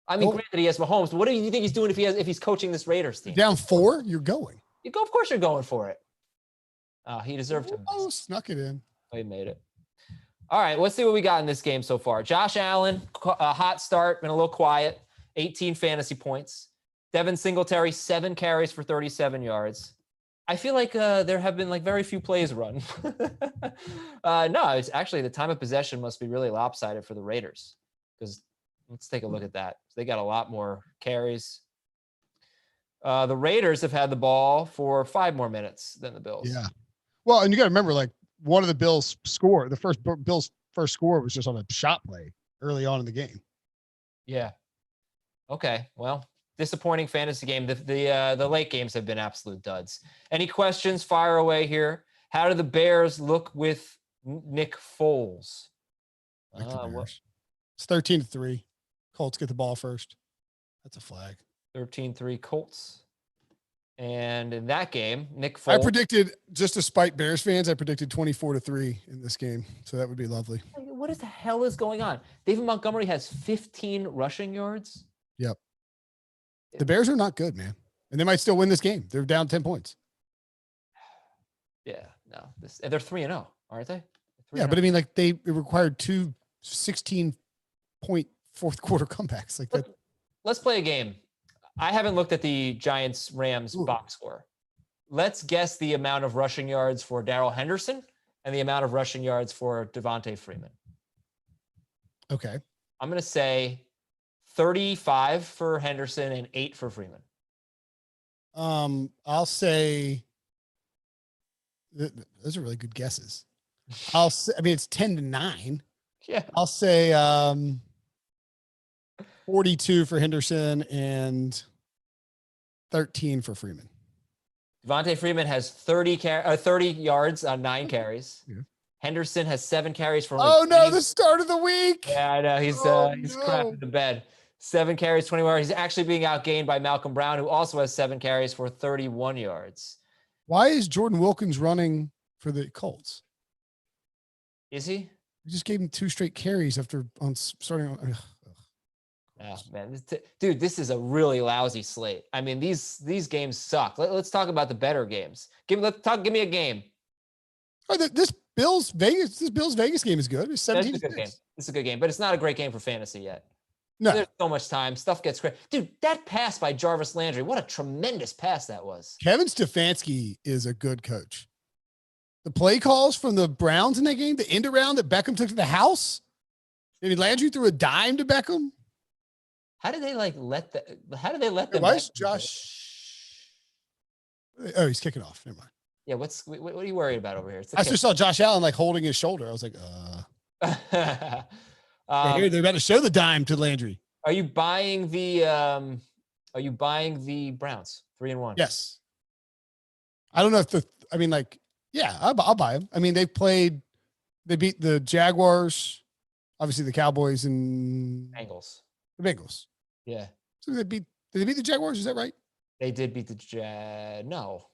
A: I mean, granted he has Mahomes, but what do you think he's doing if he's coaching this Raiders team?
E: Down 4, you're going.
A: You go. Of course, you're going for it. He deserved to.
E: Oh, snuck it in.
A: Oh, he made it. All right, let's see what we got in this game so far. Josh Allen, a hot start, been a little quiet. 18 fantasy points. Devin Singletary, 7 carries for 37 yards. I feel like there have been like very few plays run. No, it's actually the time of possession must be really lopsided for the Raiders because let's take a look at that. They got a lot more carries. The Raiders have had the ball for 5 more minutes than the Bills.
E: Yeah. Well, and you got to remember, like one of the Bills' score, Bills' first score was just on a shot play early on in the game.
A: Yeah. Okay. Well, disappointing fantasy game. The late games have been absolute duds. Any questions? Fire away here. How do the Bears look with Nick Foles?
E: It's 13-3. Colts get the ball first. That's a flag.
A: 13-3 Colts. And in that game, Nick Foles.
E: I predicted, just to spite Bears fans, I predicted 24-3 in this game. So that would be lovely.
A: What the hell is going on? David Montgomery has 15 rushing yards.
E: Yep. The Bears are not good, man. And they might still win this game. They're down 10 points.
A: Yeah, no. They're 3-0, aren't they?
E: Yeah, but I mean, like it required 2 16-point fourth quarter comebacks. Like that.
A: Let's play a game. I haven't looked at the Giants-Rams box score. Let's guess the amount of rushing yards for Darrell Henderson and the amount of rushing yards for Devontae Freeman.
E: Okay.
A: I'm going to say 35 for Henderson and 8 for Freeman.
E: I'll say those are really good guesses. I'll say, I mean, it's 10-9.
A: Yeah.
E: I'll say 42 for Henderson and 13 for Freeman.
A: Devontae Freeman has 30 yards on 9 carries. Yeah. Henderson has 7 carries for.
E: Oh no, the start of the week.
A: Yeah, I know. He's crapping the bed. 7 carries, 20 yards. He's actually being outgained by Malcolm Brown, who also has 7 carries for 31 yards.
E: Why is Jordan Wilkins running for the Colts?
A: Is he?
E: We just gave him 2 straight carries after starting on.
A: Oh, man, dude, this is a really lousy slate. I mean, these games suck. Let's talk about the better games. Give me a game.
E: Oh, this Bills Vegas game is good. It's 17.
A: That's a good game. It's a good game, but it's not a great game for fantasy yet.
E: No,
A: there's so much time. Stuff gets crazy. Dude, that pass by Jarvis Landry, what a tremendous pass that was.
E: Kevin Stefanski is a good coach. The play calls from the Browns in that game, the end around that Beckham took to the house. Maybe Landry threw a dime to Beckham.
A: How did they let them?
E: Why is Josh? Oh, he's kicking off. Never mind.
A: Yeah, what are you worried about over here?
E: I just saw Josh Allen like holding his shoulder. I was like, here they're about to show the dime to Landry.
A: Are you buying the Are you buying the Browns 3-1?
E: Yes. I don't know if I'll buy them. I mean, they beat the Jaguars, obviously the Cowboys and
A: Bengals.
E: the Bengals.
A: Yeah.
E: So did they beat the Jaguars? Is that right?
A: They did beat no.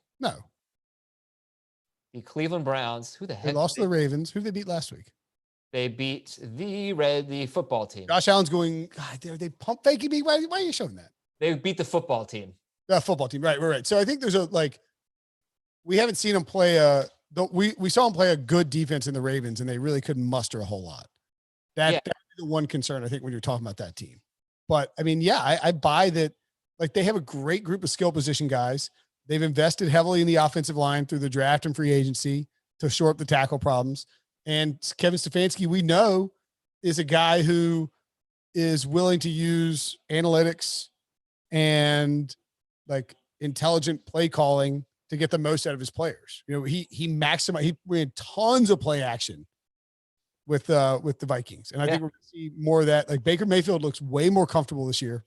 A: The Cleveland Browns. Who the
E: They
A: heck?
E: lost to the Ravens. Who did they beat last week?
A: They beat the football team.
E: Josh Allen's going, God, they pump faking me. Why are you showing that?
A: They beat the football team.
E: The football team. Right. So I think there's we haven't seen them play we saw them play a good defense in the Ravens, and they really couldn't muster a whole lot. That's the one concern, I think, when you're talking about that team. But I mean, I buy that. Like, they have a great group of skill position guys. They've invested heavily in the offensive line through the draft and free agency to shore up the tackle problems. And Kevin Stefanski, we know, is a guy who is willing to use analytics and like intelligent play calling to get the most out of his players. You know, he ran tons of play action with the Vikings. And I think we're going to see more of that. Like, Baker Mayfield looks way more comfortable this year.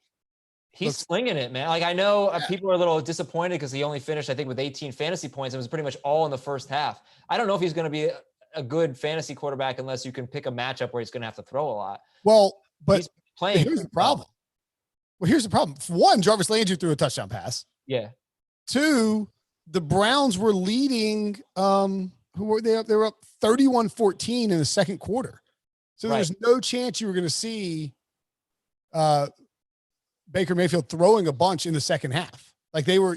A: He's slinging it, man. Like, I know people are a little disappointed because he only finished, I think, with 18 fantasy points. It was pretty much all in the first half. I don't know if he's going to be a good fantasy quarterback unless you can pick a matchup where he's going to have to throw a lot.
E: Well, but
A: he's playing.
E: Here's the problem. Well, here's the problem. One, Jarvis Landry threw a touchdown pass.
A: Yeah.
E: Two, the Browns were leading. Who were they up? They were up 31-14 in the second quarter. So there's no chance you were going to see Baker Mayfield throwing a bunch in the second half. Like, they were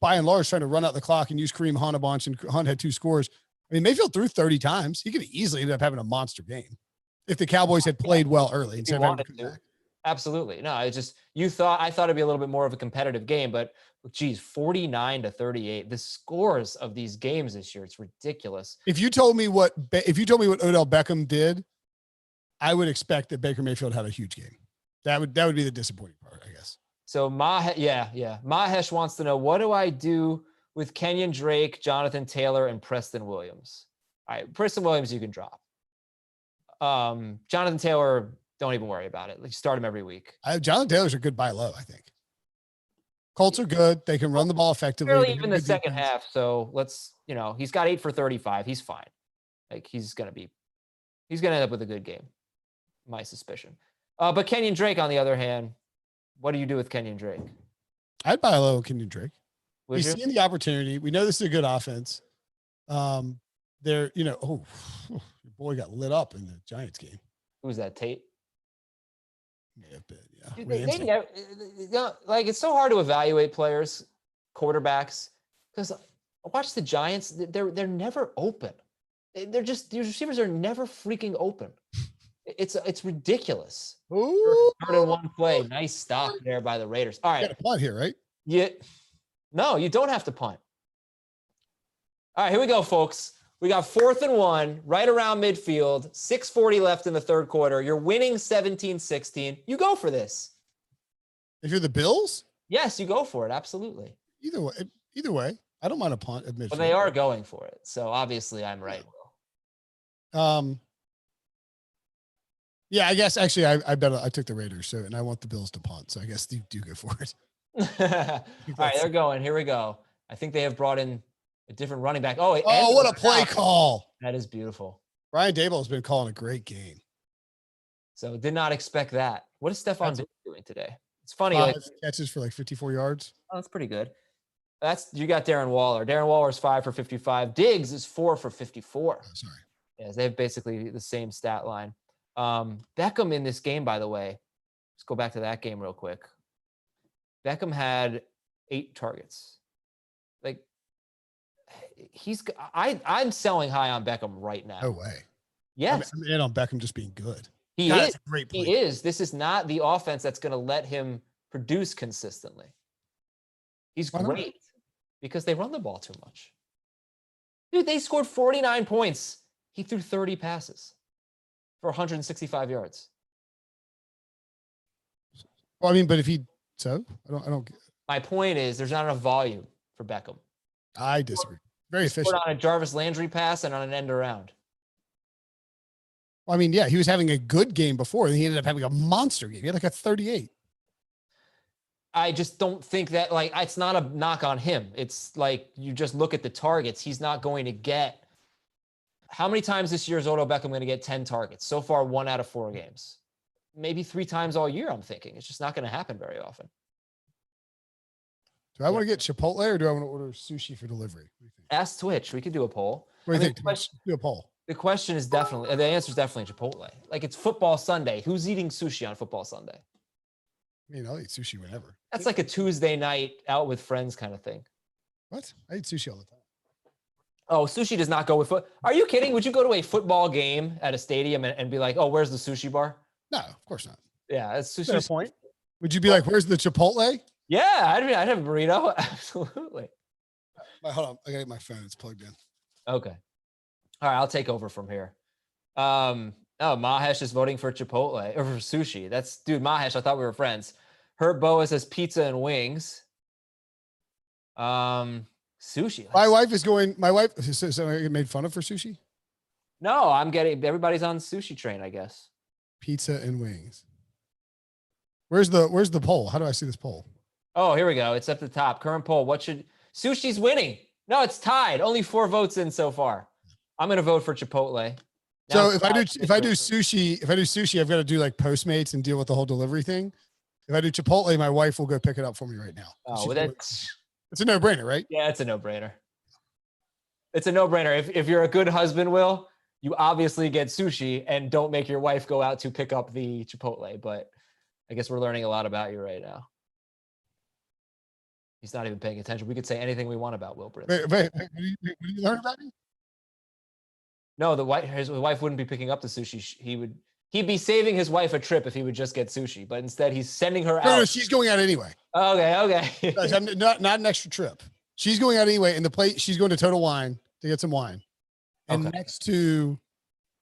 E: by and large trying to run out the clock and use Kareem Hunt a bunch, and Hunt had 2 scores. I mean, Mayfield threw 30 times. He could easily end up having a monster game if the Cowboys had played well early instead of having to come back.
A: Absolutely. No, I thought it'd be a little bit more of a competitive game, but geez, 49-38. The scores of these games this year, it's ridiculous.
E: If you told me what Odell Beckham did, I would expect that Baker Mayfield had a huge game. That would be the disappointing part, I guess.
A: So Mahesh wants to know, what do I do with Kenyon Drake, Jonathan Taylor, and Preston Williams? All right, Preston Williams you can drop. Jonathan Taylor, don't even worry about it. Like, start him every week.
E: Jonathan Taylor's a good buy low, I think. Colts are good. They can run the ball effectively.
A: Barely even the second half. So he's got 8 for 35. He's fine. Like, he's gonna end up with a good game. My suspicion. But Kenyon Drake, on the other hand, what do you do with Kenyon Drake?
E: I'd buy a low Kenyon Drake.
A: He's
E: seeing the opportunity. We know this is a good offense. Your boy got lit up in the Giants game.
A: Who's that, Tate?
E: Yeah,
A: it's so hard to evaluate players, quarterbacks, because watch the Giants. They're never open. These receivers are never freaking open. It's ridiculous.
E: Ooh.
A: 3rd-and-1 play. Nice stop there by the Raiders. All right.
E: You got a punt here, right?
A: Yeah. No, you don't have to punt. All right, here we go, folks. We got 4th-and-1 right around midfield, 6:40 left in the third quarter. You're winning 17-16. You go for this.
E: If you're the Bills?
A: Yes, you go for it. Absolutely.
E: Either way, I don't mind a punt at midfield.
A: But they are going for it. So obviously I'm right,
E: Will. Yeah, I guess actually I took the Raiders, and I want the Bills to punt. So I guess you do go for it.
A: All right, they're going. Here we go. I think they have brought in a different running back. Oh,
E: what a play call.
A: That is beautiful.
E: Brian Daboll has been calling a great game.
A: So did not expect that. What is Stephon Diggs doing today? It's funny.
E: 5 catches for 54 yards.
A: Oh, that's pretty good. You got Darren Waller. Darren Waller's 5 for 55. Diggs is 4 for 54.
E: Oh, sorry.
A: Yes, they have basically the same stat line. Beckham in this game, by the way, let's go back to that game real quick. Beckham had 8 targets. Like, I'm selling high on Beckham right now.
E: No way.
A: Yes.
E: I'm in on Beckham just being good.
A: He is.
E: Great play.
A: He is. This is not the offense that's going to let him produce consistently. He's great because they run the ball too much. Dude, they scored 49 points. He threw 30 passes for 165 yards.
E: Well, I mean, but I don't.
A: My point is, there's not enough volume for Beckham.
E: I disagree. Very efficient.
A: On a Jarvis Landry pass and on an end around.
E: Well, I mean, yeah, he was having a good game before, and he ended up having a monster game. He had like a 38.
A: I just don't think that, like, it's not a knock on him. It's like, you just look at the targets. He's not going to get, how many times this year is Odell Beckham going to get 10 targets? So far, 1 out of 4 games. Maybe 3 times all year, I'm thinking. It's just not going to happen very often.
E: Do I want to get Chipotle or do I want to order sushi for delivery? What do you think?
A: Ask Twitch. We could do a poll.
E: What do you think? Let's do a poll.
A: The question is definitely, the answer is definitely Chipotle. Like, it's football Sunday. Who's eating sushi on football Sunday?
E: I mean, I'll eat sushi whenever.
A: That's like a Tuesday night out with friends kind of thing.
E: What? I eat sushi all the time.
A: Oh, sushi does not go with foot. Are you kidding? Would you go to a football game at a stadium and be like, oh, where's the sushi bar?
E: No, of course not.
A: Yeah, it's sushi.
E: Fair point. Would you be like, where's the Chipotle?
A: Yeah, I'd have a burrito. Absolutely.
E: Hold on. I got to get my phone. It's plugged in.
A: Okay. All right, I'll take over from here. Mahesh is voting for Chipotle or for sushi. That's, dude, Mahesh, I thought we were friends. Herb Boa says pizza and wings. Sushi.
E: My wife so I get made fun of for sushi?
A: No, everybody's on sushi train, I guess.
E: Pizza and wings. Where's the poll? How do I see this poll?
A: Oh, here we go. It's at the top. Current poll. Sushi's winning. No, it's tied. Only 4 votes in so far. I'm going to vote for Chipotle.
E: So if I do sushi, I've got to do like Postmates and deal with the whole delivery thing. If I do Chipotle, my wife will go pick it up for me right now.
A: Oh, well,
E: it's a no-brainer, right?
A: Yeah, it's a no-brainer. It's a no-brainer. If you're a good husband, Will, you obviously get sushi and don't make your wife go out to pick up the Chipotle. But I guess we're learning a lot about you right now. He's not even paying attention. We could say anything we want about Will Brinson.
E: Wait, what do you learn about me?
A: No, his wife wouldn't be picking up the sushi. He'd be saving his wife a trip if he would just get sushi, but instead he's sending her out.
E: No, she's going out anyway.
A: Okay.
E: not an extra trip. She's going out anyway, and she's going to Total Wine to get some wine. And next to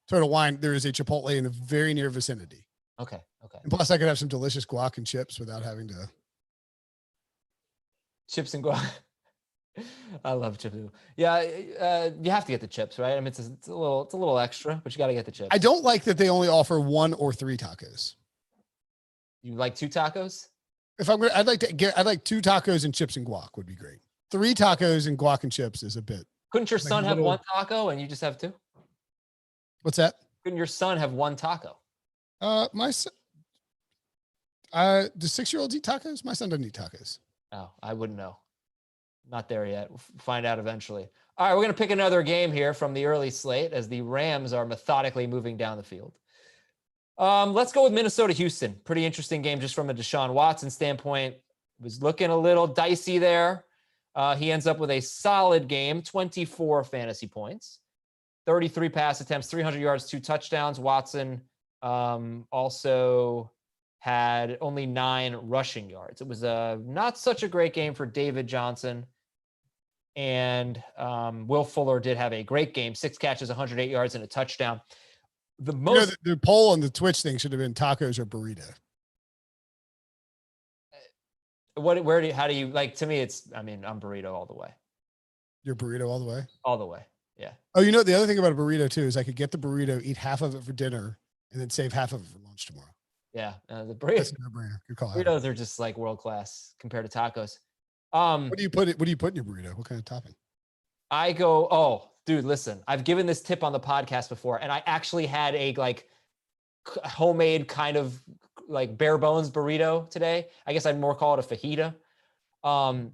E: Total Wine, there is a Chipotle in the very near vicinity.
A: Okay.
E: And plus, I could have some delicious guac and chips without having to.
A: Chips and guac. I love chips. Yeah, you have to get the chips, right? I mean, it's a little extra, but you got to get the chips.
E: I don't like that they only offer 1 or 3 tacos.
A: You like 2 tacos?
E: I'd like 2 tacos and chips and guac would be great. 3 tacos and guac and chips is a bit.
A: Couldn't your son have 1 taco and you just have 2?
E: What's that?
A: Couldn't your son have 1 taco?
E: My son. Do 6-year-olds eat tacos? My son doesn't eat tacos.
A: Oh, I wouldn't know. Not there yet. We'll find out eventually. All right, we're going to pick another game here from the early slate as the Rams are methodically moving down the field. Let's go with Minnesota-Houston. Pretty interesting game just from a Deshaun Watson standpoint. Was looking a little dicey there. He ends up with a solid game, 24 fantasy points, 33 pass attempts, 300 yards, 2 touchdowns. Watson also had only 9 rushing yards. It was not such a great game for David Johnson. And Will Fuller did have a great game, 6 catches, 108 yards, and a touchdown.
E: The poll on the Twitch thing should have been tacos or burrito.
A: How do you like? To me, I'm burrito all the way.
E: You're burrito all the way?
A: All the way. Yeah.
E: Oh, the other thing about a burrito too is I could get the burrito, eat half of it for dinner, and then save half of it for lunch tomorrow.
A: Yeah. The burritos.
E: That's a no-brainer. Good call.
A: Burritos are just like world class compared to tacos.
E: What do you put in your burrito? What kind of topping?
A: I go, oh, dude, listen, I've given this tip on the podcast before, and I actually had a like homemade kind of like bare bones burrito today. I guess I'd more call it a fajita.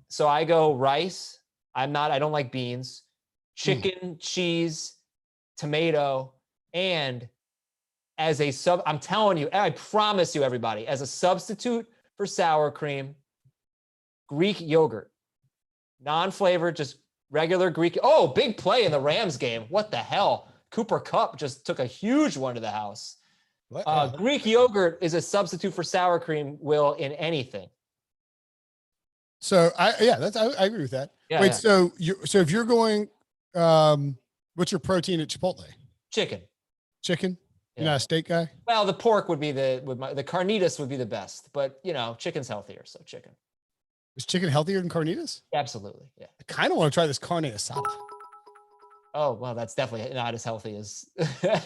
A: So I go rice. I don't like beans, chicken, cheese, tomato, and as a I'm telling you, I promise you, everybody, as a substitute for sour cream, Greek yogurt, non-flavored, just regular Greek. Oh, big play in the Rams game. What the hell? Cooper Kupp just took a huge one to the house. Greek yogurt is a substitute for sour cream, Will, in anything.
E: So I agree with that.
A: Yeah,
E: Wait, yeah. So if you're going, what's your protein at Chipotle?
A: Chicken.
E: You're not a steak guy?
A: Well, the pork would be the carnitas would be the best, but chicken's healthier, so chicken.
E: Is chicken healthier than carnitas?
A: Absolutely, yeah.
E: I kind of want to try this carne asada.
A: Oh, well, that's definitely not as healthy as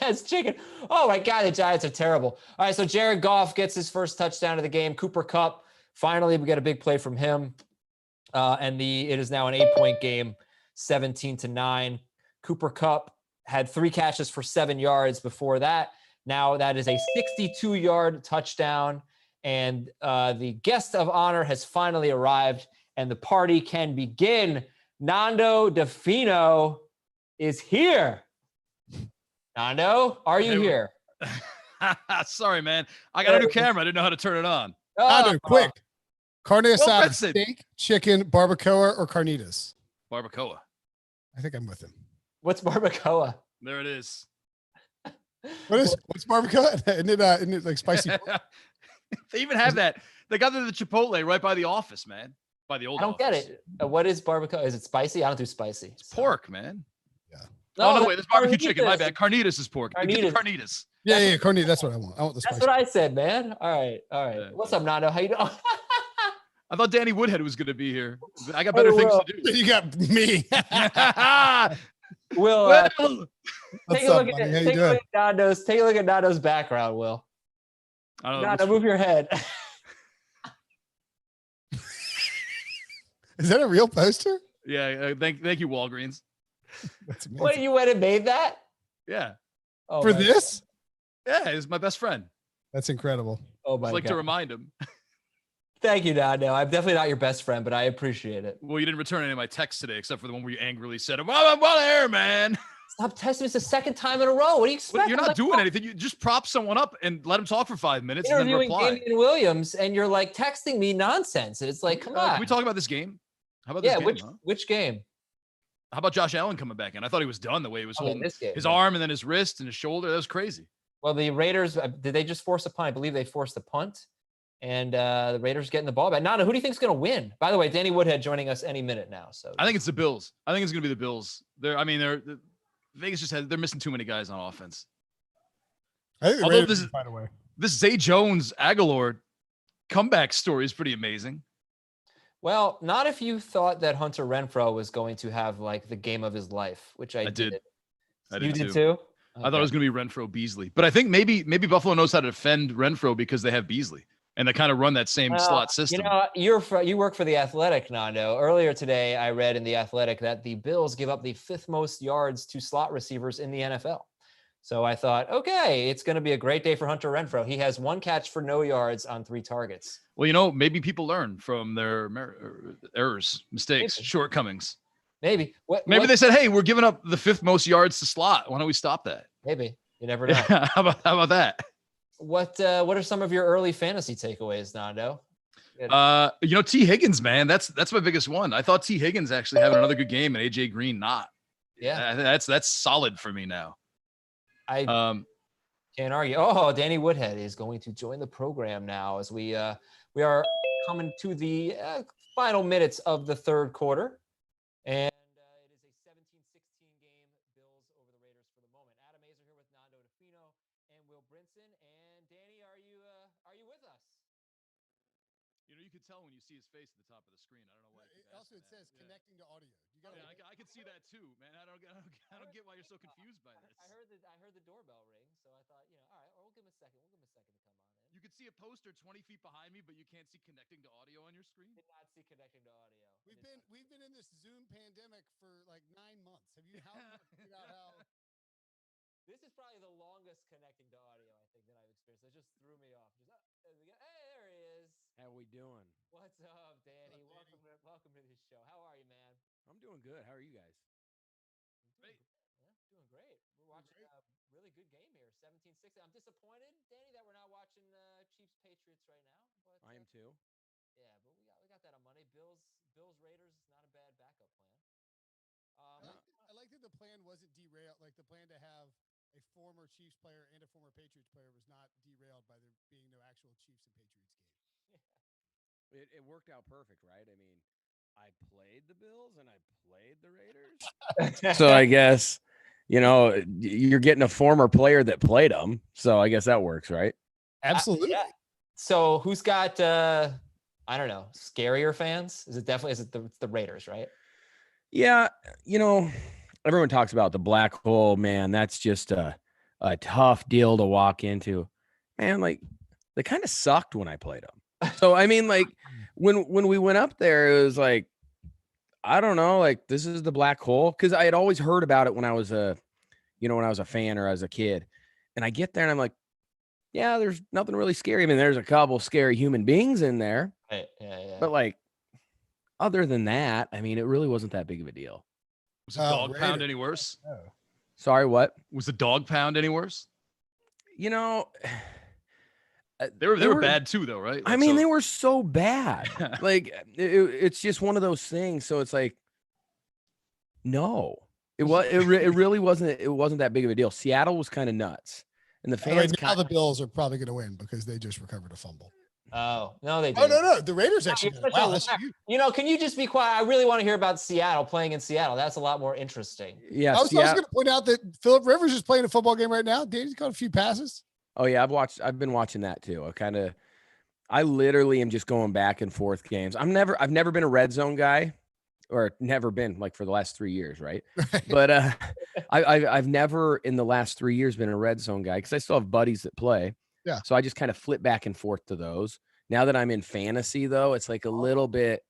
A: as chicken. Oh my God, the Giants are terrible. All right, so Jared Goff gets his first touchdown of the game. Cooper Kupp Finally, we get a big play from him. And it is now an 8-point game, 17-9. Cooper Kupp had 3 catches for 7 yards before that. Now that is a 62-yard touchdown. And the guest of honor has finally arrived, and the party can begin. Nando DeFino is here. Nando, are you here?
G: Sorry, man. I got a new camera. I didn't know how to turn it on.
E: Nando, quick. Carne asada,
G: Wilson.
E: steak, chicken, barbacoa, or carnitas?
G: Barbacoa.
E: I think I'm with him.
A: What's barbacoa?
G: There it is.
E: What's barbacoa? Isn't it like spicy?
G: They even have that. They got the Chipotle right by the office, man. By the old
A: I don't get it. What is barbacoa? Is it spicy? I don't do spicy.
G: It's pork, man.
E: Yeah.
G: No, wait. There's barbecue chicken. My bad. Carnitas is pork.
A: Carnitas.
G: Carnitas.
E: Yeah, carnitas. That's what I want. I want the spicy.
A: That's what I said, man. All right.
G: Yeah.
A: What's up, Nando? How you doing?
G: I thought Danny Woodhead was going to be here. I got better things to do.
E: You got me.
A: Will, take a look at Nando's background, Will.
G: I don't know.
A: Nando, move your head.
E: Is that a real poster?
G: Yeah. Thank you, Walgreens.
E: That's amazing.
A: Wait, you went and made that?
G: Yeah.
A: Oh,
E: For
A: my
E: this?
G: Yeah. He's my best friend.
E: That's incredible.
A: Oh my
G: Just like
A: God.
G: to remind him.
A: Thank you, Nando. I'm definitely not your best friend, but I appreciate it.
G: Well, you didn't return any of my texts today, except for the one where you angrily said, "Well, I'm on air, man."
A: Stop testing. It's the second time in a row. What do you expect?
G: You're not doing anything. You just prop someone up and let him talk for 5 minutes and then
A: Interviewing
G: reply.
A: Damien Williams, and you're like texting me nonsense. It's like, come on.
G: Can we talk about this game? How about this game?
A: Which game?
G: How about Josh Allen coming back in? I thought he was done the way he was holding
A: this game,
G: his arm and then his wrist and his shoulder. That was crazy.
A: Well, the Raiders, did they just force a punt? I believe they forced a punt. And the Raiders getting the ball back. Nando, who do you think is going to win? By the way, Danny Woodhead joining us any minute now. So
G: I think it's the Bills. I think it's going to be the Bills. Vegas they're missing too many guys on offense.
E: I think the
G: Although
E: Raiders find a way.
G: This Zay Jones Aguilar comeback story is pretty amazing.
A: Well, not if you thought that Hunter Renfrow was going to have like the game of his life, which I did. You did too? Okay.
G: I thought it was going to be Renfrow Beasley, but I think maybe Buffalo knows how to defend Renfrow because they have Beasley and they kind of run that same slot system.
A: You work for the Athletic, Nando. Earlier today, I read in the Athletic that the Bills give up the 5th most yards to slot receivers in the NFL. So I thought, okay, it's going to be a great day for Hunter Renfrow. He has 1 catch for no yards on 3 targets.
G: Well, maybe people learn from their errors, mistakes, shortcomings.
A: Maybe.
G: Maybe they said, hey, we're giving up the 5th most yards to slot. Why don't we stop that?
A: Maybe. You never know.
G: How about that?
A: What are some of your early fantasy takeaways, Nando?
G: T. Higgins, man, that's my biggest one. I thought T. Higgins actually having another good game and AJ Green not.
A: Yeah.
G: That's solid for me now.
A: I can't argue. Oh, Danny Woodhead is going to join the program now as we are coming to the final minutes of the 3rd quarter. And it is a 17-16 game, Bills over the Raiders for the moment. Adam Azer here with Nando DeFino and Will Brinson. And Danny, are you with us?
G: You can tell when you see his face at the top of the screen. I don't know why.
E: Also, it says connecting to audio.
G: I can see that too, man. I don't get why you're so confused by this.
A: I heard the doorbell ring, so I thought, all right, we'll give him a second. We'll give him a second to come on in.
G: You can see a poster 20 feet behind me, but you can't see connecting to audio on your screen.
A: Did not see connecting to audio.
E: We've been in this Zoom pandemic for like 9 months. Have you figured out how?
A: This is probably the longest connecting to audio I think that I've experienced. It just threw me off. There we go. Hey, there he is.
H: How we doing?
A: What's up, Danny? Welcome to the show. How are you, man?
H: I'm doing good. How are you guys?
A: Doing great. We're watching a really good game here, 17-16. I'm disappointed, Danny, that we're not watching Chiefs Patriots right now. But
H: I am too.
A: Yeah, but we got that on Monday. Bills Raiders is not a bad backup plan.
E: I like that the plan wasn't derailed. Like the plan to have a former Chiefs player and a former Patriots player was not derailed by there being no actual Chiefs and Patriots game.
H: It worked out perfect, right? I mean, I played the Bills and I played the Raiders. So I guess, you're getting a former player that played them. So I guess that works, right?
E: Absolutely.
A: Yeah. So who's got, I don't know, scarier fans? Is it the Raiders, right?
H: Yeah. Everyone talks about the black hole, man. That's just a tough deal to walk into. Man, like they kind of sucked when I played them. So I mean, like when we went up there, it was like, I don't know, like this is the black hole, because I had always heard about it when I was a fan or as a kid, and I get there and I'm like, yeah, there's nothing really scary. I mean, there's a couple scary human beings in there,
A: Right. Yeah.
H: but like other than that, I mean, it really wasn't that big of a deal.
G: Was the dog pound any worse?
E: Oh.
H: Sorry, what?
G: Was the dog pound any worse?
H: You know,
G: they were bad too, though, right?
H: I mean, they were so bad. Like it's just one of those things. So it's like, no, it really wasn't. It wasn't that big of a deal. Seattle was kind of nuts, and the fans.
E: Now the Bills are probably going to win because they just recovered a fumble.
A: Oh, no, they
E: Oh,
A: didn't.
E: no. The Raiders actually did. Wow, that's huge.
A: You know, can you just be quiet? I really want to hear about Seattle playing in Seattle. That's a lot more interesting.
H: Yeah.
E: I was going to point out that Phillip Rivers is playing a football game right now. Danny's got a few passes.
H: Oh yeah, I've been watching that too. I literally am just going back and forth games. I've never been a red zone guy, or never been, like, for the last 3 years, right? But I've never in the last 3 years been a red zone guy, because I still have buddies that play.
E: Yeah.
H: So I just kind of flip back and forth to those. Now that I'm in fantasy, though, it's like a little bit.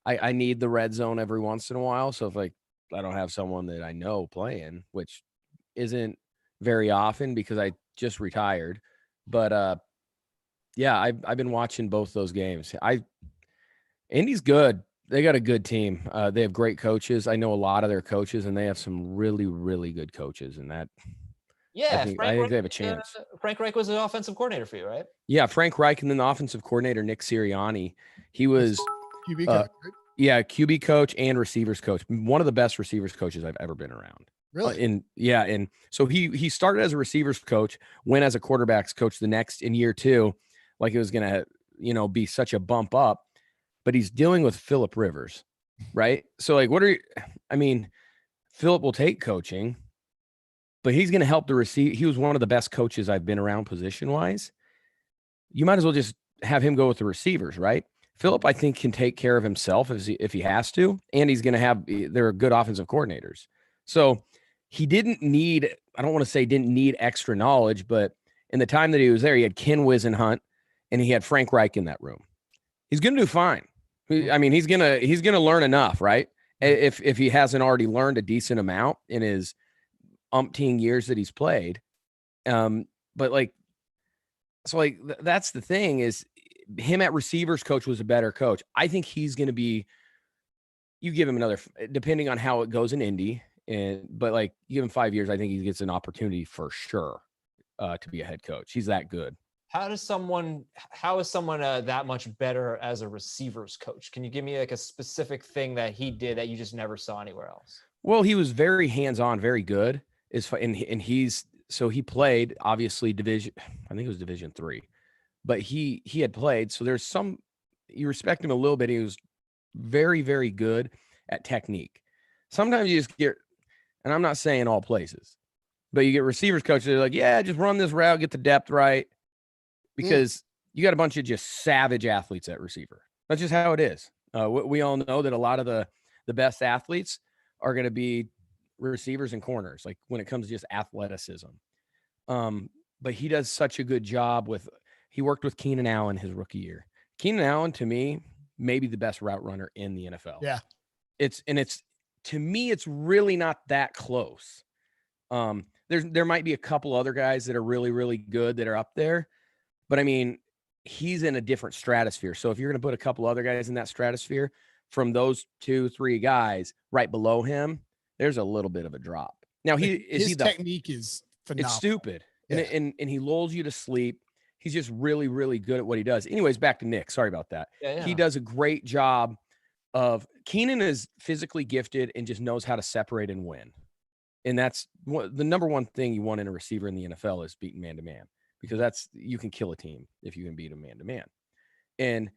H: I need the red zone every once in a while. So if, like, I don't have someone that I know playing, which isn't very often because I just retired, but yeah, I've been watching both those games. Indy's good. They got a good team. They have great coaches. I know a lot of their coaches, and they have some really, really good coaches. And that,
A: yeah,
H: I think they have a chance.
A: Frank Reich was the offensive coordinator for you, right?
H: Yeah, Frank Reich, and then the offensive coordinator Nick Sirianni. He was
E: QB coach, right?
H: Yeah, QB coach and receivers coach. One of the best receivers coaches I've ever been around.
E: Really?
H: And so he started as a receivers coach, went as a quarterbacks coach in year 2, like it was gonna, be such a bump up. But he's dealing with Phillip Rivers, right? So like, Phillip will take coaching, but he's gonna help the receive. He was one of the best coaches I've been around position wise. You might as well just have him go with the receivers, right? Phillip, I think, can take care of himself if he has to, and he's gonna they're good offensive coordinators. So he didn't need extra knowledge, but in the time that he was there, he had Ken Wisenhunt and he had Frank Reich in that room. He's going to do fine. I mean, he's going to learn enough, right? If he hasn't already learned a decent amount in his umpteen years that he's played. But that's the thing, is him at receivers coach was a better coach. I think he's going to be, you give him another, depending on how it goes in Indy, but like, you give him 5 years, I think he gets an opportunity for sure to be a head coach. He's that good.
A: How is someone that much better as a receivers coach? Can you give me like a specific thing that he did that you just never saw anywhere else?
H: Well, he was very hands-on, very good. He played, obviously, I think it was Division 3, but he had played. So there's you respect him a little bit. He was very, very good at technique. Sometimes you just get, and I'm not saying all places, but you get receivers coaches that are like, yeah, just run this route, get the depth right. Because you got a bunch of just savage athletes at receiver. That's just how it is. We all know that a lot of the best athletes are going to be receivers and corners, like when it comes to just athleticism. But he does such a good job he worked with Keenan Allen his rookie year. Keenan Allen, to me, may be the best route runner in the NFL.
E: Yeah.
H: To me, it's really not that close. There might be a couple other guys that are really, really good that are up there. But I mean, he's in a different stratosphere. So if you're going to put a couple other guys in that stratosphere, from those 2-3 guys right below him, there's a little bit of a drop. Now his
E: technique is phenomenal.
H: It's stupid.
E: Yeah.
H: And he lulls you to sleep. He's just really, really good at what he does. Anyways, back to Nick. Sorry about that.
A: Yeah.
H: He does a great job Keenan is physically gifted and just knows how to separate and win. And that's the number one thing you want in a receiver in the NFL is beating man-to-man. Because you can kill a team if you can beat them man-to-man. And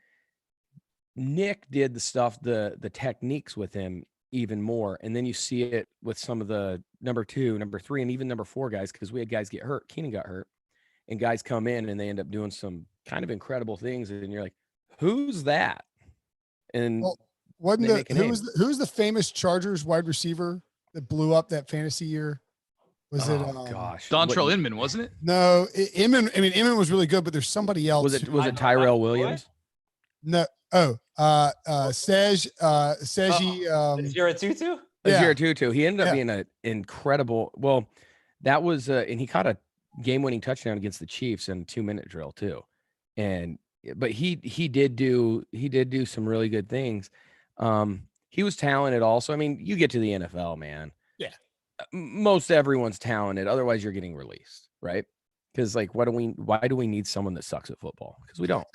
H: Nick did the stuff, the techniques with him even more. And then you see it with some of the number 2, number 3, and even number 4 guys, because we had guys get hurt. Keenan got hurt. And guys come in and they end up doing some kind of incredible things. And you're like, who's that? And
E: who's the famous Chargers wide receiver that blew up that fantasy year? Was it?
H: Gosh,
G: Dontrell Inman, wasn't it?
E: No, Inman. I mean, Inman was really good, but there's somebody else.
H: Was it Tyrell Williams?
E: No. Oh, Seji.
A: 0-2-2?
E: Yeah.
H: 0-2-2. He ended up being an incredible. Well, that was, and he caught a game-winning touchdown against the Chiefs in a 2-minute drill too. But he did do some really good things. He was talented also. I mean, you get to the NFL, man.
E: Yeah.
H: Most everyone's talented. Otherwise, you're getting released, right? Because why do we need someone that sucks at football? Because we don't.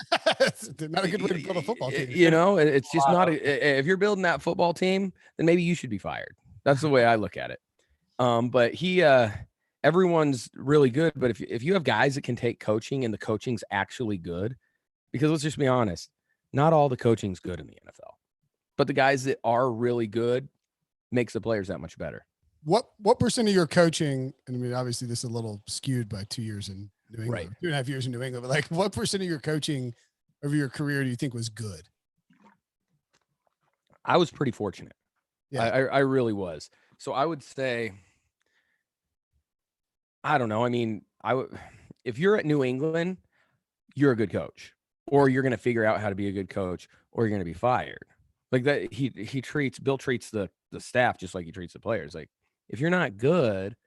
E: Not a good way to build a football team.
H: It's just not. If you're building that football team, then maybe you should be fired. That's the way I look at it. But everyone's really good. But if you have guys that can take coaching and the coaching's actually good, because let's just be honest, not all the coaching's good in the NFL, but the guys that are really good makes the players that much better.
E: What percent of your coaching, and I mean, obviously this is a little skewed by 2 years in New England,
H: right.
E: 2.5 years in New England, but what percent of your coaching over your career do you think was good?
H: I was pretty fortunate. Yeah, I really was. So I would say, I don't know. I mean, if you're at New England, you're a good coach, or you're going to figure out how to be a good coach, or you're going to be fired. Like that, Bill treats the staff just like he treats the players. Like, if you're not good,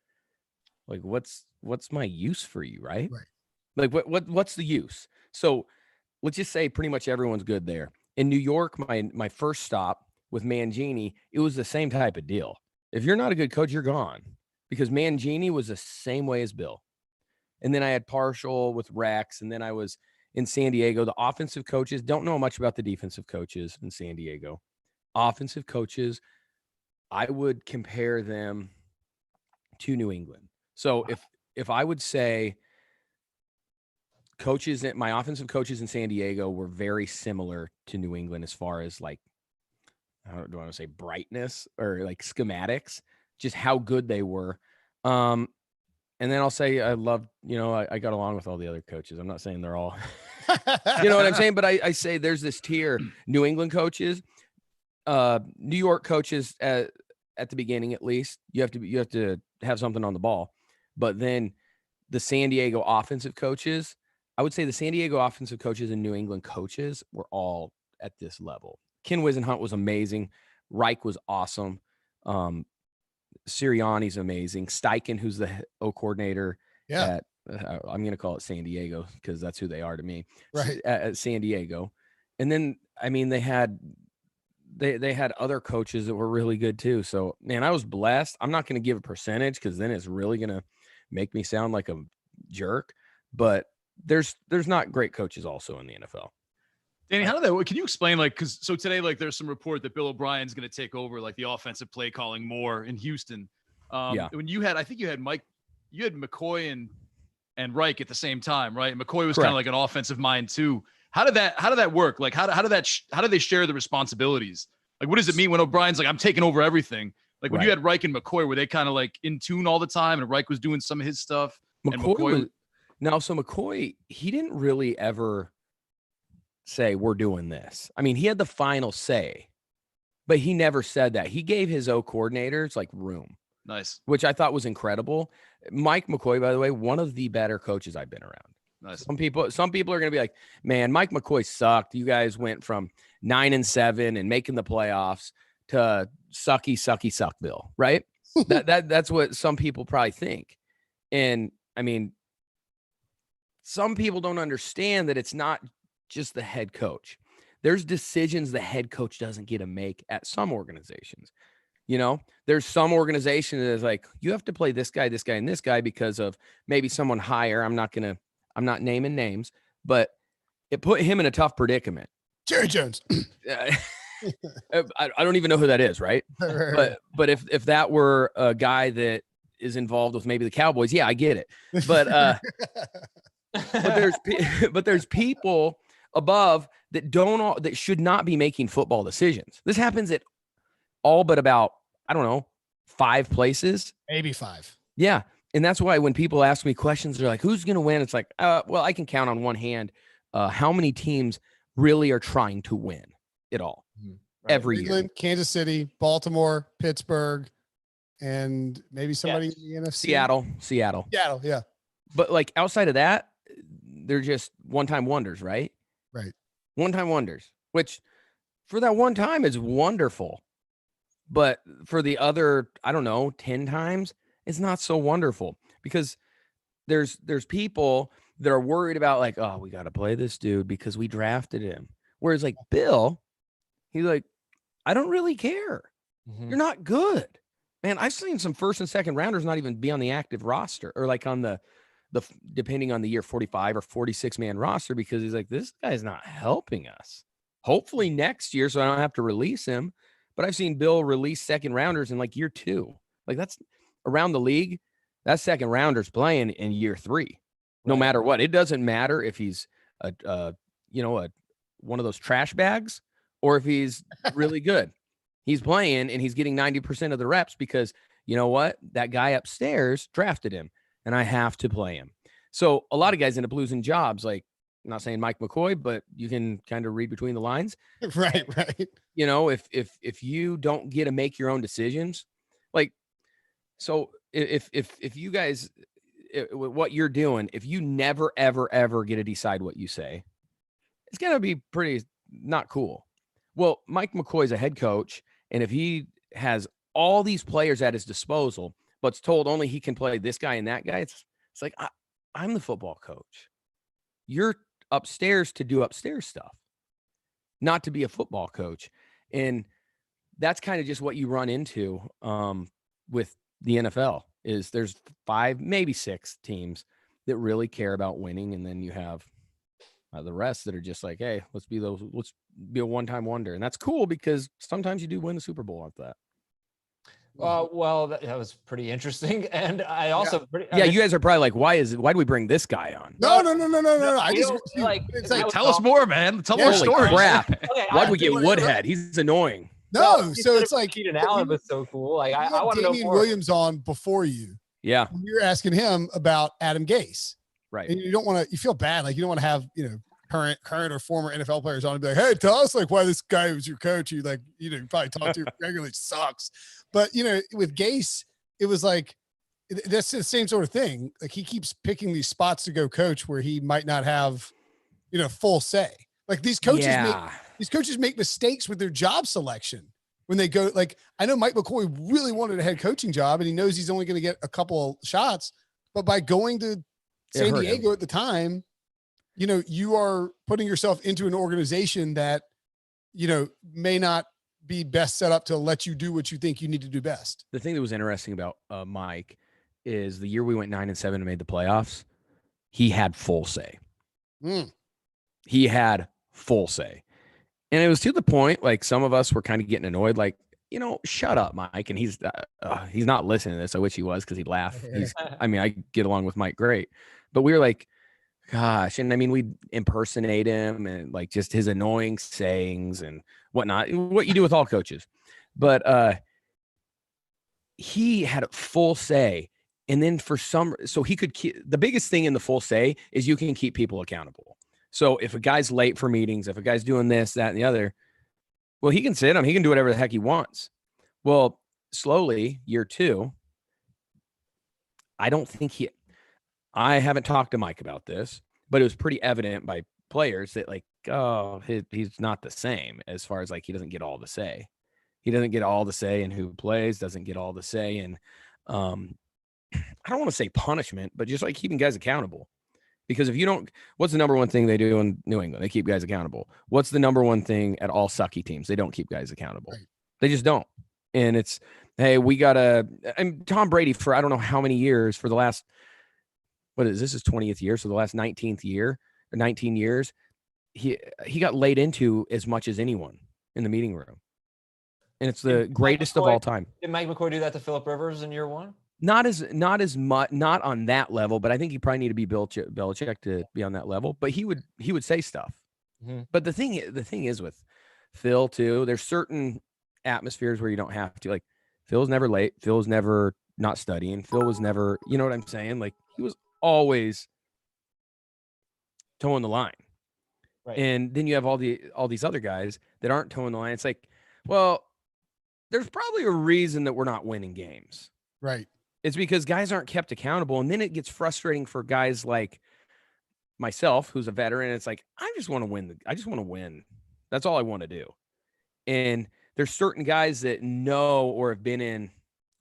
H: like what's my use for you, right? Like what's the use? So let's just say pretty much everyone's good there. In New York, my first stop with Mangini, it was the same type of deal. If you're not a good coach, you're gone, because Mangini was the same way as Bill. And then I had partial with Rex, and then I was in San Diego. The offensive coaches, don't know much about the defensive coaches in San Diego. Offensive coaches, I would compare them to New England. So if I would say my offensive coaches in San Diego were very similar to New England as far as I don't want to say brightness or schematics, just how good they were. And then I'll say I loved, I got along with all the other coaches. I'm not saying they're all, you know what I'm saying? But I say there's this tier: New England coaches, New York coaches at the beginning, at least you have to have something on the ball. But then the San Diego offensive coaches, I would say the San Diego offensive coaches and New England coaches were all at this level. Ken Wisenhunt was amazing. Reich was awesome. Sirianni's amazing. Steichen, who's the O coordinator at, I'm going to call it San Diego because that's who they are to me.
E: Right.
H: At San Diego. And then, I mean, they had other coaches that were really good too. So, man, I was blessed. I'm not going to give a percentage because then it's really going to make me sound like a jerk. But there's not great coaches also in the NFL.
G: Danny, can you explain, so today, there's some report that Bill O'Brien's going to take over, the offensive play calling more in Houston. When I think you had McCoy and Reich at the same time, right? And McCoy was kind of like an offensive mind too. How did that work? How did they share the responsibilities? What does it mean when O'Brien's I'm taking over everything? When you had Reich and McCoy, were they kind of in tune all the time and Reich was doing some of his stuff?
H: McCoy, he didn't really ever say we're doing this. I mean, he had the final say, but he never said that. He gave his O coordinators room.
G: Nice.
H: Which I thought was incredible. Mike McCoy, by the way, one of the better coaches I've been around.
G: Nice.
H: Some people are going to be like, man, Mike McCoy sucked. You guys went from 9-7 and making the playoffs to sucky Suckville, right? That's what some people probably think. And I mean, some people don't understand that it's not just the head coach. There's decisions the head coach doesn't get to make at some organizations. There's some organization that is you have to play this guy, and this guy because of maybe someone higher. I'm not naming names, but it put him in a tough predicament.
E: Jerry Jones.
H: I don't even know who that is, right? But if that were a guy that is involved with maybe the Cowboys, yeah, I get it. But but there's people above that should not be making football decisions. This happens at all but about, I don't know, 5 places.
E: Maybe 5.
H: Yeah. And that's why when people ask me questions, they're like, who's going to win? It's well, I can count on one hand how many teams really are trying to win it all every
E: England,
H: year.
E: Kansas City, Baltimore, Pittsburgh, and maybe somebody in the NFC.
H: Seattle.
E: Seattle, yeah.
H: But like outside of that, they're just one-time wonders, right?
E: Right.
H: One-time wonders, which for that one time is wonderful. But for the other, I don't know, 10 times, it's not so wonderful because there's people that are worried about like, oh, we got to play this dude because we drafted him. Whereas like Bill, he's like, I don't really care. You're not good. Man, I've seen some first and second rounders not even be on the active roster or like on the depending on the year 45 or 46 man roster because he's like, this guy's not helping us. Hopefully next year so I don't have to release him. But I've seen Bill release second rounders in like year 2. Like that's around the league. That second rounder's playing in year 3, no matter what. It doesn't matter if he's one of those trash bags or if he's really good. He's playing and he's getting 90% of the reps because you know what? That guy upstairs drafted him and I have to play him. So a lot of guys end up losing jobs. Like I'm not saying Mike McCoy, but you can kind of read between the lines.
E: Right.
H: You know, if you don't get to make your own decisions, like, so if you guys, what you're doing, if you never, ever get to decide what you say, it's going to be pretty not cool. Well, Mike McCoy's a head coach. And if he has all these players at his disposal, but's told only he can play this guy and that guy, it's like, I'm the football coach. You're upstairs to do upstairs stuff, not to be a football coach. And that's kind of just what you run into with the NFL is there's 5, maybe 6 teams that really care about winning. And then you have the rest that are just like, hey, let's be a one-time wonder. And that's cool because sometimes you do win the Super Bowl after that.
A: Well, that was pretty interesting. And I also,
H: you guys are probably like, why do we bring this guy on?
E: No. I just
A: like,
E: it's like,
G: tell us more, man. Tell more stories.
H: Crap.
A: Okay,
H: Why'd we get Woodhead? He's annoying.
E: no. So it's like
A: Keenan Allen was so cool. Like I want to know
E: Damien
A: more.
E: Williams on before you.
H: Yeah.
E: And you're asking him about Adam Gase.
H: Right.
E: And you don't want to, you feel bad. Like you don't want to have, current or former NFL players on and be like, hey, tell us like why this guy was your coach. You like, you probably talk to regularly sucks. But, with Gase, it was like, that's the same sort of thing. Like he keeps picking these spots to go coach where he might not have, full say. Like these coaches make mistakes with their job selection when they go, like, I know Mike McCoy really wanted a head coaching job and he knows he's only going to get a couple of shots, but by going to San Diego at the time, you are putting yourself into an organization that, may not be best set up to let you do what you think you need to do best.
H: The thing that was interesting about Mike is the year we went 9-7 and made the playoffs, he had full say. He had full say. And it was to the point, like some of us were kind of getting annoyed, like, shut up, Mike. And he's not listening to this. I wish he was because he'd laugh. I get along with Mike great. But we were like, gosh. And we'd impersonate him and like just his annoying sayings and whatnot, what you do with all coaches. But he had a full say. And then so he could keep, the biggest thing in the full say is you can keep people accountable. So if a guy's late for meetings, if a guy's doing this, that, and the other, well, he can sit him. He can do whatever the heck he wants. Well, slowly, year 2, I haven't talked to Mike about this, but it was pretty evident by players that like, oh, he's not the same as far as like, he doesn't get all the say. He doesn't get all the say in who plays, doesn't get all the say in, I don't want to say punishment, but just like keeping guys accountable. Because if you don't, what's the number one thing they do in New England? They keep guys accountable. What's the number one thing at all sucky teams? They don't keep guys accountable. Right. They just don't. And it's, hey, and Tom Brady for, I don't know how many years for the last, this is 20th year. So the last 19th year or 19 years, he got laid into as much as anyone in the meeting room. And it's the greatest of all time.
A: Did Mike McCoy do that to Phillip Rivers in year 1?
H: Not as much, not on that level, but I think you probably need to be Belichick to be on that level. But he would say stuff. Mm-hmm. But the thing is with Phil too, there's certain atmospheres where you don't have to. Like Phil's never late. Phil's never not studying. Phil was never, you know what I'm saying? Like he was always towing the line. Right. And then you have all these other guys that aren't towing the line. It's like, well, there's probably a reason that we're not winning games.
E: Right.
H: It's because guys aren't kept accountable. And then it gets frustrating for guys like myself, who's a veteran. It's like, I just want to win. I just want to win. That's all I want to do. And there's certain guys that know or have been in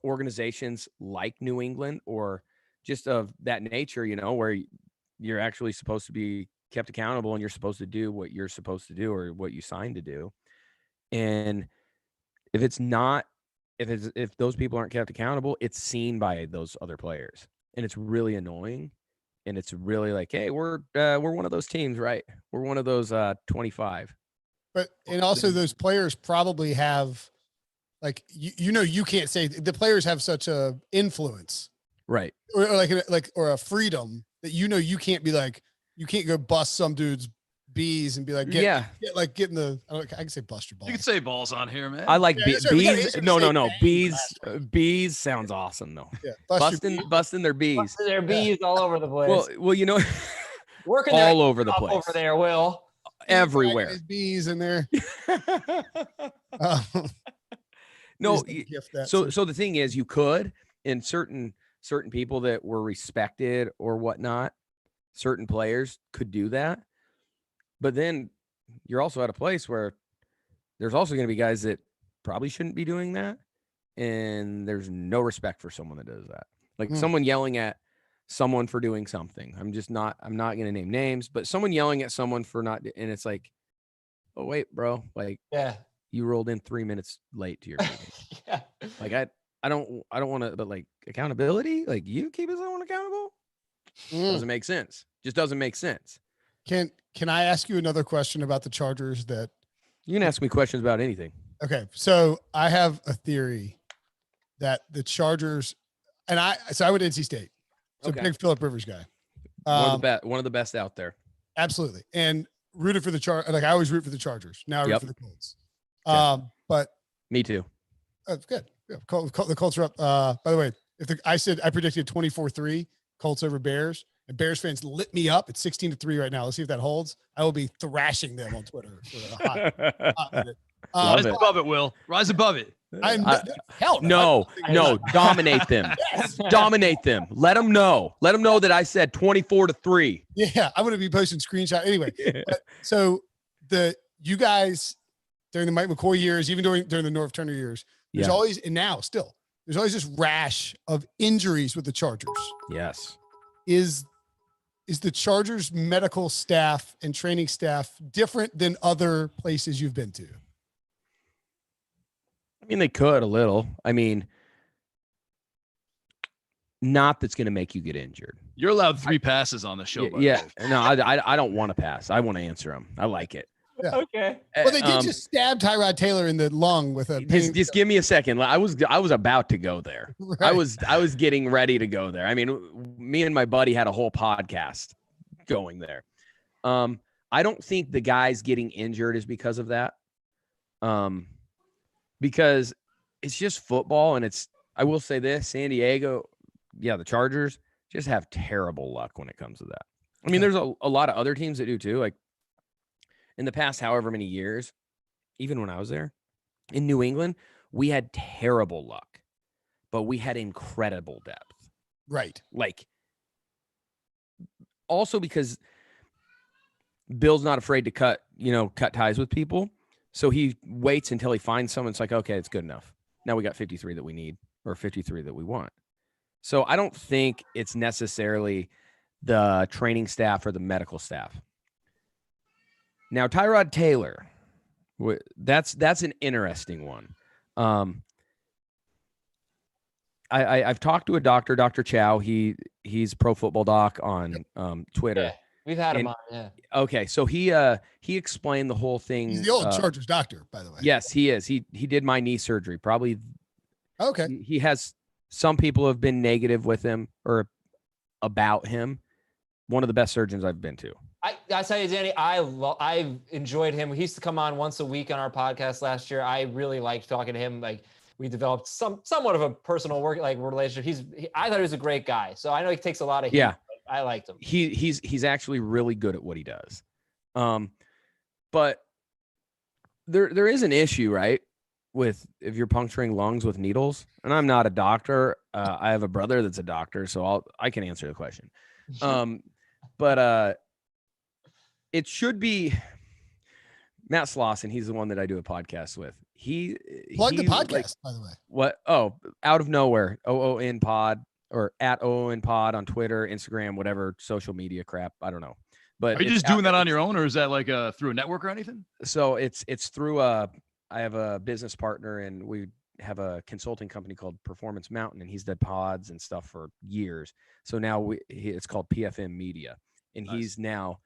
H: organizations like New England or just of that nature, where you're actually supposed to be kept accountable and you're supposed to do what you're supposed to do or what you signed to do. And if those people aren't kept accountable, it's seen by those other players, and it's really annoying. And it's really like, hey, we're one of those teams, right? We're one of those 25.
E: But and also those players probably have, like, you can't say the players have such a influence,
H: right?
E: Or or a freedom that you can't be like, you can't go bust some dude's bees and be like, getting the, I can say bust your balls.
G: You can say balls on here, man.
H: I like bees. No. Bees sounds awesome though. Yeah, busting their bees.
A: Busting their bees all over the place.
H: Well,
A: working
H: all over the place.
A: Over there, Will.
H: Everywhere.
E: Bees in there.
H: No. So the thing is, you could, in certain people that were respected or whatnot, certain players could do that. But then you're also at a place where there's also going to be guys that probably shouldn't be doing that. And there's no respect for someone that does that. Like someone yelling at someone for doing something. I'm not going to name names, but someone yelling at someone for not, and it's like, oh wait, bro. Like, you rolled in 3 minutes late to your meeting. Like I don't want to, but like accountability, like you keep someone accountable. Doesn't make sense. Just doesn't make sense.
E: Can I ask you another question about the Chargers? That
H: you can ask me questions about anything.
E: Okay. So I have a theory that the Chargers, and I went to NC State. So big Phillip Rivers guy.
H: One of the best out there.
E: Absolutely. And rooted for the Chargers. Like I always root for the Chargers. Now I root for the Colts. But
H: me too.
E: Good. Yeah, the Colts are up. By the way, I predicted 24-3 Colts over Bears, and Bears fans lit me up. It's 16-3 right now. Let's see if that holds. I will be thrashing them on Twitter for a hot minute.
G: Rise above it, Will. Rise above it.
H: Dominate them. Dominate them. Let them know that I said 24-3.
E: Yeah, I'm going to be posting screenshots anyway. So you guys during the Mike McCoy years, even during the Norv Turner years, there's always, and now still, there's always this rash of injuries with the Chargers.
H: Yes.
E: Is the Chargers medical staff and training staff different than other places you've been to?
H: I mean, they could a little. I mean, not that's going to make you get injured.
G: You're allowed 3 passes on the show.
H: No, I don't want to pass. I want to answer them. I like it.
E: Yeah. Okay. Well, they did just stab Tyrod Taylor in the lung with a.
H: Just give me a second. I was about to go there. Right. I was getting ready to go there. I mean, me and my buddy had a whole podcast going there. I don't think the guys getting injured is because of that. Because it's just football, and I will say this: San Diego, the Chargers just have terrible luck when it comes to that. I mean, there's a lot of other teams that do too. Like in the past, however many years, even when I was there in New England, we had terrible luck, but we had incredible depth.
E: Right.
H: Like also because Bill's not afraid to cut ties with people. So he waits until he finds someone. It's like, okay, it's good enough. Now we got 53 that we need or 53 that we want. So I don't think it's necessarily the training staff or the medical staff. Now, Tyrod Taylor, that's an interesting one. I've talked to a doctor, Dr. Chow. He's Pro Football Doc on Twitter.
A: Yeah, we've had him on. Yeah.
H: Okay, so he explained the whole thing.
E: He's the old Chargers doctor, by the way.
H: Yes, he is. He did my knee surgery. Probably.
E: Okay.
H: He has. Some people have been negative with him or about him. One of the best surgeons I've been to.
A: I tell you, Danny, I've enjoyed him. He used to come on once a week on our podcast last year. I really liked talking to him. Like we developed somewhat of a personal relationship. I thought he was a great guy. So I know he takes a lot of heat.
H: Yeah.
A: I liked him.
H: He's actually really good at what he does. But there is an issue, right? if you're puncturing lungs with needles, and I'm not a doctor. I have a brother that's a doctor, so I can answer the question. But it should be Matt Slauson. He's the one that I do a podcast with.
E: Plug the podcast, by the way.
H: What? Oh, Out of Nowhere, OON Pod, or at OON Pod on Twitter, Instagram, whatever social media crap. I don't know. But
G: are you just doing that on your own, or is that like through a network or anything?
H: So it's through I have a business partner, and we have a consulting company called Performance Mountain, and he's done pods and stuff for years. So now it's called PFM Media, and he's now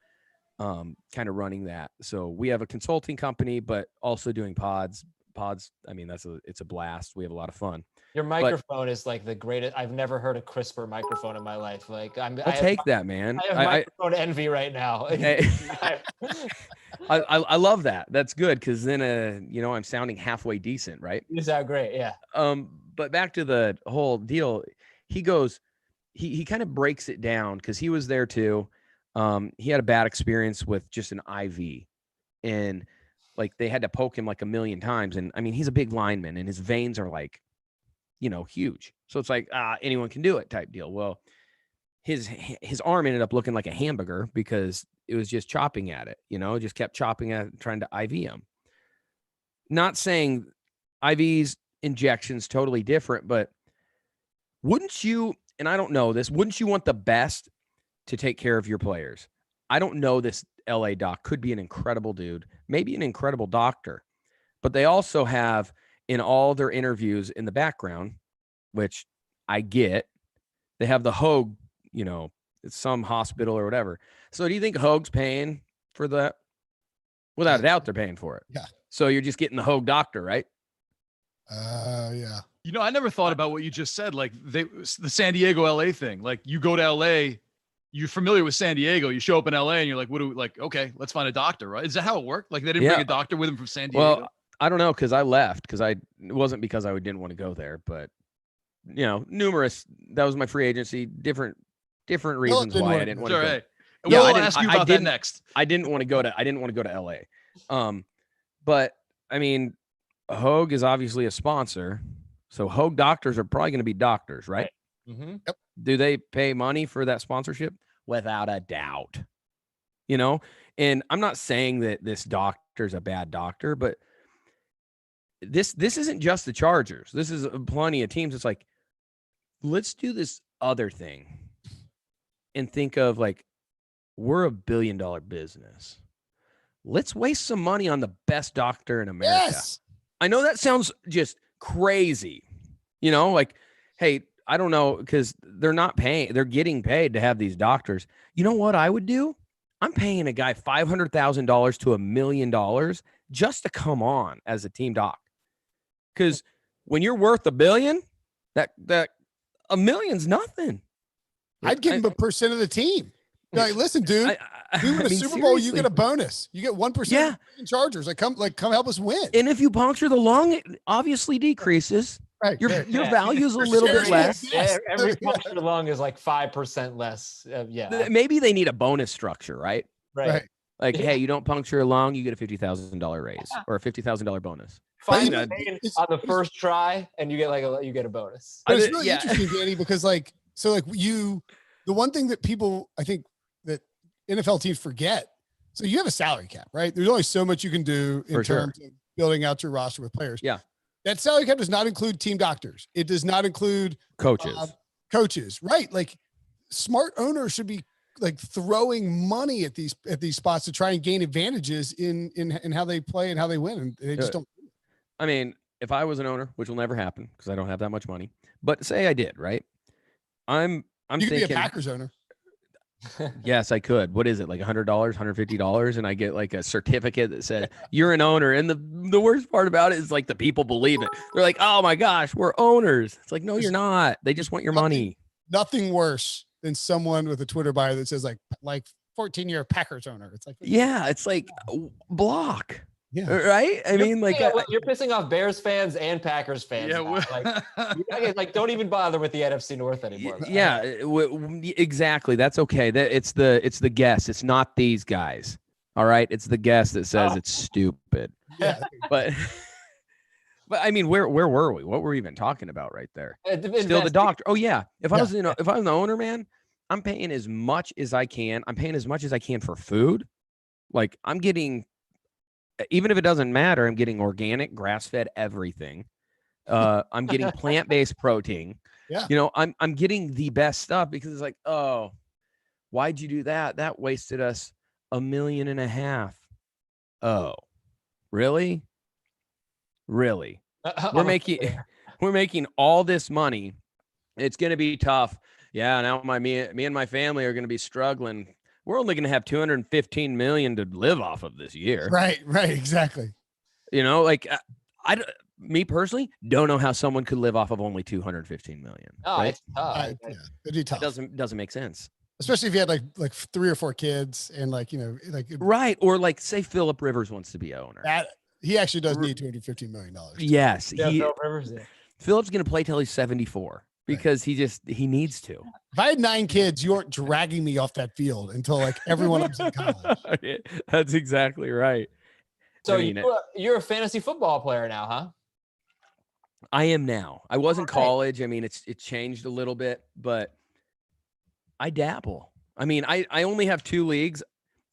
H: kind of running that. So we have a consulting company, but also doing pods. I mean, it's a blast. We have a lot of fun.
A: Your microphone is like the greatest. I've never heard a crisper microphone in my life. Like
H: I'll take that, man.
A: I have microphone envy right now.
H: I love that. That's good, because then I'm sounding halfway decent, right?
A: You sound great, yeah.
H: But back to the whole deal. He goes, he kind of breaks it down, because he was there too. He had a bad experience with just an IV, and like they had to poke him like a million times. And I mean, he's a big lineman, and his veins are like, huge. So it's like, anyone can do it type deal. Well, his arm ended up looking like a hamburger, because it was just chopping at it, just kept chopping at it, trying to IV him. Not saying IVs, injections, totally different, but wouldn't you, and I don't know this, wouldn't you want the best to take care of your players? I don't know, this LA doc could be an incredible dude, maybe an incredible doctor, but they also have in all their interviews in the background, which I get, they have the Hogue, it's some hospital or whatever. So do you think Hogue's paying for that? Without a doubt, they're paying for it.
E: Yeah.
H: So you're just getting the Hogue doctor, right?
E: Yeah.
G: I never thought about what you just said. Like the San Diego, LA thing. Like you go to LA, you're familiar with San Diego. You show up in LA and you're like, okay, let's find a doctor, right? Is that how it worked? Like they didn't bring a doctor with them from San Diego?
H: Well, I don't know, because I left, it wasn't because I didn't want to go there, but numerous. That was my free agency. Different reasons why I didn't want to go.
G: Right. Yeah, we'll ask you about that next.
H: I didn't want to go to LA. But I mean, Hogue is obviously a sponsor, so Hogue doctors are probably going to be doctors, right?
A: Mm-hmm.
E: Yep.
H: Do they pay money for that sponsorship? Without a doubt. And I'm not saying that this doctor's a bad doctor, but this isn't just the Chargers. This is plenty of teams. It's like, let's do this other thing and think of like, we're $1 billion business. Let's waste some money on the best doctor in America.
E: Yes.
H: I know that sounds just crazy, like, hey, I don't know, because they're not paying, they're getting paid to have these doctors. You know what I would do? I'm paying a guy $500,000 to $1 million just to come on as a team doc. Because when you're worth $1 billion, that $1 million's nothing.
E: I'd give him a percent of the team. Like, listen, dude, we win a Super Bowl, you get a bonus. You get 1%
H: Yeah.
E: of Chargers. Come help us win.
H: And if you puncture the lung, it obviously decreases.
E: Right.
H: Your value is a little bit less.
A: Yeah, every puncture lung is like 5% less.
H: Maybe they need a bonus structure, right?
A: Right.
H: Like, hey, you don't puncture a lung, you get a $50,000 raise or a $50,000 bonus.
A: Find a pain on the first try, and you get a bonus.
E: But it's really interesting, Danny, because the one thing that people, I think that NFL teams forget. So you have a salary cap, right? There's only so much you can do in terms of building out your roster with players.
H: Yeah.
E: That salary cap does not include team doctors. It does not include coaches, right? Like smart owners should be like throwing money at these spots to try and gain advantages in how they play and how they win. And they just don't.
H: I mean, if I was an owner, which will never happen because I don't have that much money, but say I did, right? I'm
E: you
H: thinking
E: could be a Packers owner.
H: Yes, I could. What is it, like $100, $150, and I get like a certificate that said you're an owner. And the worst part about it is like the people believe it. They're like, oh my gosh, we're owners. It's like, no, you're not. They just want your money.
E: Nothing worse than someone with a Twitter bio that says like 14-year Packers owner. It's like,
H: yeah, it's like block.
E: Yeah.
H: Right. I mean, like
A: you're pissing off Bears fans and Packers fans.
G: Yeah.
A: Like don't even bother with the NFC North anymore.
H: Yeah, exactly. That's okay. It's the guess. It's not these guys. All right. It's the guess that says it's stupid.
E: Yeah.
H: But But I mean, where were we? What were we even talking about right there? Still the doctor. Oh yeah. If I was the owner, man, I'm paying as much as I can. I'm paying as much as I can for food. Like I'm getting, even if it doesn't matter, I'm getting organic, grass-fed everything. I'm getting plant-based protein.
E: Yeah.
H: You know, I'm getting the best stuff because it's like, oh, why'd you do that? That wasted us $1.5 million. Oh, really? Really? We're making all this money. It's going to be tough. Yeah. Now me and my family are going to be struggling. We're only going to have 215 million to live off of this year.
E: Right. Exactly.
H: You know, like me personally don't know how someone could live off of only 215 million.
A: Oh,
H: right?
A: it's tough.
E: It'd be tough.
H: It doesn't make sense.
E: Especially if you had like 3 or 4 kids and like,
H: right. Or like say Phillip Rivers wants to be owner.
E: That he actually does need $215 million.
H: Yes.
A: Phillip Rivers.
H: Phillip's going to play till he's 74 because he needs to.
E: If I had 9 kids, you aren't dragging me off that field until like everyone was in college.
H: That's exactly right.
A: So you're a fantasy football player now, huh?
H: I am now. I was in college. I mean, it changed a little bit, but I dabble. I mean, I only have 2 leagues.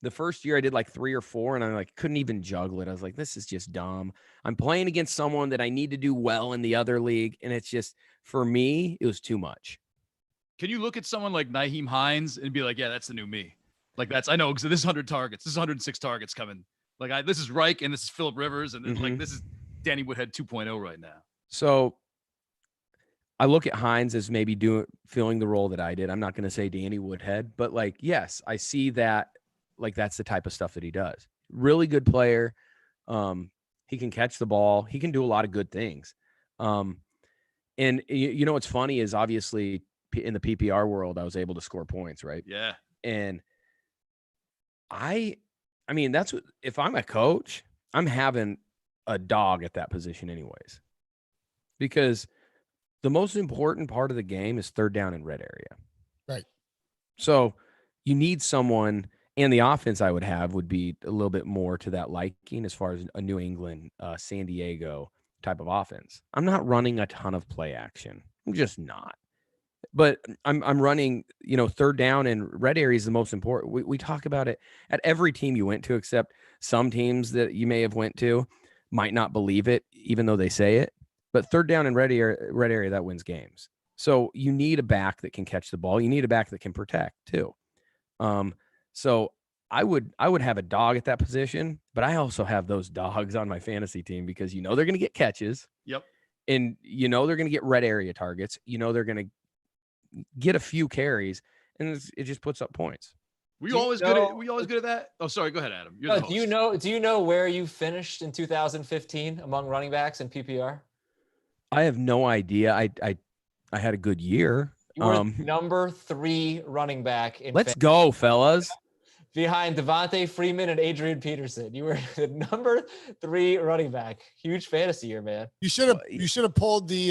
H: The first year I did like 3 or 4 and I like couldn't even juggle it. I was like, this is just dumb. I'm playing against someone that I need to do well in the other league. And it's just, for me, it was too much.
G: Can you look at someone like Nyheim Hines and be like, yeah, that's the new me? Like I know, because this is 100 targets. This is 106 targets coming. Like this is Reich and this is Phillip Rivers. And like, this is Danny Woodhead 2.0 right now.
H: So I look at Hines as maybe filling the role that I did. I'm not going to say Danny Woodhead, but like, yes, I see that. Like that's the type of stuff that he does. Really good player. He can catch the ball. He can do a lot of good things. And you know what's funny is obviously in the PPR world, I was able to score points, right?
G: Yeah.
H: And I mean, that's what, if I'm a coach, I'm having a dog at that position anyways, because the most important part of the game is third down and red area.
E: Right.
H: So you need someone. And the offense I would have would be a little bit more to that liking as far as a New England, San Diego type of offense. I'm not running a ton of play action. I'm just not. But I'm running, third down and red area is the most important. We talk about it at every team you went to, except some teams that you may have went to might not believe it, even though they say it. But third down and red area, that wins games. So you need a back that can catch the ball. You need a back that can protect too. So I would have a dog at that position, but I also have those dogs on my fantasy team because they're going to get catches.
G: Yep.
H: And they're going to get red area targets. They're going to get a few carries, and it just puts up points.
G: We always good at that. Oh, sorry. Go ahead, Adam.
A: Do you know where you finished in 2015 among running backs in PPR?
H: I have no idea. I had a good year.
A: You were number 3 running back in
H: Let's go, fellas.
A: Behind Devontae Freeman and Adrian Peterson. You were the number 3 running back. Huge fantasy year, man.
E: You should have pulled the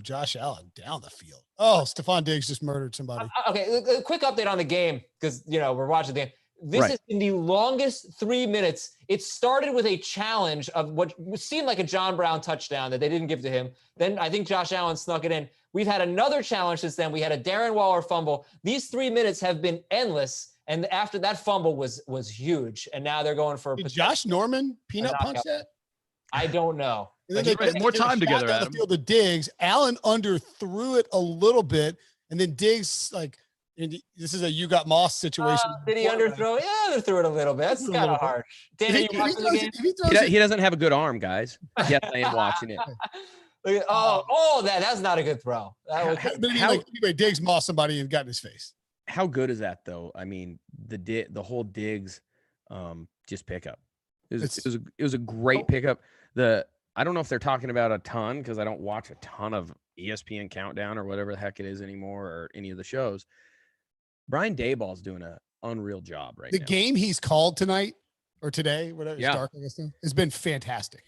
E: Josh Allen down the field. Oh, Stephon Diggs just murdered somebody.
A: Okay, a quick update on the game because we're watching the game. This is in the longest 3 minutes. It started with a challenge of what seemed like a John Brown touchdown that they didn't give to him. Then I think Josh Allen snuck it in. We've had another challenge since then. We had a Darren Waller fumble. These 3 minutes have been endless. And after that fumble was huge. And now they're going for
E: Josh Norman peanut punch that?
A: I don't know.
E: And then they
G: more time together,
E: down
G: Adam.
E: The field to Diggs. Allen underthrew it a little bit. And then Diggs, this is a you got Moss situation.
A: Did he underthrow? Yeah, underthrew it a little bit. That's kind of harsh. Danny, you watching the game?
H: He doesn't have a good arm, guys. Yes, I am watching it.
A: That's not a good throw.
E: Anyway, Diggs mossed somebody and got in his face.
H: How good is that, though? I mean, the whole Diggs just pickup. It was a great pickup. I don't know if they're talking about a ton because I don't watch a ton of ESPN Countdown or whatever the heck it is anymore or any of the shows. Brian Daboll's doing an unreal job right now.
E: The game he's called tonight or today, whatever, dark, I guess, has been fantastic.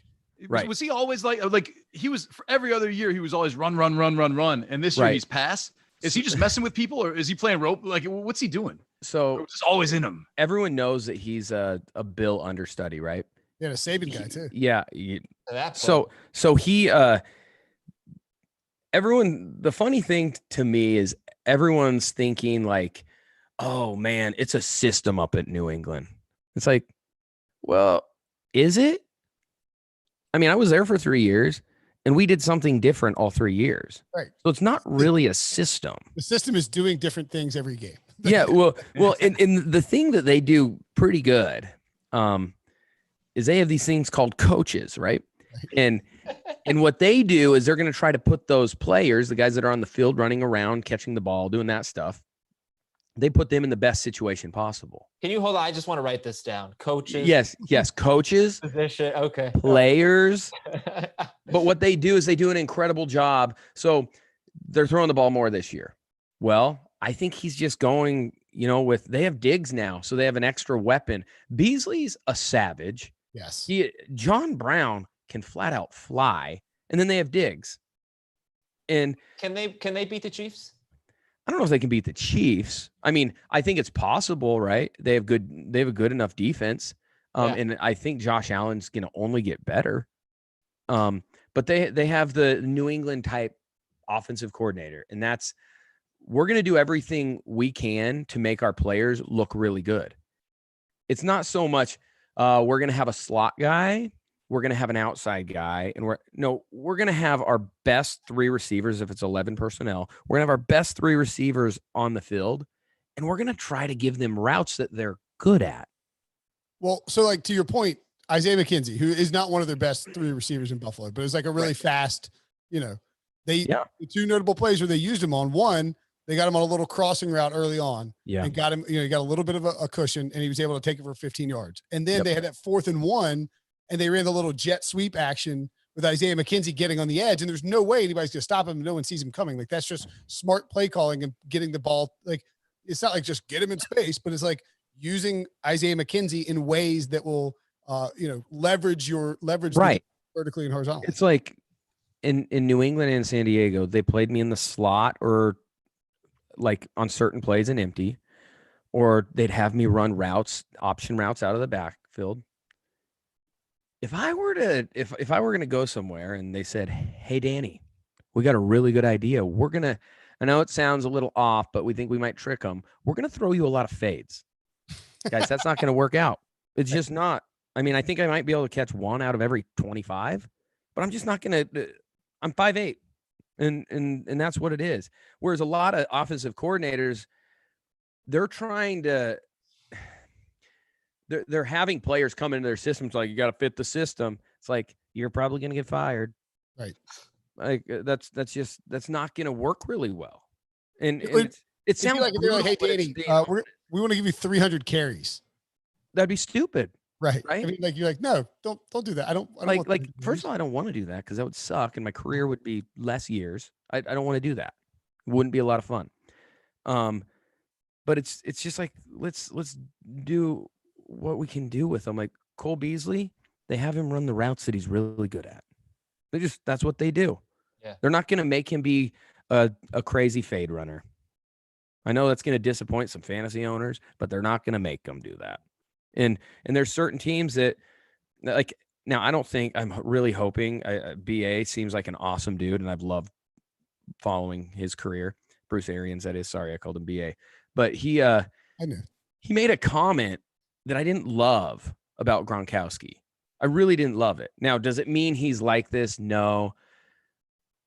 G: Right. Was he always like he was for every other year? He was always run. And this year he's pass. Is he just messing with people or is he playing rope? Like, what's he doing?
H: So
G: it's always in him.
H: Everyone knows that he's a Bill understudy, right?
E: Yeah, the Saban guy too.
H: Yeah.
A: So
H: he everyone, the funny thing to me is everyone's thinking like, oh man, it's a system up at New England. It's like, well, is it? I mean, I was there for 3 years and we did something different all 3 years.
E: Right.
H: So it's not really a system.
E: The system is doing different things every game.
H: Yeah. Well, and the thing that they do pretty good is they have these things called coaches, right? And what they do is they're going to try to put those players, the guys that are on the field running around, catching the ball, doing that stuff, they put them in the best situation possible.
A: Can you hold on? I just want to write this down. Coaches.
H: Yes. Coaches,
A: Position. Okay.
H: players. But what they do is they do an incredible job. So they're throwing the ball more this year. Well, I think he's just going, they have Diggs now. So they have an extra weapon. Beasley's a savage.
E: Yes.
H: John Brown can flat out fly. And then they have Diggs. And
A: can they beat the Chiefs?
H: I don't know if they can beat the Chiefs. I mean, I think it's possible, right? They have a good enough defense. And I think Josh Allen's going to only get better. But they have the New England type offensive coordinator. And we're going to do everything we can to make our players look really good. It's not so much, we're going to have a slot guy. We're going to have an outside guy, and we're going to have our best 3 receivers. If it's 11 personnel, we're going to have our best 3 receivers on the field, and we're going to try to give them routes that they're good at.
E: Well, so like to your point, Isaiah McKenzie, who is not one of their best 3 receivers in Buffalo, but is like a really fast, the 2 notable plays where they used him on. One, they got him on a little crossing route early on and got him, he got a little bit of a cushion and he was able to take it for 15 yards. And then they had that 4th and 1 and they ran the little jet sweep action with Isaiah McKenzie getting on the edge. And there's no way anybody's going to stop him. No one sees him coming. Like that's just smart play calling and getting the ball. Like it's not like just get him in space, but it's like using Isaiah McKenzie in ways that will, leverage
H: right
E: vertically and horizontally.
H: It's like in New England and San Diego, they played me in the slot or like on certain plays and empty, or they'd have me run option routes out of the backfield. If I were going to go somewhere and they said, hey, Danny, we got a really good idea. I know it sounds a little off, but we think we might trick them. We're going to throw you a lot of fades. Guys, that's not going to work out. It's just not. I mean, I think I might be able to catch 1 out of every 25, but I'm just not going to. I'm 5'8", and that's what it is. Whereas a lot of offensive coordinators, they're trying to. They're having players come into their systems like you got to fit the system. It's like you're probably going to get fired,
E: right?
H: Like that's not going to work really well. And
E: it sounds like they're like, hey, Danny, we want to give you 300 carries.
H: That'd be stupid,
E: right? I mean, like you're like, no, don't do that. I don't
H: like. First of all, I don't want to do that because that would suck, and my career would be less years. I don't want to do that. It wouldn't be a lot of fun. But it's just like let's do what we can do with him. Like Cole Beasley, they have him run the routes that he's really good at. That's what they do.
A: Yeah.
H: They're not going to make him be a crazy fade runner. I know that's going to disappoint some fantasy owners, but they're not going to make them do that. And there's certain teams that like, now I'm really hoping BA seems like an awesome dude. And I've loved following his career. Bruce Arians, that is. Sorry, I called him BA, but he made a comment that I didn't love about Gronkowski. I really didn't love it. Now, does it mean he's like this? No.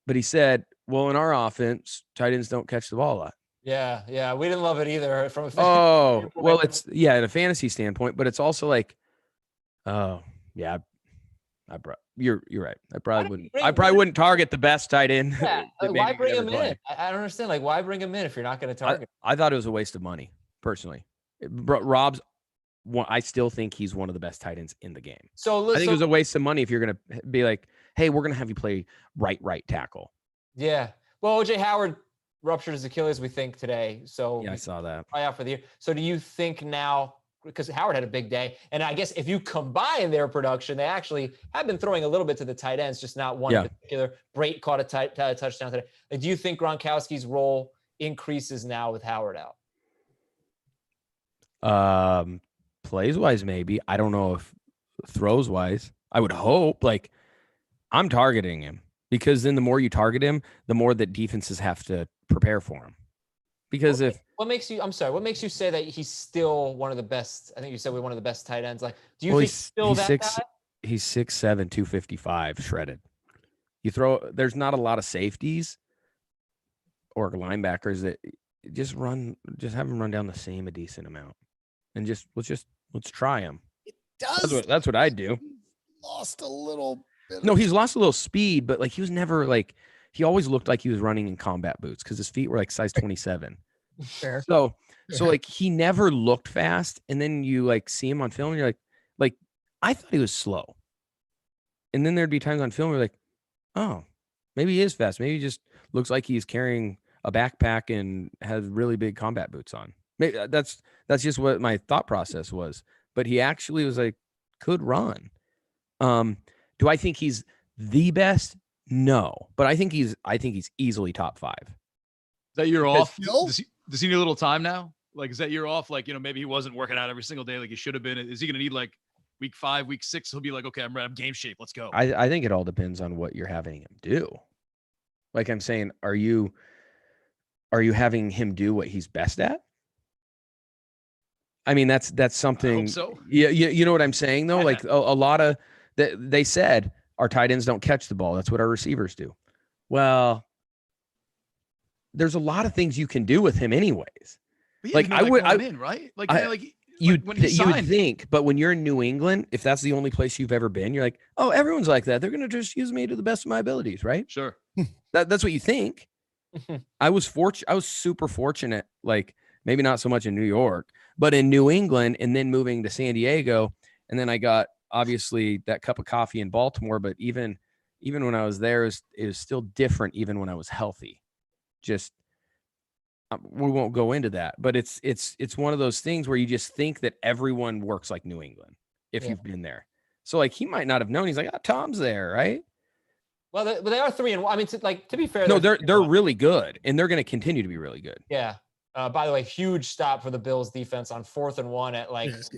H: But he said, well, in our offense, tight ends don't catch the ball a lot.
A: Yeah. We didn't love it either from a
H: fantasy well, it's in a fantasy standpoint, but it's also like, oh, yeah, you're right. I probably wouldn't target the best tight end.
A: Yeah, why bring him in? I don't understand. Like, why bring him in if you're not going to target?
H: I thought it was a waste of money, personally. I still think he's one of the best tight ends in the game.
A: So
H: I think it was a waste of money if you're going to be like, hey, we're going to have you play right tackle.
A: Yeah. Well, OJ Howard ruptured his Achilles, we think, today. So
H: yeah, I saw that.
A: Try out for the year. So do you think now, because Howard had a big day, and I guess if you combine their production, they actually have been throwing a little bit to the tight ends, just not one in particular. Brate caught a touchdown today. Like, do you think Gronkowski's role increases now with Howard out?
H: Plays wise, maybe. I don't know if throws wise. I would hope. Like, I'm targeting him because then the more you target him, the more that defenses have to prepare for him. Because
A: what makes you say that he's still one of the best? I think you said we're one of the best tight ends. Like, do you think he's still that guy?
H: He's 6'7", 255, shredded. There's not a lot of safeties or linebackers that just have him run down the same a decent amount, and let's try him.
E: It does.
H: That's what I do.
E: Lost a little bit.
H: No, he's lost a little speed, but like he was never like. He always looked like he was running in combat boots because his feet were like size 27.
A: Fair.
H: So like he never looked fast, and then you like see him on film, and you're like I thought he was slow, and then there'd be times on film where you're like, oh, maybe he is fast. Maybe he just looks like he's carrying a backpack and has really big combat boots on. Maybe that's just what my thought process was. But he actually was like could run. Do I think he's the best? No, but I think he's easily top 5.
G: Is that year off? Does he need a little time now? Like, is that year off? Like, maybe he wasn't working out every single day like he should have been. Is he going to need like week 5, week 6? He'll be like, okay, I'm game shape. Let's go.
H: I think it all depends on what you're having him do. Like I'm saying, are you having him do what he's best at? I mean, that's something.
G: I hope so.
H: Yeah, you know what I'm saying though. Like a lot of they said our tight ends don't catch the ball. That's what our receivers do. Well, there's a lot of things you can do with him, anyways.
G: Yeah,
H: like I would,
G: right?
H: You would think, but when you're in New England, if that's the only place you've ever been, you're like, oh, everyone's like that. They're gonna just use me to the best of my abilities, right?
G: Sure.
H: That's what you think. I was super fortunate. Like maybe not so much in New York, but in New England, and then moving to San Diego, and then I got obviously that cup of coffee in Baltimore. But even when I was there, it was still different. Even when I was healthy, just. We won't go into that, but it's one of those things where you just think that everyone works like New England if you've been there. So like he might not have known. He's like, Tom's there, right?
A: Well, they are 3-1. I mean, to be fair,
H: no, they're really good, and they're going to continue to be really good.
A: Yeah. By the way, huge stop for the Bills defense on 4th and 1 at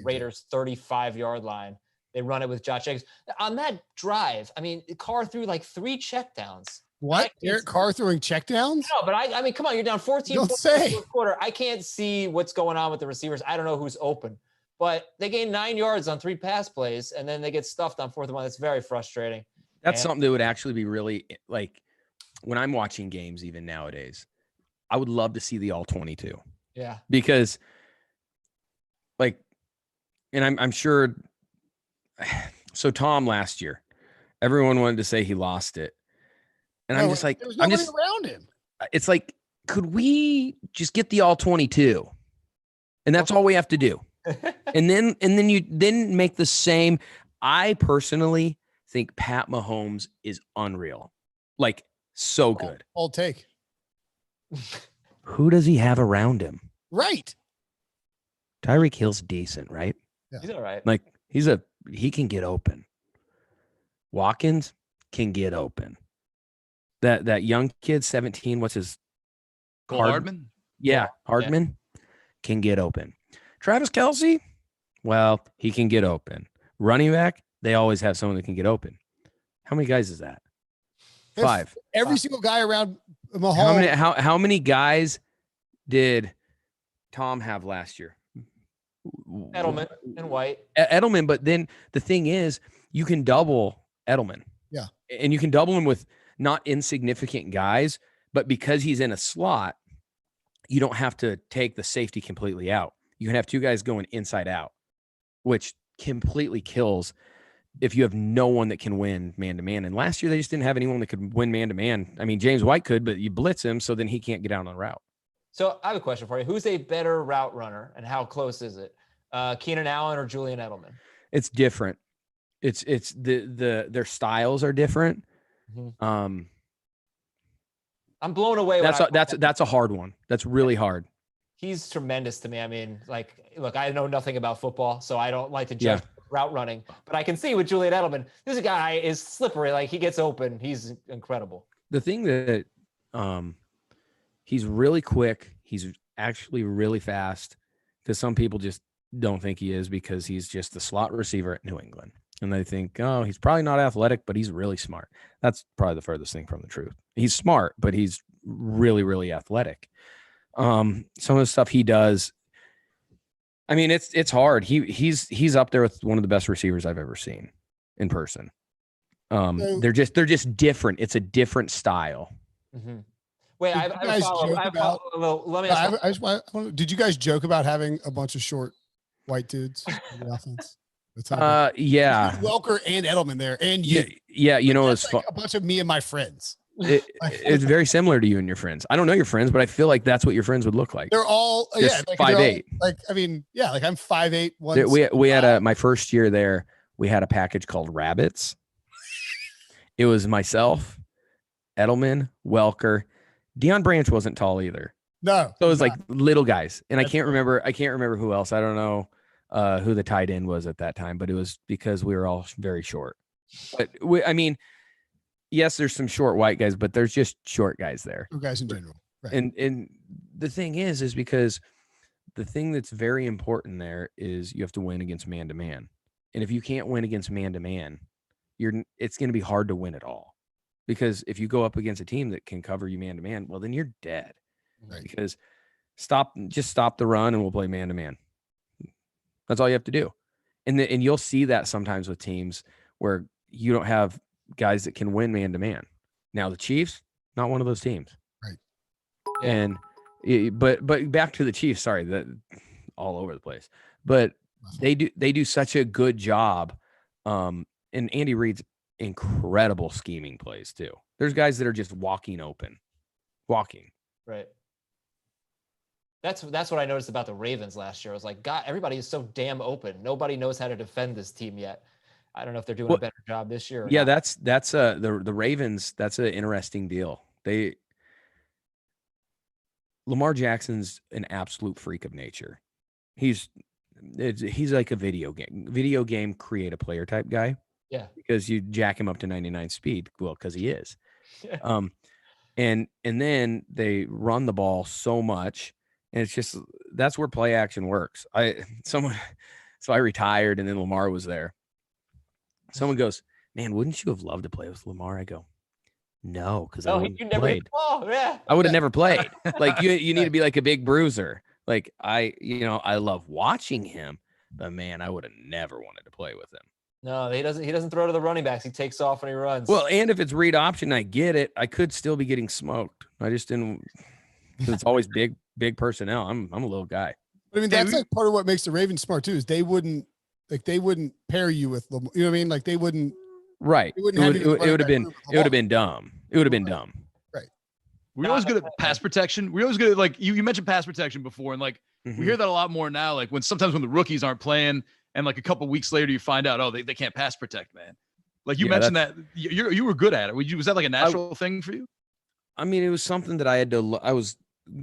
A: Raiders 35-yard line. They run it with Josh Jacobs on that drive. I mean, Carr threw like 3 checkdowns.
E: What? Derek Carr throwing checkdowns?
A: No, but I mean, come on, you're down 14 points in the fourth quarter. I can't see what's going on with the receivers. I don't know who's open. But they gained 9 yards on 3 pass plays, and then they get stuffed on 4th and 1. That's very frustrating.
H: That's something that would actually be really, like, when I'm watching games even nowadays, I would love to see the all 22.
A: Yeah.
H: Because, like, and I'm sure, so Tom last year, everyone wanted to say he lost it. And I'm just like,
E: there's nobody around him.
H: It's like, could we just get the all 22? And that's all we have to do. and then you make the same. I personally think Pat Mahomes is unreal. Like, so good.
E: Old take.
H: Who does he have around him?
E: Right.
H: Tyreek Hill's decent, right?
A: Yeah. He's all right.
H: Like, he can get open. Watkins can get open. That young kid, 17, what's his?
G: Hardman?
H: Yeah, Hardman can get open. Travis Kelce, well, he can get open. Running back, they always have someone that can get open. How many guys is that? 5.
E: Every single guy around Mahomes.
H: How many guys did Tom have last year?
A: Edelman and White.
H: Edelman, but then the thing is, you can double Edelman.
E: Yeah.
H: And you can double him with not insignificant guys, but because he's in a slot, you don't have to take the safety completely out. You can have 2 guys going inside out, which completely kills if you have no one that can win man-to-man. And last year, they just didn't have anyone that could win man-to-man. I mean, James White could, but you blitz him, so then he can't get out on the route.
A: So I have a question for you. Who's a better route runner, and how close is it? Keenan Allen or Julian Edelman?
H: It's different. It's their styles are different.
A: Mm-hmm. I'm blown away.
H: That's a hard one. That's really hard.
A: He's tremendous to me. I mean, like, look, I know nothing about football, so I don't like to judge route running, but I can see with Julian Edelman, this guy is slippery. Like, he gets open. He's incredible.
H: The thing that he's really quick. He's actually really fast, because some people just don't think he is because he's just the slot receiver at New England. And they think, oh, he's probably not athletic, but he's really smart. That's probably the furthest thing from the truth. He's smart, but he's really, really athletic. Some of the stuff he does, I mean, it's hard. He's up there with one of the best receivers I've ever seen in person. They're just different. It's a different style.
A: Mm-hmm. Wait, I let me ask.
E: Did you guys joke about having a bunch of short white dudes in the offense?
H: Yeah.
E: Welker and Edelman there, and you.
H: Yeah, you know, it's
E: like a bunch of me and my friends.
H: It's very similar to you and your friends. I don't know your friends, but I feel like that's what your friends would look like.
E: They're all
H: just 5'8".
E: Like I mean, yeah, like I'm 5'8".
H: We had my first year there. We had a package called Rabbits. It was myself, Edelman, Welker. Deion Branch wasn't tall either.
E: No,
H: so it was like little guys, and I can't remember who else. I don't know who the tight end was at that time, but it was because we were all very short. But I mean, yes, there's some short white guys, but there's just short guys there.
E: Short guys in general. Right.
H: And the thing is because the thing that's very important there is you have to win against man to man, and if you can't win against man to man, it's going to be hard to win at all. Because if you go up against a team that can cover you man to man, well, then you're dead.
E: Right.
H: Because just stop the run and we'll play man to man. That's all you have to do. And you'll see that sometimes with teams where you don't have guys that can win man to man. Now the Chiefs, not one of those teams.
E: Right.
H: And but back to the Chiefs, sorry, that all over the place. But they do such a good job. And Andy Reid's incredible scheming plays too. There's guys that are just walking.
A: Right. That's what I noticed about the Ravens last year. I was like, God, everybody is so damn open. Nobody knows how to defend this team yet. I don't know if they're doing a better job this year.
H: Yeah, not. that's the Ravens. That's an interesting deal. Lamar Jackson's an absolute freak of nature. He's like a video game create a player type guy.
A: Yeah.
H: Because you jack him up to 99 speed. Well, because he is. And then they run the ball so much, and it's just that's where play action works. So I retired, and then Lamar was there. Someone goes, "Man, wouldn't you have loved to play with Lamar?" I go, "No, because I wouldn't have played. I would have never played. Like you need to be like a big bruiser. Like I love watching him, but man, I would have never wanted to play with him."
A: No, he doesn't throw to the running backs. He takes off when he runs.
H: Well, and if it's read option, I get it. I could still be getting smoked. I just didn't. It's always big personnel. I'm a little guy.
E: I mean, that's like part of what makes the Ravens smart too. Is they wouldn't pair you with Lamar. You know what I mean? Like they wouldn't.
H: Right. It would have been dumb. It would have been dumb.
E: Right.
G: We're always good at pass protection. We're always good at, like you mentioned pass protection before, and like we hear that a lot more now. Like sometimes when the rookies aren't playing. And like a couple weeks later, you find out, they can't pass protect, man. Like you mentioned that you were good at it. Was that like a natural thing for you?
H: I mean, it was something that I had to. I was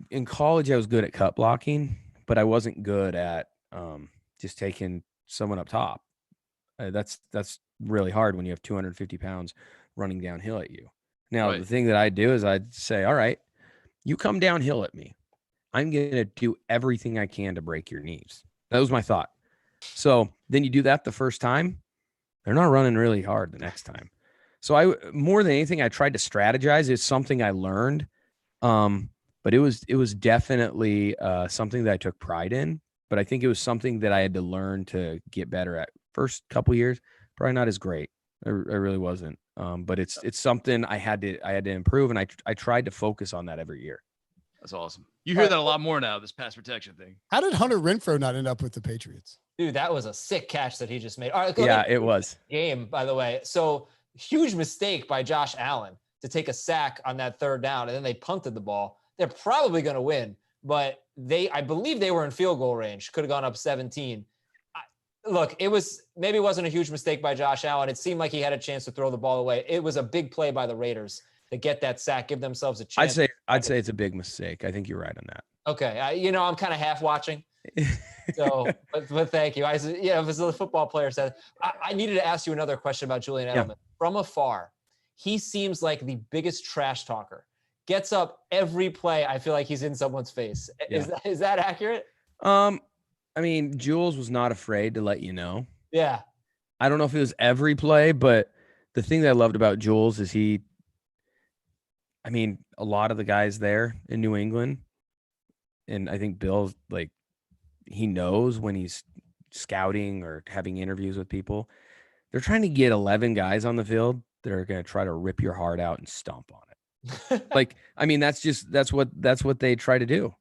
H: in college. I was good at cut blocking, but I wasn't good at just taking someone up top. That's really hard when you have 250 pounds running downhill at you. Now, The thing that I'd do is I'd say, all right, you come downhill at me. I'm going to do everything I can to break your knees. That was my thought. So then you do that the first time, they're not running really hard the next time. So more than anything, I tried to strategize. It's something I learned. But it was definitely something that I took pride in, but I think it was something that I had to learn to get better at. First couple years, probably not as great. I really wasn't. But it's something I had to improve, and I tried to focus on that every year.
G: That's awesome. You hear that a lot more now, this pass protection thing.
E: How did Hunter Renfrow not end up with the Patriots?
A: Dude, that was a sick catch that he just made. All right,
H: it was.
A: Game, by the way. So huge mistake by Josh Allen to take a sack on that third down, and then they punted the ball. They're probably going to win, but I believe they were in field goal range. Could have gone up 17. Look, it wasn't a huge mistake by Josh Allen. It seemed like he had a chance to throw the ball away. It was a big play by the Raiders to get that sack, give themselves a chance.
H: I'd say it's a big mistake. I think you're right on that.
A: Okay, I'm kind of half watching. So, but thank you. If it's a football player said, I needed to ask you another question about Julian Edelman. Yeah. From afar, he seems like the biggest trash talker. Gets up every play. I feel like he's in someone's face. Yeah. Is that accurate?
H: I mean, Jules was not afraid to let you know.
A: Yeah.
H: I don't know if it was every play, but the thing that I loved about Jules is a lot of the guys there in New England, and I think Bill's like, he knows when he's scouting or having interviews with people, they're trying to get 11 guys on the field that are going to try to rip your heart out and stomp on it. That's what they try to do.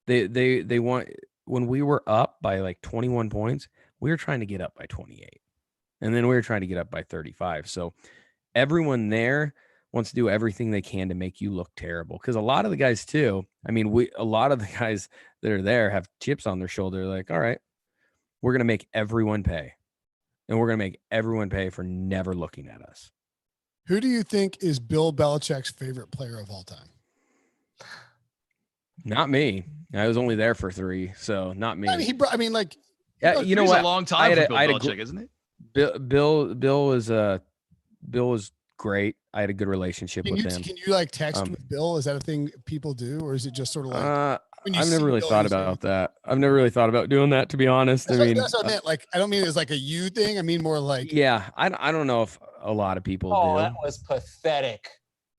H: They want, when we were up by like 21 points, we were trying to get up by 28. And then we were trying to get up by 35. So everyone there wants to do everything they can to make you look terrible. Because a lot of the guys too, a lot of the guys that are there have chips on their shoulder. Like, all right, we're going to make everyone pay. And we're going to make everyone pay for never looking at us.
E: Who do you think is Bill Belichick's favorite player of all time?
H: Not me. I was only there for 3, so not me.
G: You know what? A long time for Bill Belichick, isn't it?
H: Bill was great. I had a good relationship with him.
E: Can you like text with Bill? Is that a thing people do, or is it just sort of like?
H: I've never really thought about that. I've never really thought about doing that, to be honest.
E: That's what I meant. Like, I don't mean it's like a you thing. I mean more like.
H: Yeah, I don't know if a lot of people do.
A: Oh, that was pathetic.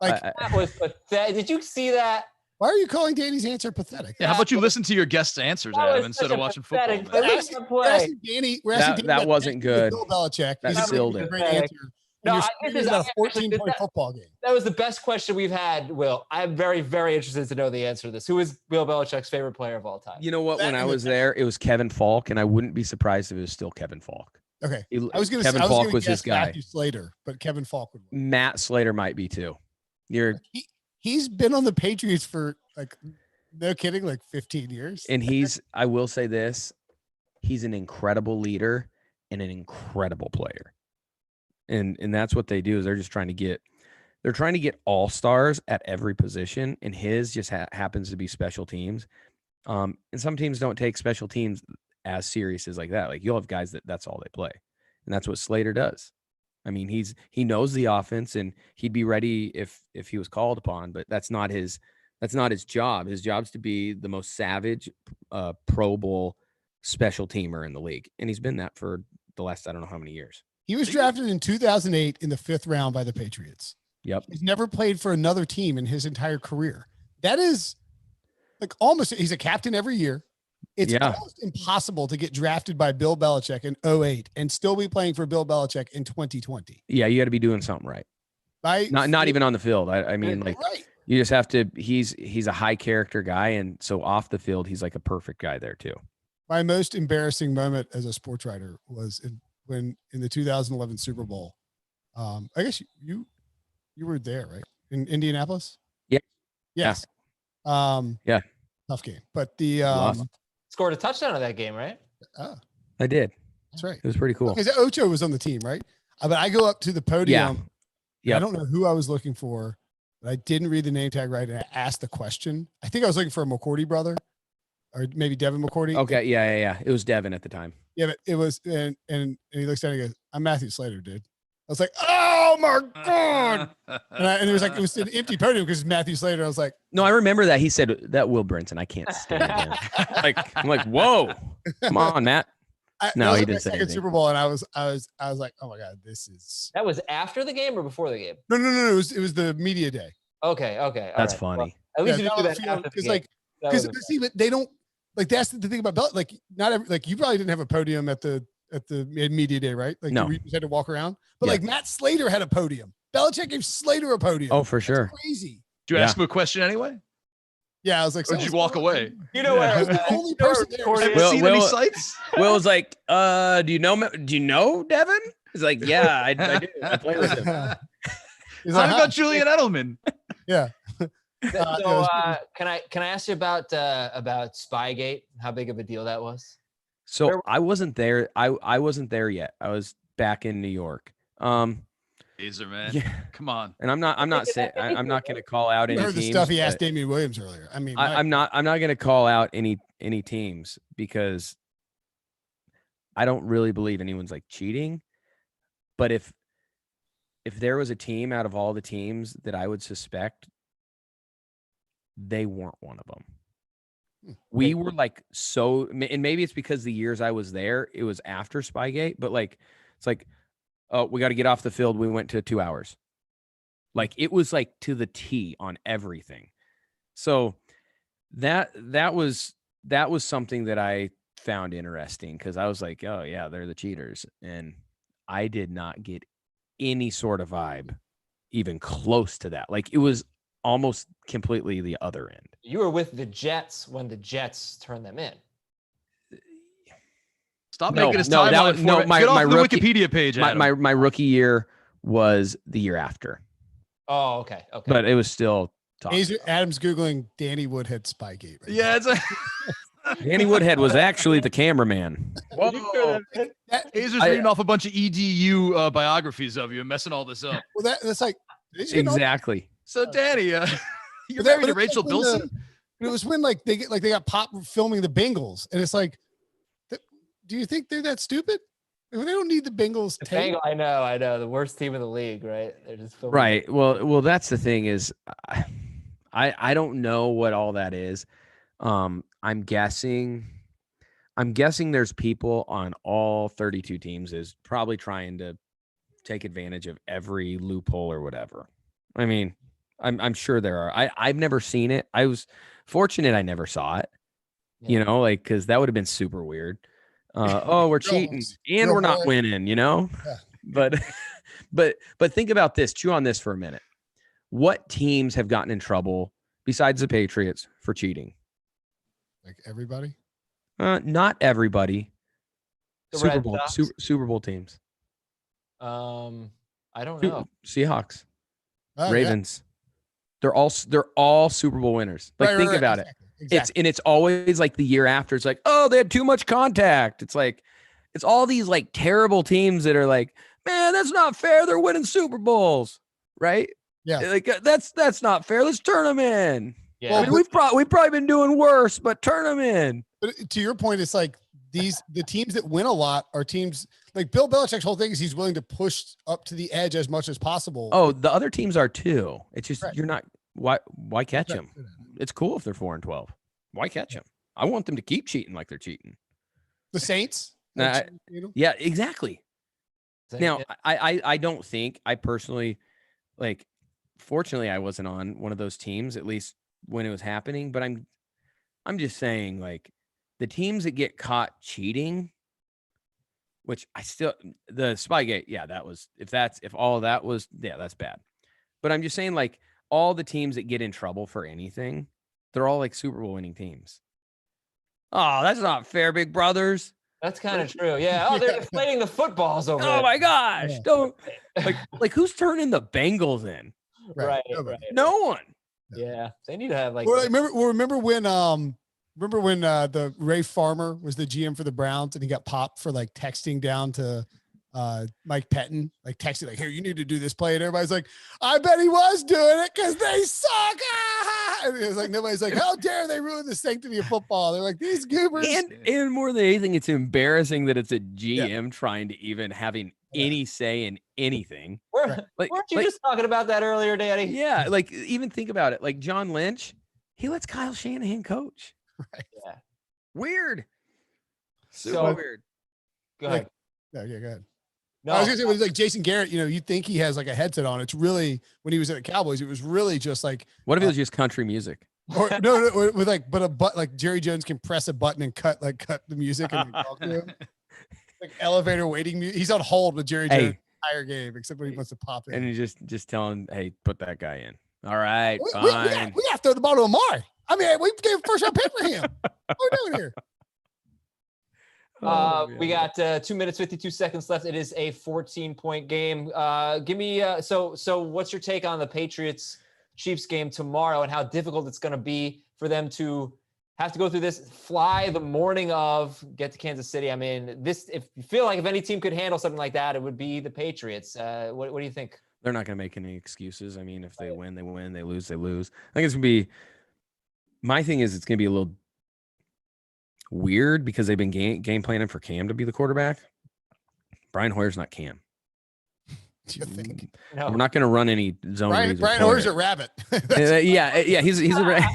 A: That was pathetic. Did you see that?
E: Why are you calling Danny's answer pathetic?
G: Yeah, how about you listen to your guest's answers, Adam, instead of watching football?
E: We're asking Danny
H: that wasn't good.
E: Bill Belichick.
H: That sealed it.
E: Great answer.
A: No,
E: this is a 14-point football game.
A: That was the best question we've had, Will. I'm very, very interested to know the answer to this. Who is Bill Belichick's favorite player of all time?
H: You know what? When I was there, it was Kevin Falk, and I wouldn't be surprised if it was still Kevin Falk.
E: Okay.
H: Kevin Falk was his guy.
E: Matthew Slater, but Kevin Falk would win.
H: Matt Slater might be too.
E: He's been on the Patriots for like, no kidding, like 15 years.
H: And I will say this, he's an incredible leader and an incredible player. And that's what they do, is they're just trying to get all-stars at every position, and his just happens to be special teams. And some teams don't take special teams as serious as like that. Like, you'll have guys that's all they play. And that's what Slater does. He knows the offense, and he'd be ready if he was called upon, but that's not his job. His job's to be the most savage Pro Bowl special teamer in the league. And he's been that for the last, I don't know how many years.
E: He was drafted in 2008 in the 5th round by the Patriots.
H: Yep.
E: He's never played for another team in his entire career. That is like he's a captain every year. It's almost impossible to get drafted by Bill Belichick in 2008 and still be playing for Bill Belichick in 2020.
H: Yeah, you got to be doing something right. Not even on the field. You just have to. He's a high character guy, and so off the field, he's like a perfect guy there too.
E: My most embarrassing moment as a sports writer was in the 2011 Super Bowl. I guess you were there, right? In Indianapolis?
H: Yeah.
E: Yes.
H: Yeah.
E: Tough game. But the
A: scored a touchdown in that game, right?
H: I did.
E: That's right.
H: It was pretty cool.
E: Because Ocho was on the team, right? But I go up to the podium.
H: Yeah.
E: I don't know who I was looking for, but I didn't read the name tag right, and I asked the question. I think I was looking for a McCourty brother, or maybe Devin McCourty.
H: Okay, yeah. It was Devin at the time.
E: Yeah, but it was, and he looks down and he goes, "I'm Matthew Slater, dude." I was like, "Oh my god!" and it was an empty podium because Matthew Slater. I was like,
H: "No, I remember that." He said that Will Brinson. I can't stand him. I'm like, whoa, come on, Matt. No, he didn't say anything.
E: Super Bowl, and I was like, "Oh my god, this is."
A: That was after the game or before the game?
E: No. It was the media day.
A: Okay.
H: That's funny.
A: Well, at least you didn't do that after the game.
E: Because they don't like. That's the thing about Belichick. Like, not every, like, you probably didn't have a podium at the media day, right? Like,
H: no,
E: you just had to walk around. But like, Matt Slater had a podium. Belichick gave Slater a podium.
H: Oh, for sure.
E: That's crazy.
G: Did you ask him a question anyway?
E: Yeah, I was like,
G: or did you walk away?
A: You know what?
E: The only person there.
G: Have you seen any sites?
H: Will was like, do you know Devin? He's like, yeah, I do. I play with him.
E: He's
G: like, how about Julian Edelman?
E: Yeah.
A: So can I ask you about Spygate? How big of a deal that was?
H: So I wasn't there. I wasn't there yet. I was back in New York.
G: Hazer, man.
H: Yeah.
G: Come on.
H: And I'm not saying I'm not going to call out any
E: teams. The stuff he asked Damien Williams earlier. I mean,
H: I'm not going to call out any teams because I don't really believe anyone's like cheating. But if there was a team out of all the teams that I would suspect, they weren't one of them. We were like so, and maybe it's because the years I was there, it was after Spygate, but like, it's like, oh, we got to get off the field. We went to 2 hours. Like it was like to the T on everything. So that was something that I found interesting because I was like, oh yeah, they're the cheaters. And I did not get any sort of vibe even close to that. Like it was almost completely the other end.
A: You were with the Jets when the Jets turned them in.
G: Stop making us timeline format. Get off the Wikipedia page.
H: My rookie year was the year after.
A: Oh, okay.
H: But it was still tough.
E: Adam's Googling Danny Woodhead Spygate. Right
G: yeah, it's
H: Danny Woodhead was actually the cameraman.
G: Hazer's reading off a bunch of EDU biographies of you and messing all this up.
E: Well, that's like
H: exactly.
G: So, Danny, you're married to Rachel Bilson.
E: It was when they got Pop filming the Bengals, and it's like, do you think they're that stupid? I mean, they don't need the Bengals tape.
A: I know, the worst team in the league, right? They're just filming.
H: Right. Well, that's the thing is, I don't know what all that is. I'm guessing there's people on all 32 teams is probably trying to take advantage of every loophole or whatever. I mean, I'm sure there are. I've never seen it. I was fortunate I never saw it.
A: Yeah.
H: Like because that would have been super weird. Oh, we're cheating and we're not winning. Yeah. But think about this. Chew on this for a minute. What teams have gotten in trouble besides the Patriots for cheating?
E: Like everybody?
H: Not everybody.
A: The
H: Super
A: Red
H: Bowl,
A: Sox?
H: Super Bowl teams.
A: I don't know.
H: Seahawks,
E: Oh,
H: Ravens. Yeah. They're all Super Bowl winners. Like think about it.
E: Exactly.
H: It's always like the year after. It's like, oh, they had too much contact. It's like it's all these like terrible teams that are like, man, that's not fair. They're winning Super Bowls, right?
E: Yeah.
H: Like that's not fair. Let's turn them in.
A: Yeah.
H: I mean, we've probably been doing worse, but turn them in.
E: But to your point, it's like the teams that win a lot are teams like Bill Belichick's whole thing is he's willing to push up to the edge as much as possible.
H: Oh, the other teams are too. It's just
E: Right.
H: You're not. Why catch them? It's cool if they're 4-12. Why catch them? I want them to keep cheating like they're cheating.
E: The Saints.
H: Yeah, exactly. Now, I don't think I personally like. Fortunately, I wasn't on one of those teams at least when it was happening. But I'm just saying, like the teams that get caught cheating, which the Spygate, yeah, that was if all of that was, yeah, that's bad. But I'm just saying, like all the teams that get in trouble for anything, they're all like Super Bowl winning teams. Oh, that's not fair, big brothers.
A: That's kind of true. Yeah. Oh, they're deflating the footballs over there.
H: Oh my gosh. Yeah. Don't like who's turning the Bengals in?
A: Right.
H: No one.
A: Yeah. They need to have like
E: remember when the Ray Farmer was the GM for the Browns and he got popped for like texting down to Mike Pettin, like texting like, here, you need to do this play. And everybody's like, I bet he was doing it because they suck. And it was like, nobody's like, how dare they ruin the sanctity of football? They're like, these goobers.
H: And more than anything, it's embarrassing that it's a GM trying to even having any say in anything.
A: Weren't you just talking about that earlier, Danny?
H: Yeah. Like even think about it. Like John Lynch, he lets Kyle Shanahan coach.
E: Right.
A: Yeah.
H: Weird.
A: So
H: weird.
A: Go ahead.
E: Go ahead.
A: No,
E: I was gonna say, when it's like Jason Garrett, you think he has like a headset on. It's really, when he was at the Cowboys, it was really just like,
H: what if it was just country music?
E: Or no, with like, but like Jerry Jones can press a button and cut the music and talk to him. Like elevator waiting music. He's on hold with Jerry Jones the entire game, except when he wants to pop in.
H: And you just tell him, hey, put that guy in. All right, fine.
E: We got to throw the ball to Amari. I mean, we gave a first round pick for him. What are we doing here?
A: We got 2 minutes, 52 seconds left. It is a 14-point game. Give me so what's your take on the Patriots Chiefs game tomorrow and how difficult it's going to be for them to have to go through this, fly the morning of, get to Kansas City? I mean, if you feel like if any team could handle something like that, it would be the Patriots. What do you think?
H: They're not going to make any excuses. I mean, if they win, they win. They lose, they lose. I think it's going to be, my thing is it's going to be a little weird because they've been game planning for Cam to be the quarterback. Brian Hoyer's not Cam.
E: Do you think?
A: No.
H: We're not going to run any zone.
E: Brian Hoyer's a rabbit.
H: yeah, he's a rabbit.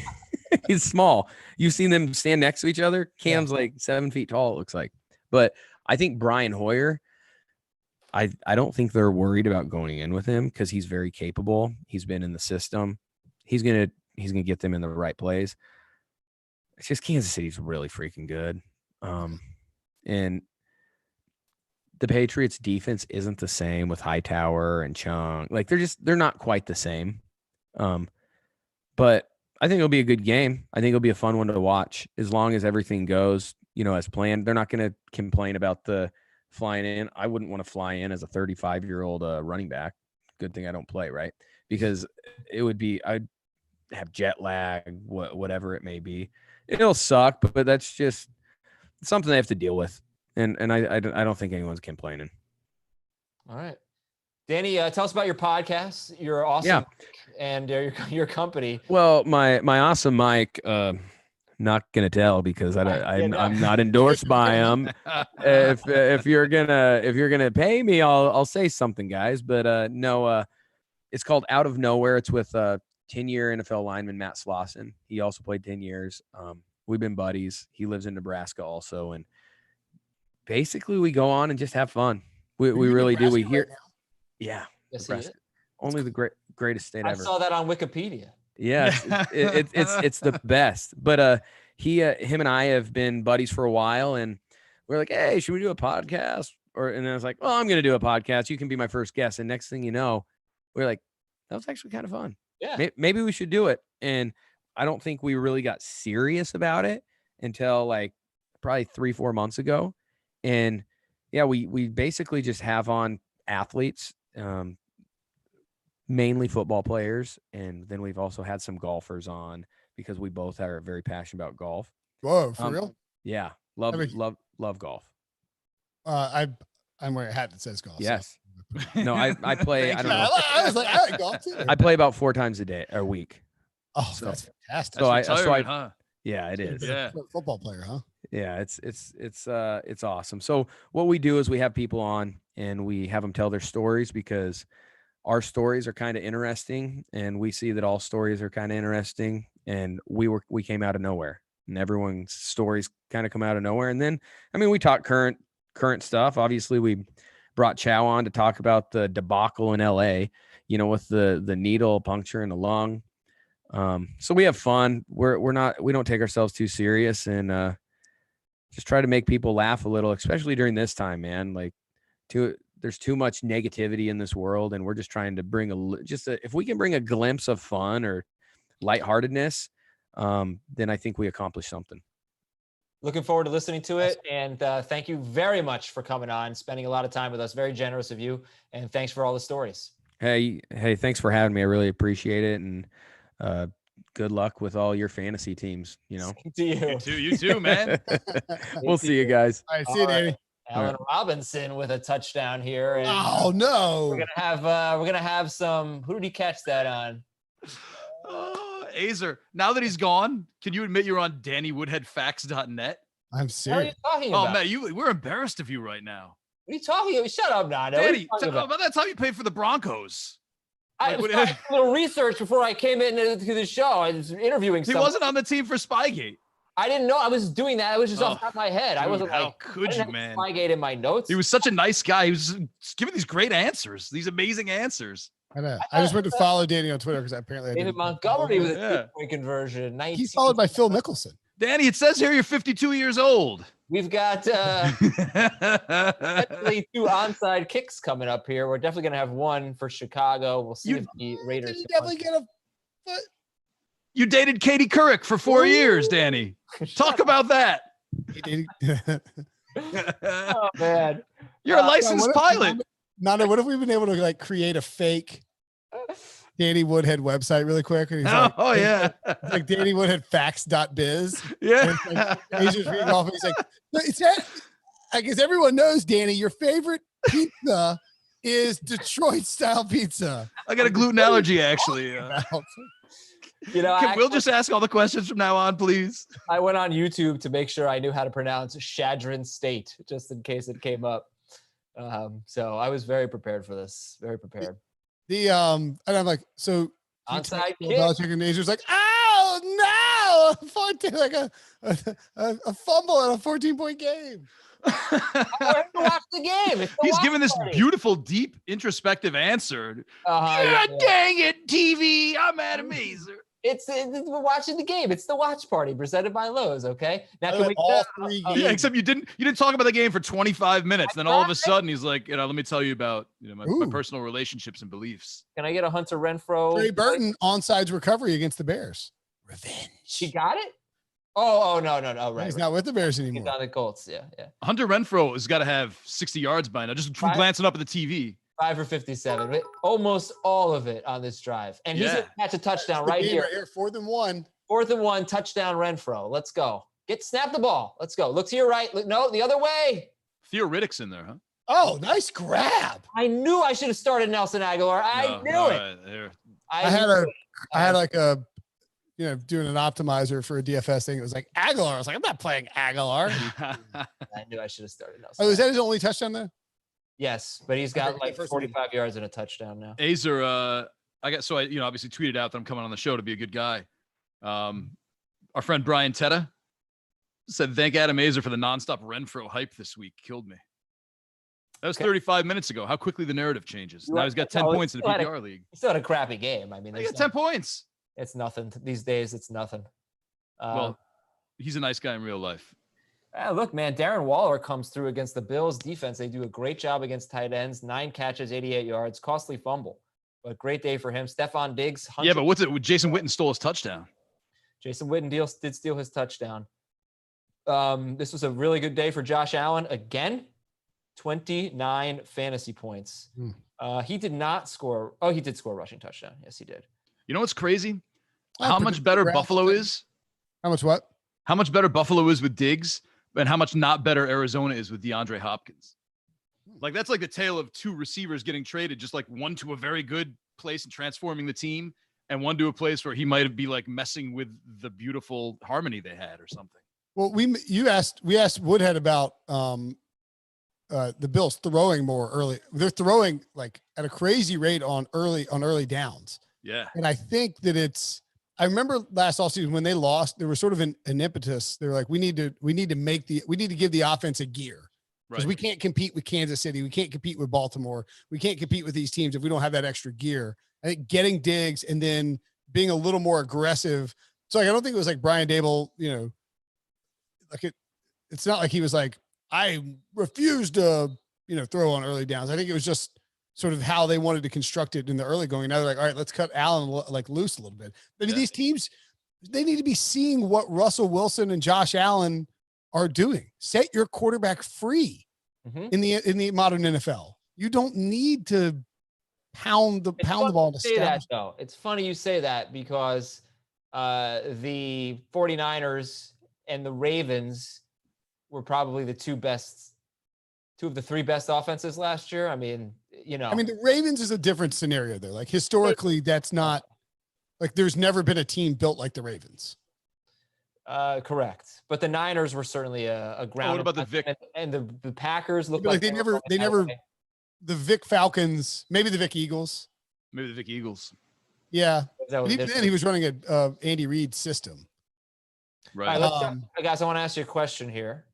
H: He's small. You've seen them stand next to each other. Cam's like 7 feet tall, it looks like. But I think Brian Hoyer, I don't think they're worried about going in with him because he's very capable. He's been in the system. He's gonna get them in the right plays. It's just Kansas City's really freaking good. And the Patriots defense isn't the same with Hightower and Chung. Like they're not quite the same. But I think it'll be a good game. I think it'll be a fun one to watch as long as everything goes, as planned. They're not going to complain about the flying in. I wouldn't want to fly in as a 35-year-old running back. Good thing I don't play, right? Because I'd have jet lag, whatever it may be. It'll suck, but that's just something they have to deal with. And I don't think anyone's complaining. All right.
A: Danny, tell us about your podcast. You're awesome, and your company.
H: Well, my awesome mic. Not gonna tell because I'm not endorsed by them. If you're gonna pay me, I'll say something, guys. But no, it's called Out of Nowhere. It's with 10-year NFL lineman Matt Slauson. He also played 10 years. We've been buddies. He lives in Nebraska also, and basically we go on and just have fun. We really do. We hear. Right, yeah.
A: Yes,
H: only the greatest state ever.
A: I saw that on Wikipedia.
H: Yeah, it's the best. But him and I have been buddies for a while, and we're like, hey, should we do a podcast? And I was like, well, I'm going to do a podcast. You can be my first guest. And next thing you know, we're like, that was actually kind of fun.
A: Yeah,
H: maybe we should do it. And I don't think we really got serious about it until like probably 3-4 months ago. And yeah, we basically just have on athletes, mainly football players, and then we've also had some golfers on because we both are very passionate about golf.
E: Whoa, for real?
H: Yeah, love golf.
E: I'm wearing a hat that says golf.
H: Yes. So. No, I play. I don't know.
E: I was like, I like golf too.
H: I play about 4 times a week.
E: Oh, so, that's fantastic.
H: Huh? Yeah, it is.
E: Yeah, football player, huh?
H: Yeah, it's awesome. So what we do is we have people on and we have them tell their stories because our stories are kind of interesting, and we see that all stories are kind of interesting. And we came out of nowhere, and everyone's stories kind of come out of nowhere. And then, I mean, we talk current stuff. Obviously, we brought Chow on to talk about the debacle in LA, with the needle puncture in the lung. So we have fun. We don't take ourselves too serious, and just try to make people laugh a little, especially during this time, man. Like, there's too much negativity in this world, and we're just trying to bring if we can bring a glimpse of fun or lightheartedness, then I think we accomplished something.
A: Looking forward to listening to it, and thank you very much for coming on, spending a lot of time with us. Very generous of you, and thanks for all the stories.
H: Hey, thanks for having me. I really appreciate it, and good luck with all your fantasy teams.
A: To you.
G: You too, man.
H: We'll see you guys.
E: All right, see you, Danny.
A: Allen Robinson with a touchdown here. And
E: oh no!
A: We're gonna have some. Who did he catch that on?
G: Azer. Now that he's gone, can you admit you're on DannyWoodheadFacts.net?
E: I'm serious.
A: What are you talking about?
G: Oh man, we're embarrassed of you right now.
A: What are you talking about? Shut up, Nando.
G: Danny, about that time you played for the Broncos.
A: I was doing a little research before I came into the show. I was interviewing someone.
G: He wasn't on the team for Spygate.
A: I didn't know I was doing that. It was just off the top of my head.
G: Dude,
A: I wasn't
G: how could you, man?
A: Spygate in my notes.
G: He was such a nice guy. He was giving these great answers, these amazing answers.
E: I just went to follow Danny on Twitter because apparently
A: David Montgomery with a 2-point conversion.
E: He's followed by Phil Mickelson.
G: Danny, it says here you're 52 years old.
A: We've got definitely 2 onside kicks coming up here. We're definitely going to have one for Chicago. We'll see if the Raiders.
E: You definitely get a foot.
G: You dated Katie Couric for 4 years, Danny. Talk about that.
A: Oh man,
G: you're a licensed pilot.
E: Nando, what if we've been able to create a fake Danny Woodhead website really quick? And he's
G: yeah,
E: like DannyWoodheadFacts.biz.
G: Yeah,
E: he's just reading off. And he's like, I guess everyone knows, Danny, your favorite pizza is Detroit-style pizza.
G: I got a gluten allergy, actually. We'll just ask all the questions from now on, please.
A: I went on YouTube to make sure I knew how to pronounce Shadron State, just in case it came up. So I was very prepared for this. Very prepared.
E: And I'm like, so
A: onside kick.
E: Belichick and Azer's like, oh like a fumble in a 14-point game.
A: I want to watch the game.
G: He's giving this beautiful, deep, introspective answer. Yeah, dang it, TV. I'm Adam Mazer.
A: We're watching the game. It's the watch party presented by Lowe's. Okay. Now
E: can we all three games?
G: Yeah, except you didn't talk about the game for 25 minutes. Then all of a sudden he's like, let me tell you about my personal relationships and beliefs.
A: Can I get a Hunter Renfrow?
E: Trey Burton onside recovery against the Bears. Revenge.
A: She got it. Oh no. Right.
E: He's not with the Bears anymore.
A: He's on the Colts. Yeah.
G: Hunter Renfrow has got to have 60 yards by now. Just from glancing up at the TV.
A: 5 for 57, almost all of it on this drive. And he's going to catch a touchdown right here.
E: 4th and 1.
A: 4th and 1, touchdown Renfrow. Let's go. Snap the ball. Let's go. Look to your right. No, the other way.
G: Theo Riddick's in there, huh?
E: Oh, nice grab.
A: I knew I should have started Nelson Aguilar. I knew it.
E: I had like a, doing an optimizer for a DFS thing. It was like Aguilar. I was like, I'm not playing Aguilar.
A: I knew I should have started Nelson.
E: Oh, is that his only touchdown though?
A: Yes, but he's got like 45 yards and a touchdown now.
G: Azer, I obviously tweeted out that I'm coming on the show to be a good guy. Our friend Brian Tetta said, thank Adam Azer for the nonstop Renfrow hype this week. Killed me. That was 35 minutes ago. How quickly the narrative changes. Now he's got 10 points in the PPR league.
A: He still had a crappy game. I mean,
G: he got 10 points.
A: It's nothing. These days, it's nothing.
G: Well, he's a nice guy in real life.
A: Look, man, Darren Waller comes through against the Bills defense. They do a great job against tight ends. 9 catches, 88 yards, costly fumble, but great day for him. Stephon Diggs.
G: Yeah, but what's it? Jason Witten stole his touchdown.
A: Jason Witten did steal his touchdown. This was a really good day for Josh Allen. Again, 29 fantasy points. He did not score. Oh, he did score a rushing touchdown. Yes, he did.
G: You know what's crazy? How much better Buffalo is?
E: How much what?
G: How much better Buffalo is with Diggs? And how much not better Arizona is with DeAndre Hopkins. Like, that's like the tale of 2 receivers getting traded, just like one to a very good place and transforming the team, and one to a place where he might be like messing with the beautiful harmony they had or something. Well,
E: we asked Woodhead about the Bills throwing more early. They're throwing like at a crazy rate on early downs.
G: Yeah.
E: And I think that I remember last offseason when they lost, there was sort of an impetus. They were like, we need to give the offense a gear because we can't compete with Kansas City. We can't compete with Baltimore. We can't compete with these teams if we don't have that extra gear. I think getting Diggs and then being a little more aggressive. So like, I don't think it was like Brian Dable, like it's not like he was like, I refuse to, throw on early downs. I think it was just sort of how they wanted to construct it in the early going. Now they're like, all right, let's cut Allen like loose a little bit. But these teams, they need to be seeing what Russell Wilson and Josh Allen are doing. Set your quarterback free in the modern NFL. You don't need to pound the ball to
A: say that though. It's funny you say that because the 49ers and the Ravens were probably the two of the 3 best offenses last year. I mean,
E: the Ravens is a different scenario though. Like historically, that's not like there's never been a team built like the Ravens.
A: Correct. But the Niners were certainly a ground.
G: What about the Vic?
A: And the Packers look
E: like they never, the Vic Falcons, maybe the Vic Eagles.
G: Maybe the Vic Eagles.
E: Yeah. Even then he was running a Andy Reid system.
A: Right. All right, guys, I want to ask you a question here.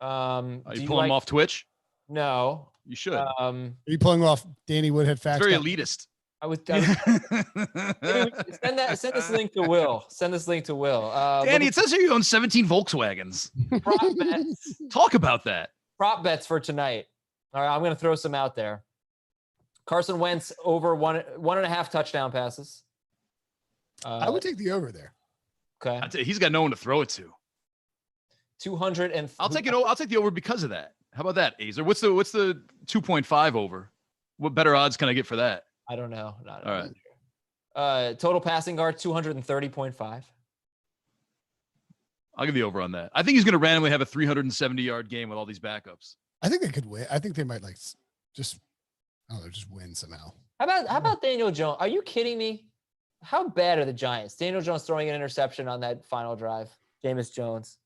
G: Are you pulling him off Twitch?
A: No.
G: You should.
E: Are you pulling off Danny Woodhead facts?
G: Very elitist.
A: I was send this link to Will. Send this link to Will.
G: Danny, it says here you own 17 Volkswagens.
A: Prop bets.
G: Talk about that.
A: Prop bets for tonight. All right, I'm going to throw some out there. Carson Wentz over 1.5 touchdown passes.
E: I would take the over there.
A: Okay.
G: He's got no one to throw it to.
A: 200 and
G: I'll take the over because of that. How about that, Azer? What's the 2.5 over? What better odds can I get for that?
A: I don't know.
G: All right.
A: Total passing guard 230.5.
G: I'll give the over on that. I think he's going to randomly have a 370-yard game with all these backups.
E: I think they could win. I think they might just win somehow.
A: How about Daniel Jones? Are you kidding me? How bad are the Giants? Daniel Jones throwing an interception on that final drive. Jameis Jones.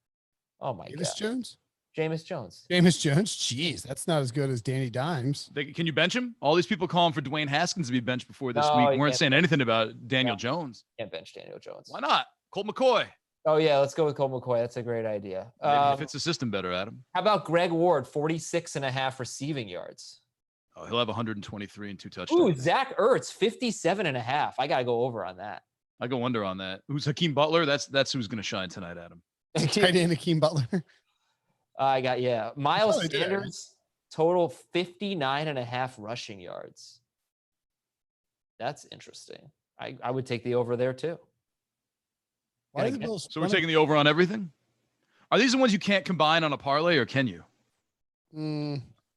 A: Oh my God.
E: Jameis Jones?
A: Jameis Jones.
E: Jameis Jones? Jeez, that's not as good as Danny Dimes.
G: Can you bench him? All these people calling for Dwayne Haskins to be benched before this week. Weren't saying anything about Daniel Jones.
A: Can't bench Daniel Jones.
G: Why not? Colt McCoy.
A: Oh, yeah, let's go with Colt McCoy. That's a great idea.
G: Maybe it fits the system better, Adam.
A: How about Greg Ward, 46.5 receiving yards?
G: Oh, he'll have 123 and 2 touchdowns.
A: Ooh, Zach Ertz, 57.5. I got to go over on that.
G: I go under on that. Who's Hakeem Butler? That's who's going to shine tonight, Adam.
E: Tight end Hakeem Butler.
A: I got, Miles Sanders, total 59.5 rushing yards. That's interesting. I would take the over there too.
E: Why are the Bills?
G: So we're taking the over on everything? Are these the ones you can't combine on a parlay, or can you?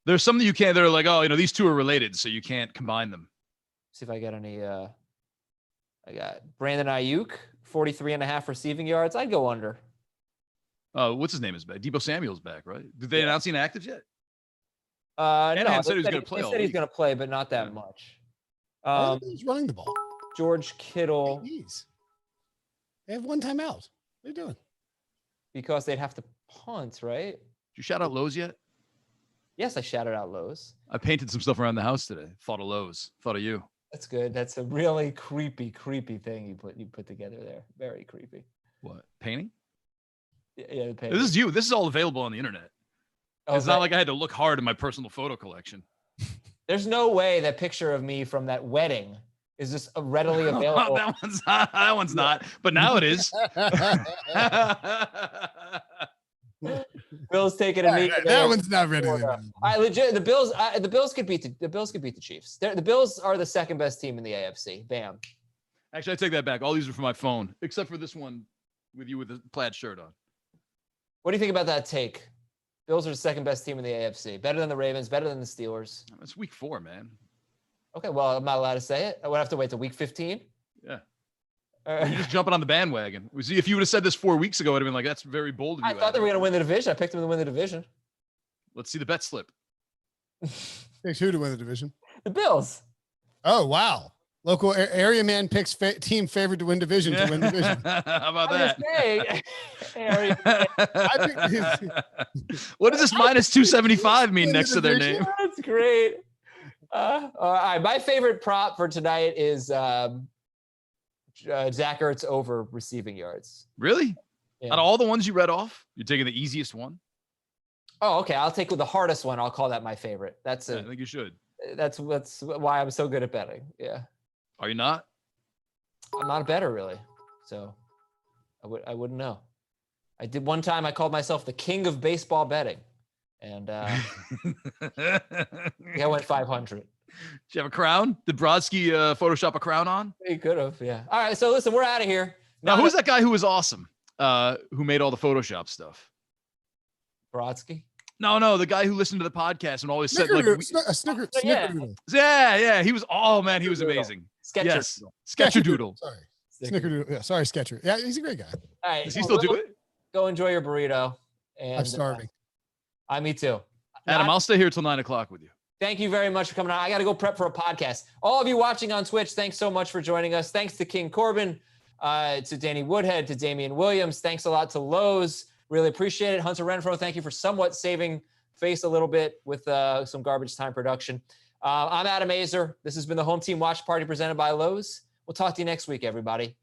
G: There's some that you can't. They're like, oh, these two are related, so you can't combine them.
A: See if I got any. I got Brandon Ayuk, 43.5 receiving yards. I'd go under.
G: What's his name is back? Debo Samuel's back, right? Did they announce an active yet?
A: No,
G: said he was going to play.
A: He said he's going to play, but not that much.
E: Who's running the ball?
A: George Kittle.
E: Jeez. They have one timeout. What are you doing?
A: Because they'd have to punt, right?
G: Did you shout out Lowe's yet?
A: Yes, I shouted out Lowe's.
G: I painted some stuff around the house today. Thought of Lowe's. Thought of you.
A: That's good. That's a really creepy thing you put together there. Very creepy.
G: What? Painting?
A: Yeah, the painting.
G: This is you. This is all available on the internet.
A: Oh,
G: it's not like I had to look hard in my personal photo collection.
A: There's no way that picture of me from that wedding is just readily available.
G: That one's not. But now it is.
A: Bills taking a knee.
E: That one's not ready.
A: I legit. The Bills could beat the Chiefs. The Bills are the second best team in the AFC. Bam.
G: Actually, I take that back. All these are for my phone, except for this one with you with the plaid shirt on.
A: What do you think about that take? Bills are the second best team in the AFC. Better than the Ravens, better than the Steelers.
G: It's week 4, man.
A: Okay, well, I'm not allowed to say it. I would have to wait till week 15.
G: Yeah. You're just jumping on the bandwagon. If you would have said this 4 weeks ago, I'd have been like, that's very bold of you.
A: I thought they were going to win the division. I picked them to win the division.
G: Let's see the bet slip.
E: Picks who to win the division?
A: The Bills.
E: Oh, wow. Local area man picks team favorite to win division to win division.
G: How about that? What does this minus 275 mean next to their name?
A: That's great. All right, my favorite prop for tonight is Zach Ertz over receiving yards.
G: Really?
A: Yeah.
G: Out of all the ones you read off, you're taking the easiest one?
A: Oh, okay. I'll take the hardest one. I'll call that my favorite. I
G: think you should.
A: That's why I'm so good at betting. Yeah.
G: Are you not?
A: I'm not a bettor, really. So I wouldn't know. I did one time. I called myself the king of baseball betting, and I went 500.
G: Did you have a crown? Did Brodsky Photoshop a crown on?
A: He could have, yeah. All right, so listen, we're out of here.
G: Now, who's that guy who was awesome? Who made all the Photoshop stuff?
A: Brodsky?
G: No, the guy who listened to the podcast and always said like
E: Snickerdoodle.
G: Yeah. He was he was amazing. Sketcherdoodle.
E: Sorry. Snickerdoodle. Yeah, sorry, Sketcher. Yeah, he's a great guy.
A: All right.
G: Does he still do it?
A: Go enjoy your burrito. And
E: I'm starving.
A: Me too.
G: Adam, I'll stay here till 9 o'clock with you.
A: Thank you very much for coming on. I got to go prep for a podcast. All of you watching on Twitch, thanks so much for joining us. Thanks to King Corbin, to Danny Woodhead, to Damien Williams. Thanks a lot to Lowe's. Really appreciate it. Hunter Renfro, thank you for somewhat saving face a little bit with some garbage time production. I'm Adam Azer. This has been the Home Team Watch Party presented by Lowe's. We'll talk to you next week, everybody.